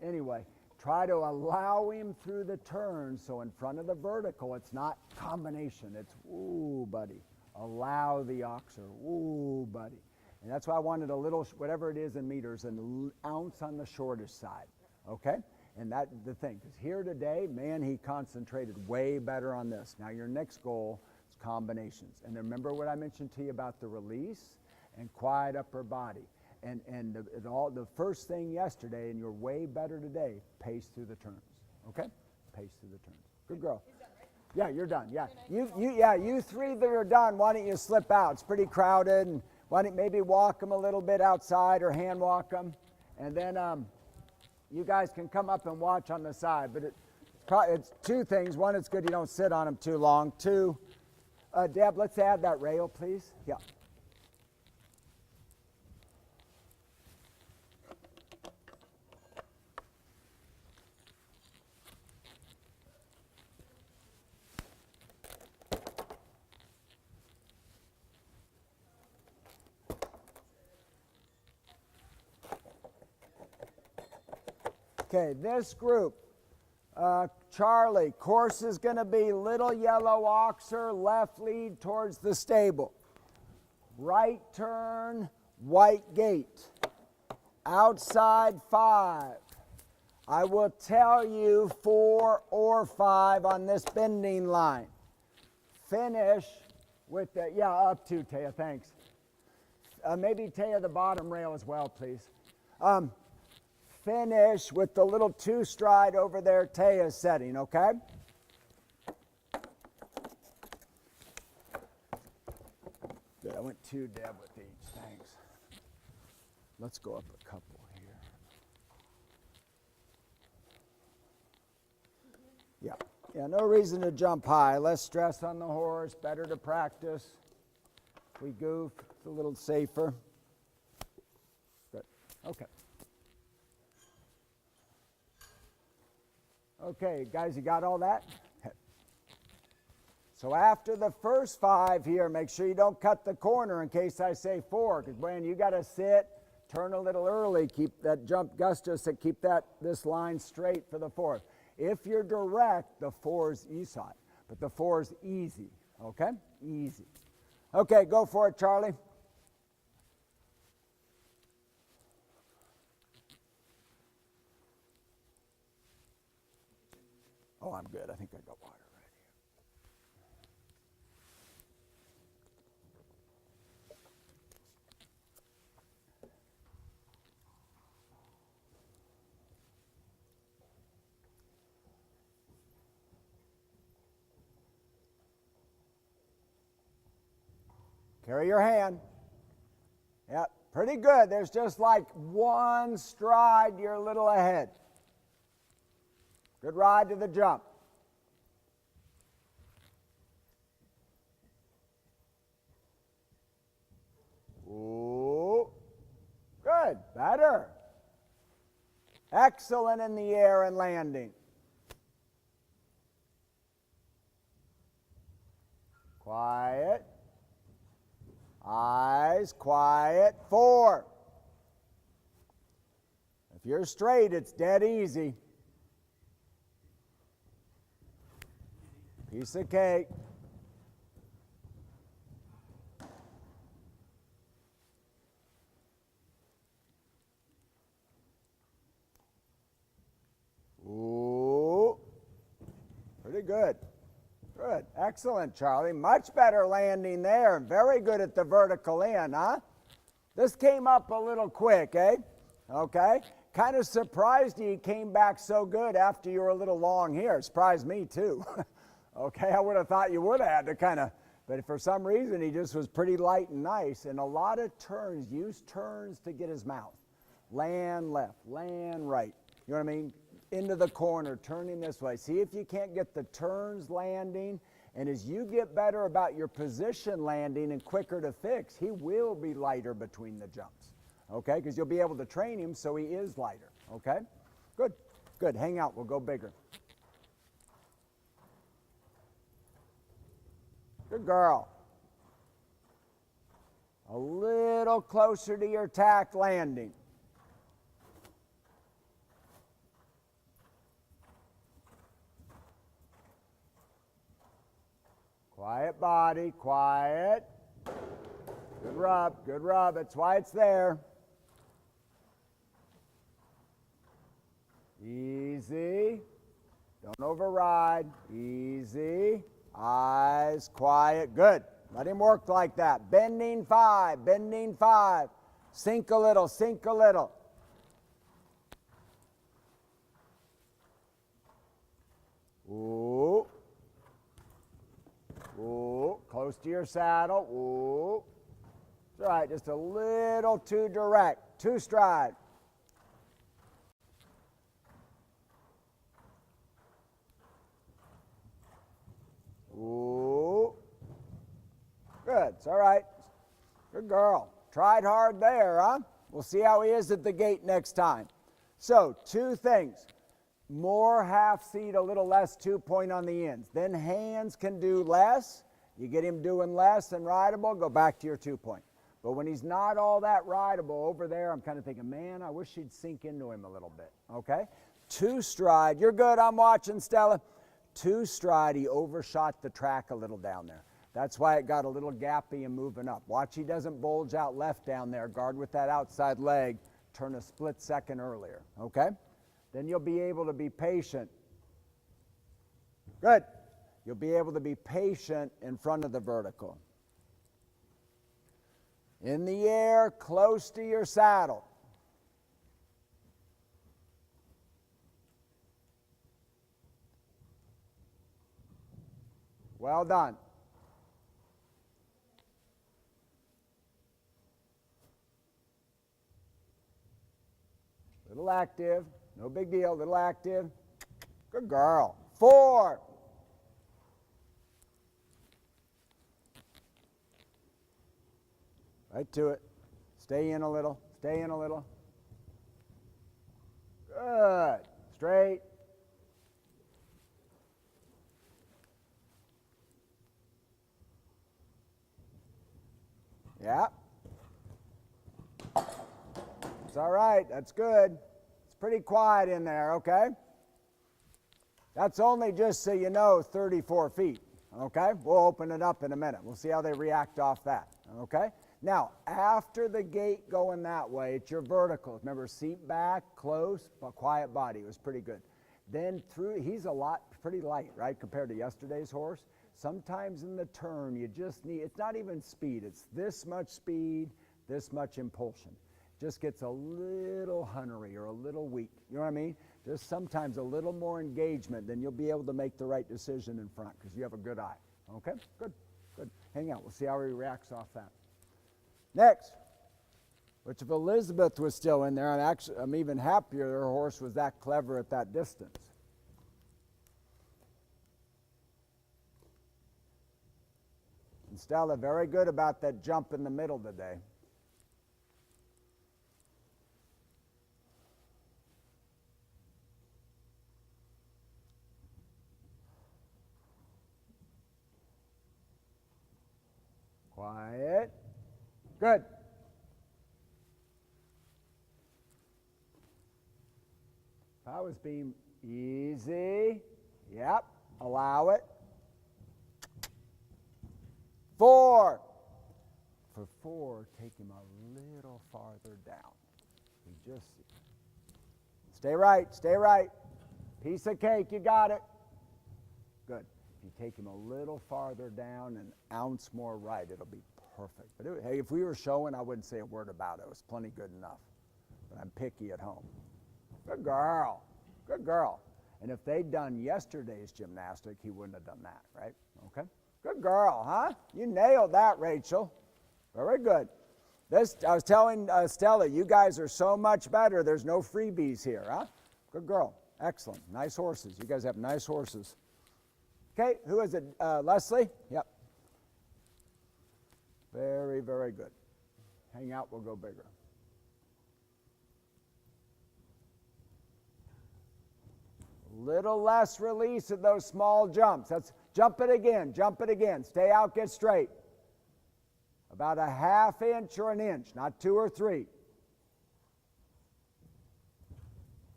anyway, try to allow him through the turn so in front of the vertical, it's not combination. It's, ooh, buddy. Allow the oxer, ooh, buddy. And that's why I wanted a little, whatever it is in meters, an ounce on the shortest side, okay? And that's the thing, because here today, man, he concentrated way better on this. Now your next goal is combinations. And remember what I mentioned to you about the release and quiet upper body. And the first thing yesterday, and you're way better today, pace through the turns, okay? Pace through the turns. Good girl. He's done, right? Yeah, you're done, yeah. You three that are done, why don't you slip out? It's pretty crowded, and why don't you maybe walk them a little bit outside or hand walk them, and then you guys can come up and watch on the side. But it's two things. One, it's good you don't sit on them too long. Two, Deb, let's add that rail, please. Yeah. Okay, this group, Charlie, course is going to be little yellow oxer, left lead towards the stable. Right turn, white gate. Outside 5. I will tell you 4 or 5 on this bending line. Finish with the, yeah, up to Taya, thanks. Maybe Taya the bottom rail as well, please. Finish with the little 2-stride over there Taya's setting, okay? Good, I went 2, Deb, with each, thanks. Let's go up a couple here. Yeah, no reason to jump high. Less stress on the horse, better to practice. If we goof, it's a little safer. Good, okay. Okay, guys, you got all that? So after the first 5 here, make sure you don't cut the corner in case I say 4, because man, you got to sit, turn a little early, keep that jump gustus, and keep this line straight for the 4th. If you're direct, the 4's ESOT, but the 4's easy, okay? Easy. Okay, go for it, Charlie. Oh, I'm good. I think I got water right here. Carry your hand. Yep, Pretty good. There's just like one stride you're a little ahead. Good ride to the jump. Ooh. Good. Better. Excellent in the air and landing. Quiet. Eyes, quiet. 4. If you're straight, it's dead easy. Piece of cake. Ooh. Pretty good. Good. Excellent, Charlie. Much better landing there. Very good at the vertical in, huh? This came up a little quick, eh? Okay. Kind of surprised you came back so good after you were a little long here. Surprised me, too. Okay, I would have thought you would have had to kind of, but for some reason he just was pretty light and nice. And a lot of turns, use turns to get his mouth. Land left, land right. You know what I mean? Into the corner, turning this way. See if you can't get the turns landing, and as you get better about your position landing and quicker to fix, he will be lighter between the jumps, okay? Because you'll be able to train him so he is lighter, okay? Good, good. Hang out. We'll go bigger. Good girl. A little closer to your tack landing. Quiet body, quiet. Good rub, good rub. That's why it's there. Easy. Don't override. Easy. Eyes, quiet. Good. Let him work like that. Bending 5, bending 5. Sink a little, sink a little. Ooh. Ooh, close to your saddle. Ooh. That's right, just a little too direct. 2 stride. Ooh. Good, it's all right. Good girl. Tried hard there, huh? We'll see how he is at the gate next time. So, 2 things. More half seat, a little less 2-point on the ends. Then hands can do less. You get him doing less and rideable, go back to your 2-point. But when he's not all that rideable over there, I'm kind of thinking, man, I wish he'd sink into him a little bit, okay? 2 stride, you're good, I'm watching, Stella. 2 stride, he overshot the track a little down there. That's why it got a little gappy and moving up. Watch he doesn't bulge out left down there. Guard with that outside leg. Turn a split second earlier, okay? Then you'll be able to be patient. Good. You'll be able to be patient in front of the vertical. In the air, close to your saddle. Well done. Little active. No big deal, little active. Good girl. 4. Right to it. Stay in a little, stay in a little. Good. Straight. Yeah. It's all right, that's good. Pretty quiet in there, okay? That's only just so you know 34 feet, okay? We'll open it up in a minute. We'll see how they react off that, okay? Now, after the gate going that way, it's your verticals. Remember, seat back, close, but quiet body. It was pretty good. Then through, he's pretty light, right, compared to yesterday's horse. Sometimes in the turn, you just need, it's not even speed. It's this much speed, this much impulsion. Just gets a little hunnery or a little weak. You know what I mean? Just sometimes a little more engagement, then you'll be able to make the right decision in front because you have a good eye. Okay? Good, good. Hang out. We'll see how he reacts off that. Next. Which if Elizabeth was still in there, I'm even happier her horse was that clever at that distance. And Stella, very good about that jump in the middle today. Quiet. Good. That was being easy. Yep. Allow it. 4. For 4, take him a little farther down. We just stay right. Stay right. Piece of cake. You got it. Good. If you take him a little farther down, an ounce more right, it'll be perfect. But hey, if we were showing, I wouldn't say a word about it. It was plenty good enough. But I'm picky at home. Good girl. Good girl. And if they'd done yesterday's gymnastic, he wouldn't have done that, right? Okay. Good girl, huh? You nailed that, Rachel. Very good. I was telling Stella, you guys are so much better. There's no freebies here, huh? Good girl. Excellent. Nice horses. You guys have nice horses. Okay, who is it? Leslie? Yep. Very, very good. Hang out, we'll go bigger. Little less release of those small jumps. That's jump it again, jump it again. Stay out, get straight. About a 1/2 inch or an inch, not 2 or 3.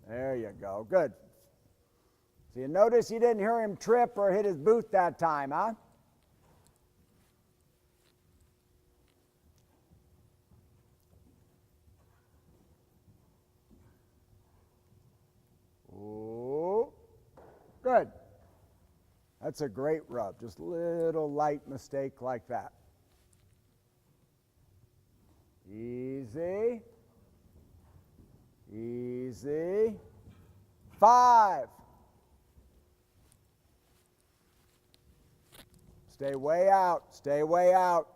There you go, good. So you notice you didn't hear him trip or hit his boot that time, huh? Ooh, good. That's a great rub, just little light mistake like that. Easy. Easy. 5. Stay way out, stay way out.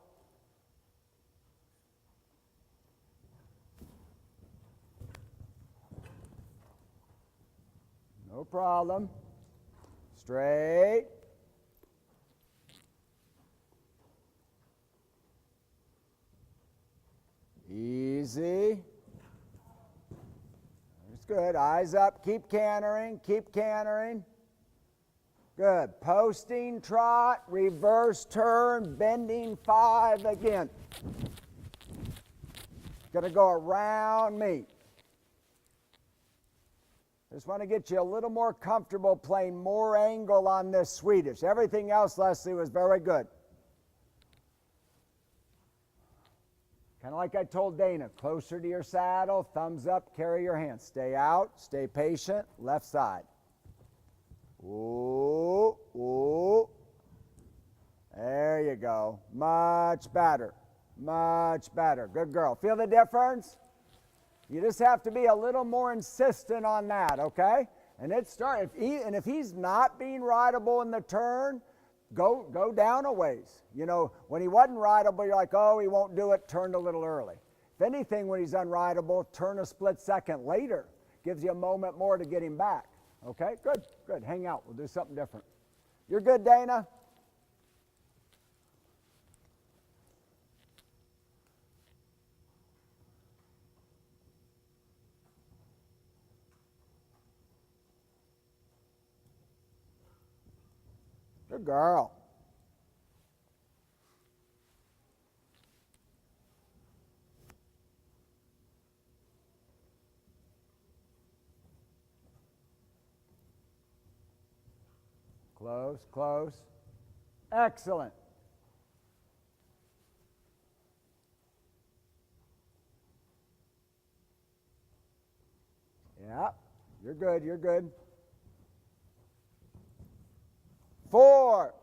No problem. Straight. Easy. That's good. Eyes up. Keep cantering. Keep cantering. Good. Posting, trot, reverse turn, bending 5 again. Going to go around me. Just want to get you a little more comfortable playing more angle on this Swedish. Everything else, Leslie, was very good. Kind of like I told Dana, closer to your saddle, thumbs up, carry your hands. Stay out, stay patient, left side. Ooh, ooh. There you go. Much better, much better. Good girl. Feel the difference? You just have to be a little more insistent on that, okay? And if he's not being rideable in the turn, go down a ways. You know, when he wasn't rideable, you're like, oh, he won't do it, turned a little early. If anything, when he's unrideable, turn a split second later. Gives you a moment more to get him back. Okay, good, good. Hang out. We'll do something different. You're good, Dana? Good girl. Close, close. Excellent. Yeah, you're good, you're good. 4.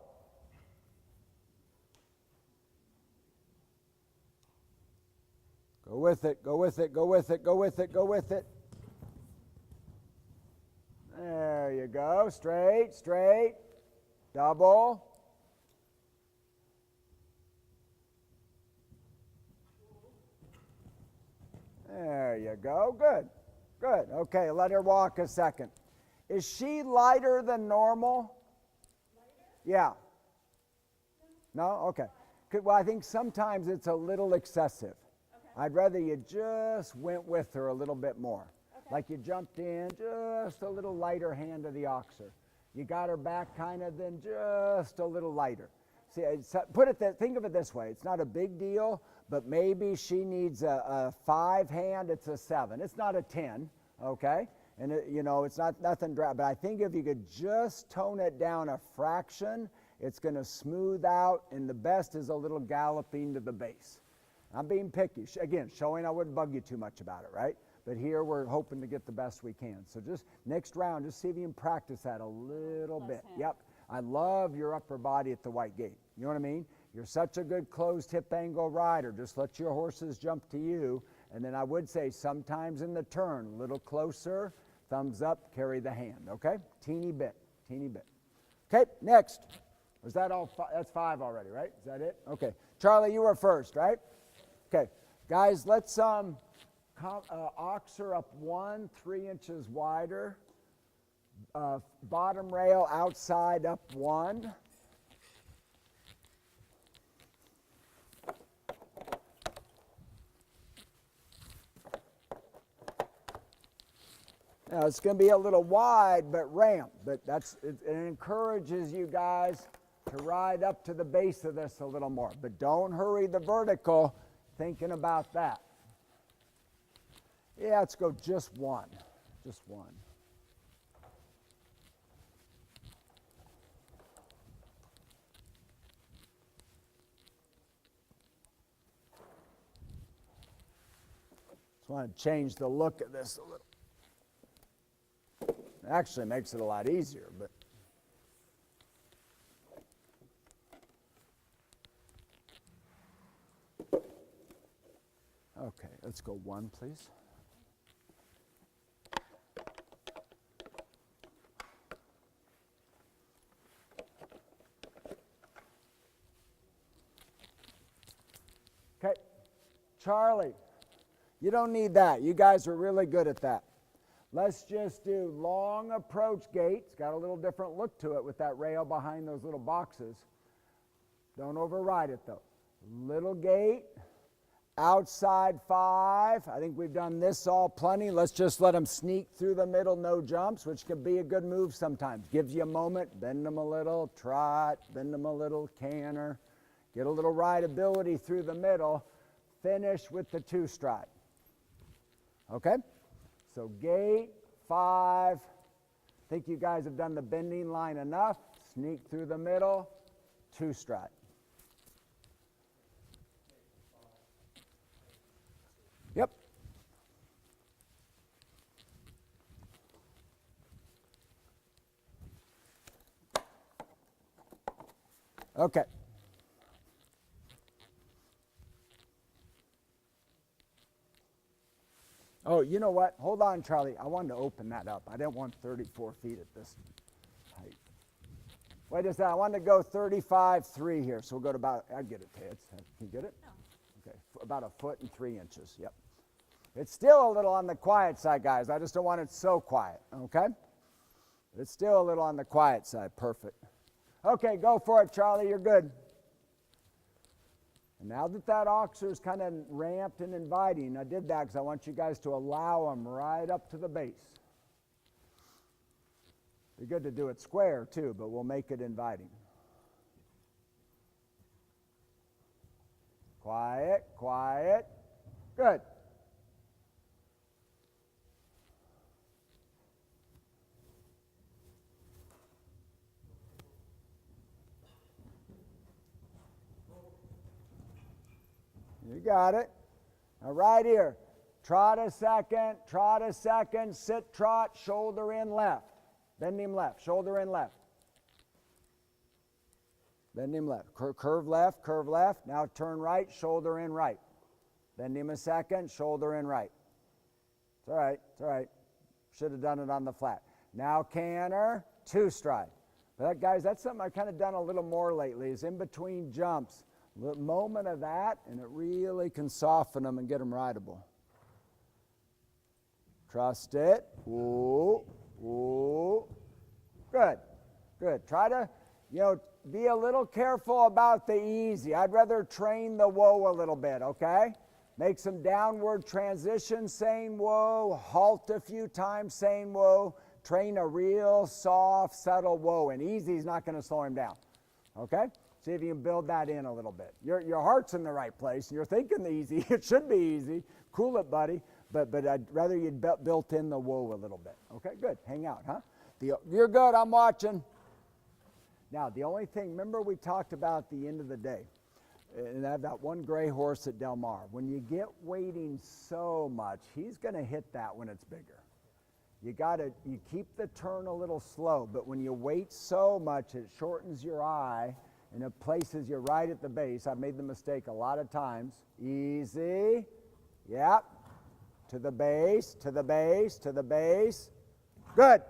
Go with it, go with it, go with it, go with it, go with it. There you go. Straight, straight. Double. There you go. Good. Good. Okay, let her walk a second. Is she lighter than normal? Yeah. No? Okay. Well, I think sometimes it's a little excessive. I'd rather you just went with her a little bit more. Like you jumped in, just a little lighter hand of the oxer. You got her back kind of, then just a little lighter. See, think of it this way. It's not a big deal, but maybe she needs a 5 hand, it's a 7. It's not a 10, okay? And it's not nothing, but I think if you could just tone it down a fraction, it's going to smooth out, and the best is a little galloping to the base. I'm being picky. Again, showing I wouldn't bug you too much about it, right? But here we're hoping to get the best we can. So just next round, just see if you can practice that a little bit. Yep. I love your upper body at the white gate. You know what I mean? You're such a good closed hip angle rider. Just let your horses jump to you. And then I would say sometimes in the turn, a little closer, thumbs up, carry the hand, okay? Teeny bit, teeny bit. Okay, next. Was that all? That's 5 already, right? Is that it? Okay. Charlie, you were first, right? Okay. Guys, let's oxer up 1, 3 inches wider. Bottom rail outside up 1. Now it's going to be a little wide, but ramp. But it encourages you guys to ride up to the base of this a little more. But don't hurry the vertical, thinking about that. Yeah, let's go just 1. Just 1. Just want to change the look of this a little. It actually makes it a lot easier, but. Okay, let's go 1, please. Okay, Charlie, you don't need that. You guys are really good at that. Let's just do long approach gait. It's got a little different look to it with that rail behind those little boxes. Don't override it though. Little gait, outside 5. I think we've done this all plenty. Let's just let them sneak through the middle, no jumps, which can be a good move sometimes. Gives you a moment, bend them a little, trot, bend them a little, canter. Get a little rideability through the middle. Finish with the 2 stride. Okay? So gate, 5. I think you guys have done the bending line enough. Sneak through the middle, 2 stride. Yep. Okay. Oh, you know what? Hold on, Charlie. I wanted to open that up. I didn't want 34 feet at this height. Wait a second. I wanted to go 35.3 here. So we'll go to about, I get it, Ted. Can you get it? No. Okay. About 1 foot and 3 inches. Yep. It's still a little on the quiet side, guys. I just don't want it so quiet. Okay? It's still a little on the quiet side. Perfect. Okay, go for it, Charlie. You're good. And now that oxer is kind of ramped and inviting, I did that because I want you guys to allow them right up to the base. Be good to do it square too, but we'll make it inviting. Quiet, quiet. Good. You got it. Now right here, trot a second, sit, trot, shoulder in left. Bend him left, shoulder in left. Bend him left, curve left. Now turn right, shoulder in right. Bend him a second, shoulder in right. It's all right, it's all right. Should have done it on the flat. Now canter, 2 stride. But guys, that's something I've kind of done a little more lately, is in between jumps. A moment of that, and it really can soften them and get them rideable. Trust it. Ooh, ooh. Good, good. Try to, be a little careful about the easy. I'd rather train the whoa a little bit, okay? Make some downward transitions saying whoa, halt a few times saying whoa, train a real soft, subtle whoa, and easy is not going to slow him down, okay? See if you can build that in a little bit. Your heart's in the right place, and you're thinking the easy. It should be easy. Cool it, buddy. But I'd rather you'd built in the whoa a little bit. Okay, good. Hang out, huh? You're good. I'm watching. Now, the only thing, remember we talked about the end of the day, and I have that one gray horse at Del Mar. When you get waiting so much, he's going to hit that when it's bigger. You keep the turn a little slow, but when you wait so much, it shortens your eye, and it places you right at the base. I've made the mistake a lot of times. Easy. Yep. To the base, to the base, to the base. Good.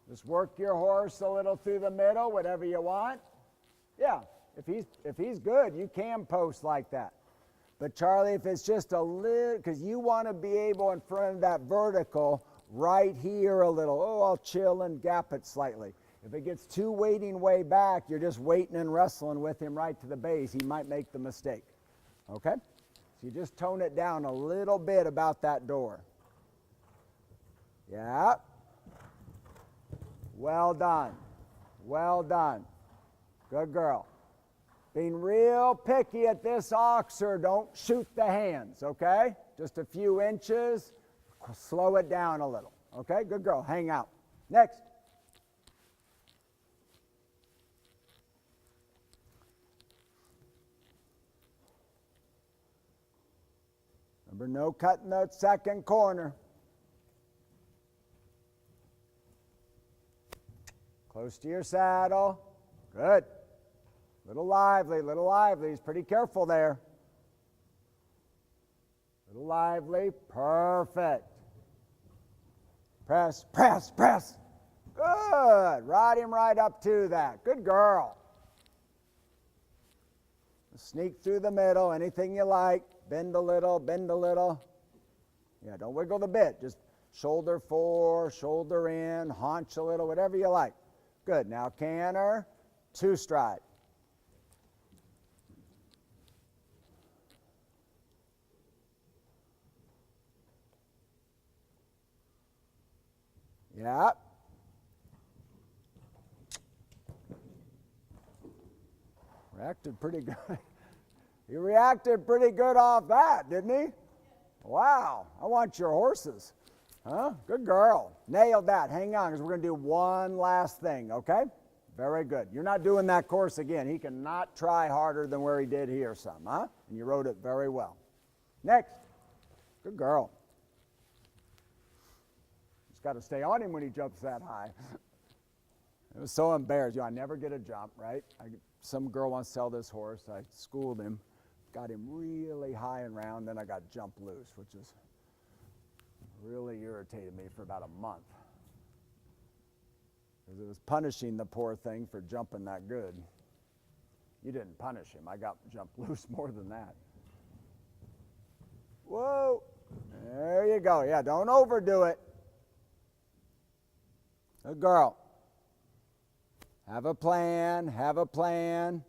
Just work your horse a little through the middle, whatever you want. Yeah, if he's good, you can post like that. But Charlie, if it's just a little, because you want to be able in front of that vertical right here a little. Oh, I'll chill and gap it slightly. If it gets too waiting way back, you're just waiting and wrestling with him right to the base. He might make the mistake. Okay? So you just tone it down a little bit about that door. Yeah. Well done. Well done. Good girl. Being real picky at this oxer, don't shoot the hands, okay? Just a few inches. Slow it down a little. Okay? Good girl. Hang out. Next. Remember, no cutting the second corner. Close to your saddle. Good. Little lively, little lively. He's pretty careful there. Little lively. Perfect. Press, press, press. Good. Ride him right up to that. Good girl. Sneak through the middle, anything you like. Bend a little, bend a little. Yeah, don't wiggle the bit. Just shoulder forward, shoulder in, haunch a little, whatever you like. Good. Now canter, two stride. Yeah. Reacted pretty good. He reacted pretty good off that, didn't he? Wow. I want your horses. Huh? Good girl. Nailed that. Hang on, because we're going to do one last thing, okay? Very good. You're not doing that course again. He cannot try harder than where he did here some, huh? And you rode it very well. Next. Good girl. Just got to stay on him when he jumps that high. It was so embarrassed. I never get a jump, right? Some girl wants to sell this horse. I schooled him, got him really high and round, then I got jumped loose, which is really irritated me for about a month. Because it was punishing the poor thing for jumping that good. You didn't punish him. I got jumped loose more than that. Whoa. There you go. Yeah, don't overdo it. Good girl. Have a plan. Have a plan.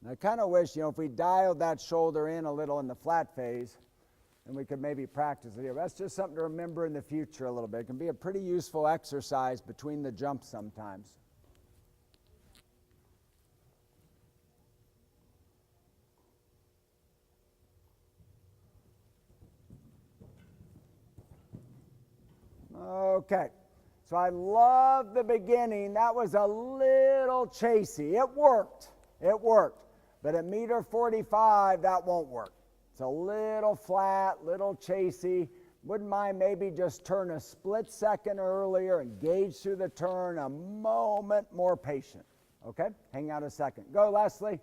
And I kind of wish, if we dialed that shoulder in a little in the flat phase, and we could maybe practice it here. That's just something to remember in the future a little bit. It can be a pretty useful exercise between the jumps sometimes. Okay, so I love the beginning. That was a little chasey. It worked. It worked. But at meter 45, that won't work. It's a little flat, little chasey. Wouldn't mind maybe just turn a split second earlier and gauge through the turn a moment more patient. Okay? Hang out a second. Go, Leslie.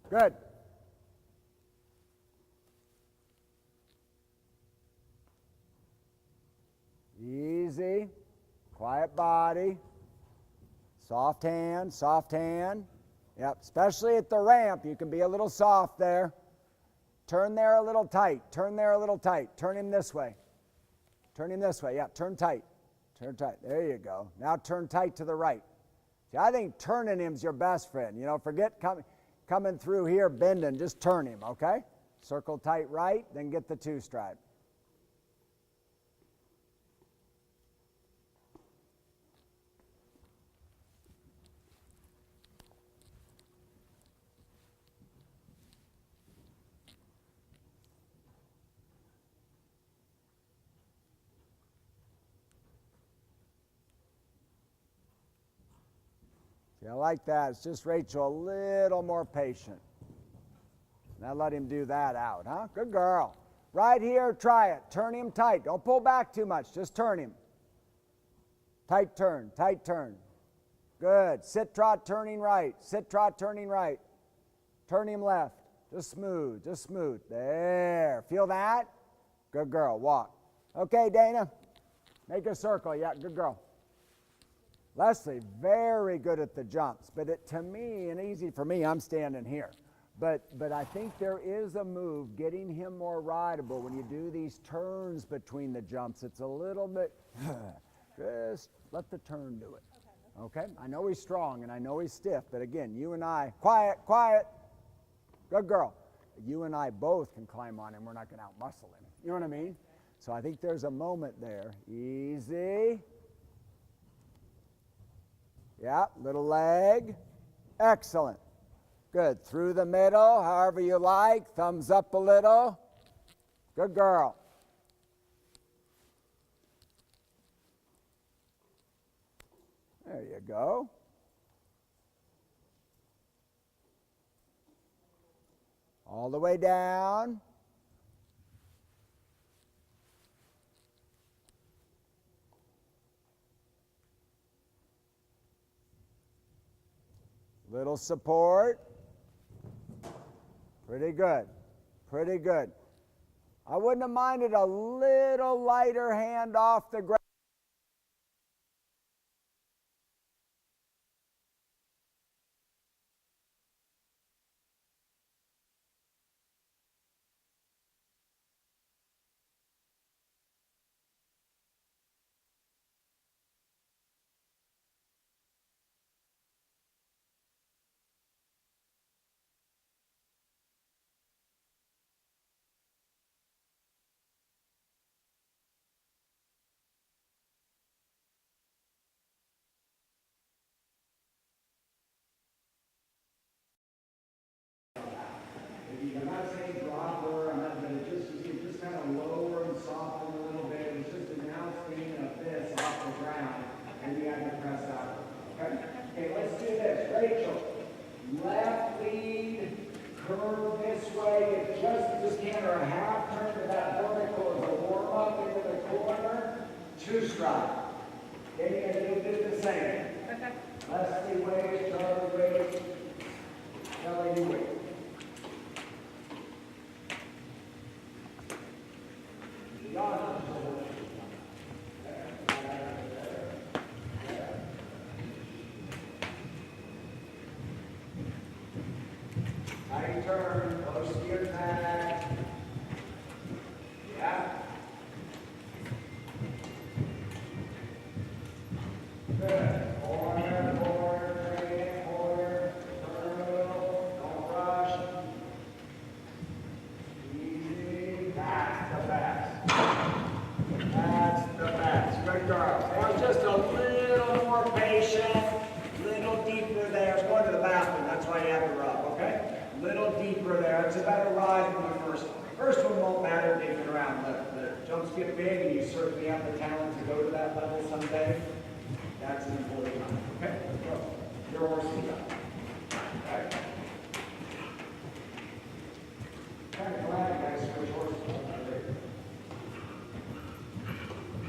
Good. easy, quiet body, soft hand, soft hand. Yep, especially at the ramp, you can be a little soft there. Turn there a little tight, turn there a little tight. Turn him this way. Turn him this way, yeah, turn tight. Turn tight, there you go. Now turn tight to the right. See, I think turning him's your best friend. You know, forget coming through here, bending, just turn him, okay? Circle tight right, then get the two-stripe. See, I like that. It's just Rachel a little more patient. Now let him do that out, huh? Good girl. Right here, try it. Turn him tight. Don't pull back too much. Just turn him. Tight turn, tight turn. Good. Sit, trot, turning right. Sit, trot, turning right. Turn him left. Just smooth, just smooth. There. Feel that? Good girl. Walk. Okay, Dana. Make a circle. Yeah, good girl. Leslie, very good at the jumps, but to me, and easy for me, I'm standing here. But I think there is a move, getting him more rideable when you do these turns between the jumps. It's a little bit, just let the turn do it. Okay? I know he's strong and I know he's stiff, but again, you and I, quiet, quiet. Good girl. You and I both can climb on him. We're not going to out-muscle him. You know what I mean? So I think there's a moment there. Easy. Yeah, little leg. Excellent. Good. Through the middle, however you like. Thumbs up a little. Good girl. There you go. All the way down. Little support. Pretty good. Pretty good. I wouldn't have minded a little lighter hand off the ground. I'm not saying drop her, but it just kind of lower and soften a little bit. It's just a now spinning of this off the ground, and you have to press out. Okay? Okay, let's do this. Rachel, left lead, curve this way. Just Canter a half turn to that vertical as a warm up into the corner. Two stride. Then you're going to do the same. Leslie wait, Charlie wait, Kelly wait. Tight turn, close to your back. Yeah. Good. Corner, corner, straight, corner, turn a little, don't rush. Easy. That's the best. That's the best. Good girl. Now just a little more patient, little deeper there. It's going to the bathroom. That's why you have to rub, okay? Little deeper there. It's a better ride than the first one. The first one won't matter digging around. The jumps get big and you certainly have the talent to go to that level someday. That's an important time. Okay? Go. Your horse is done. Okay. Kind of glad you guys switch horses.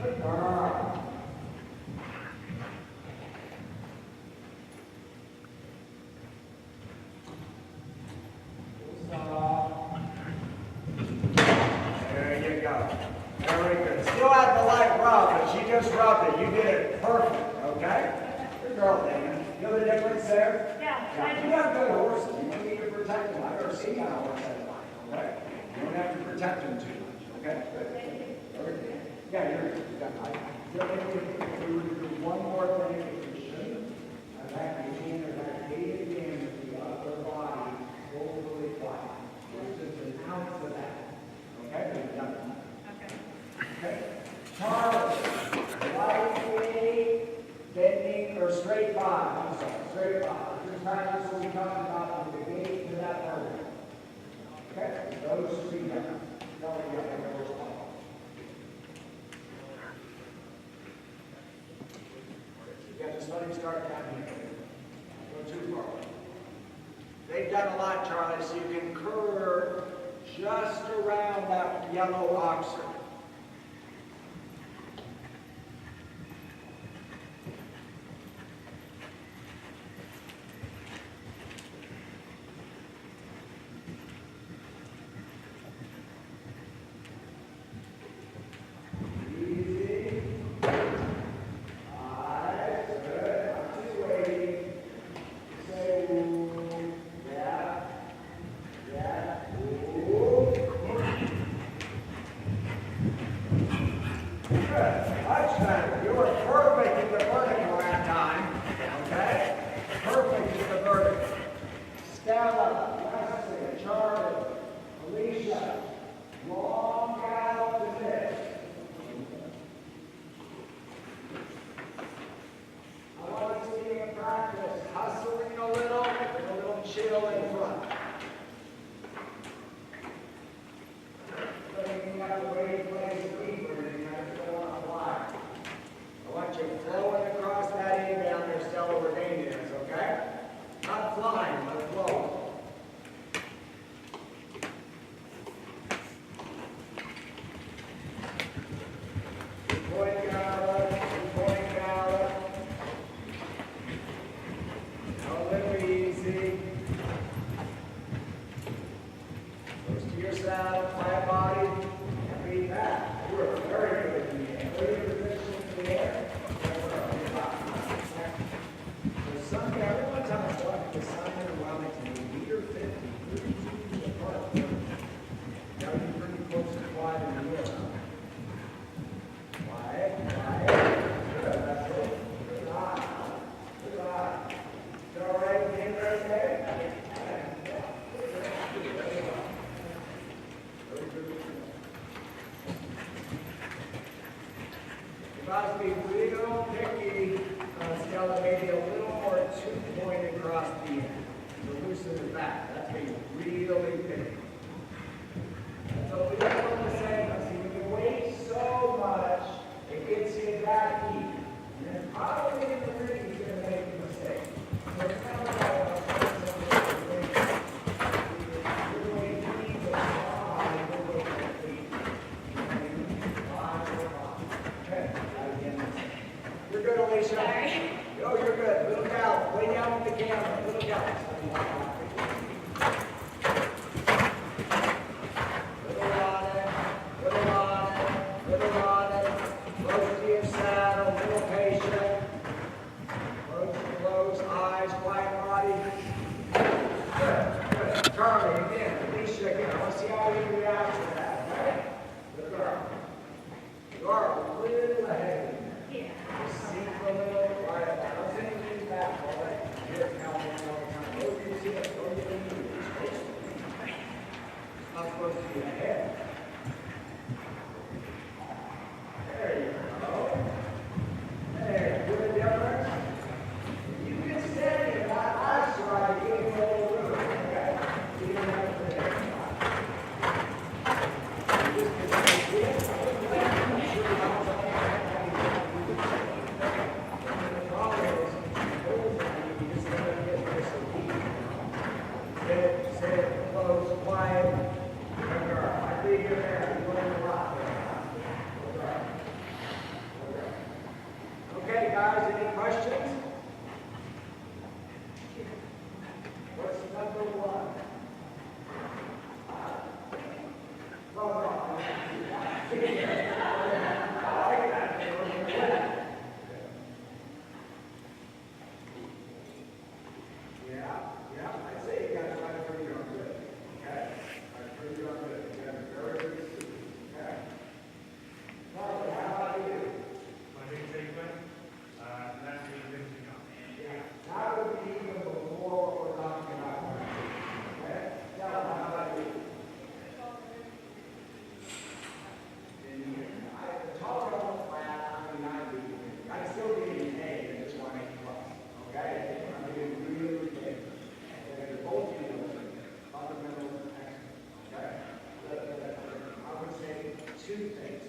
Good girl. There you go. Very good. Still have the light rub, but she just rubbed it. You did it perfect, okay? Good girl, Dana. You know the difference there? Yeah. You have good horses. You don't need to protect them. I've never seen that horse at line, okay? You don't have to protect them too much, okay? Good. Very good. Yeah, you're good. You got it. If we were to do one more thing, if we should, that again, that gate again with the upper body overly quiet. Just an ounce of that. Okay? We've done it. Okay? Charlie, lightly bending or straight body. I'm sorry, straight body. Just practice what we talked about from the gate to that vertical. Okay? Those three guys. Don't forget the first one. Yeah, just let him start down here. Go too far. They've done a lot, Charlie, so you can curve just around that yellow oxer. toothpaste.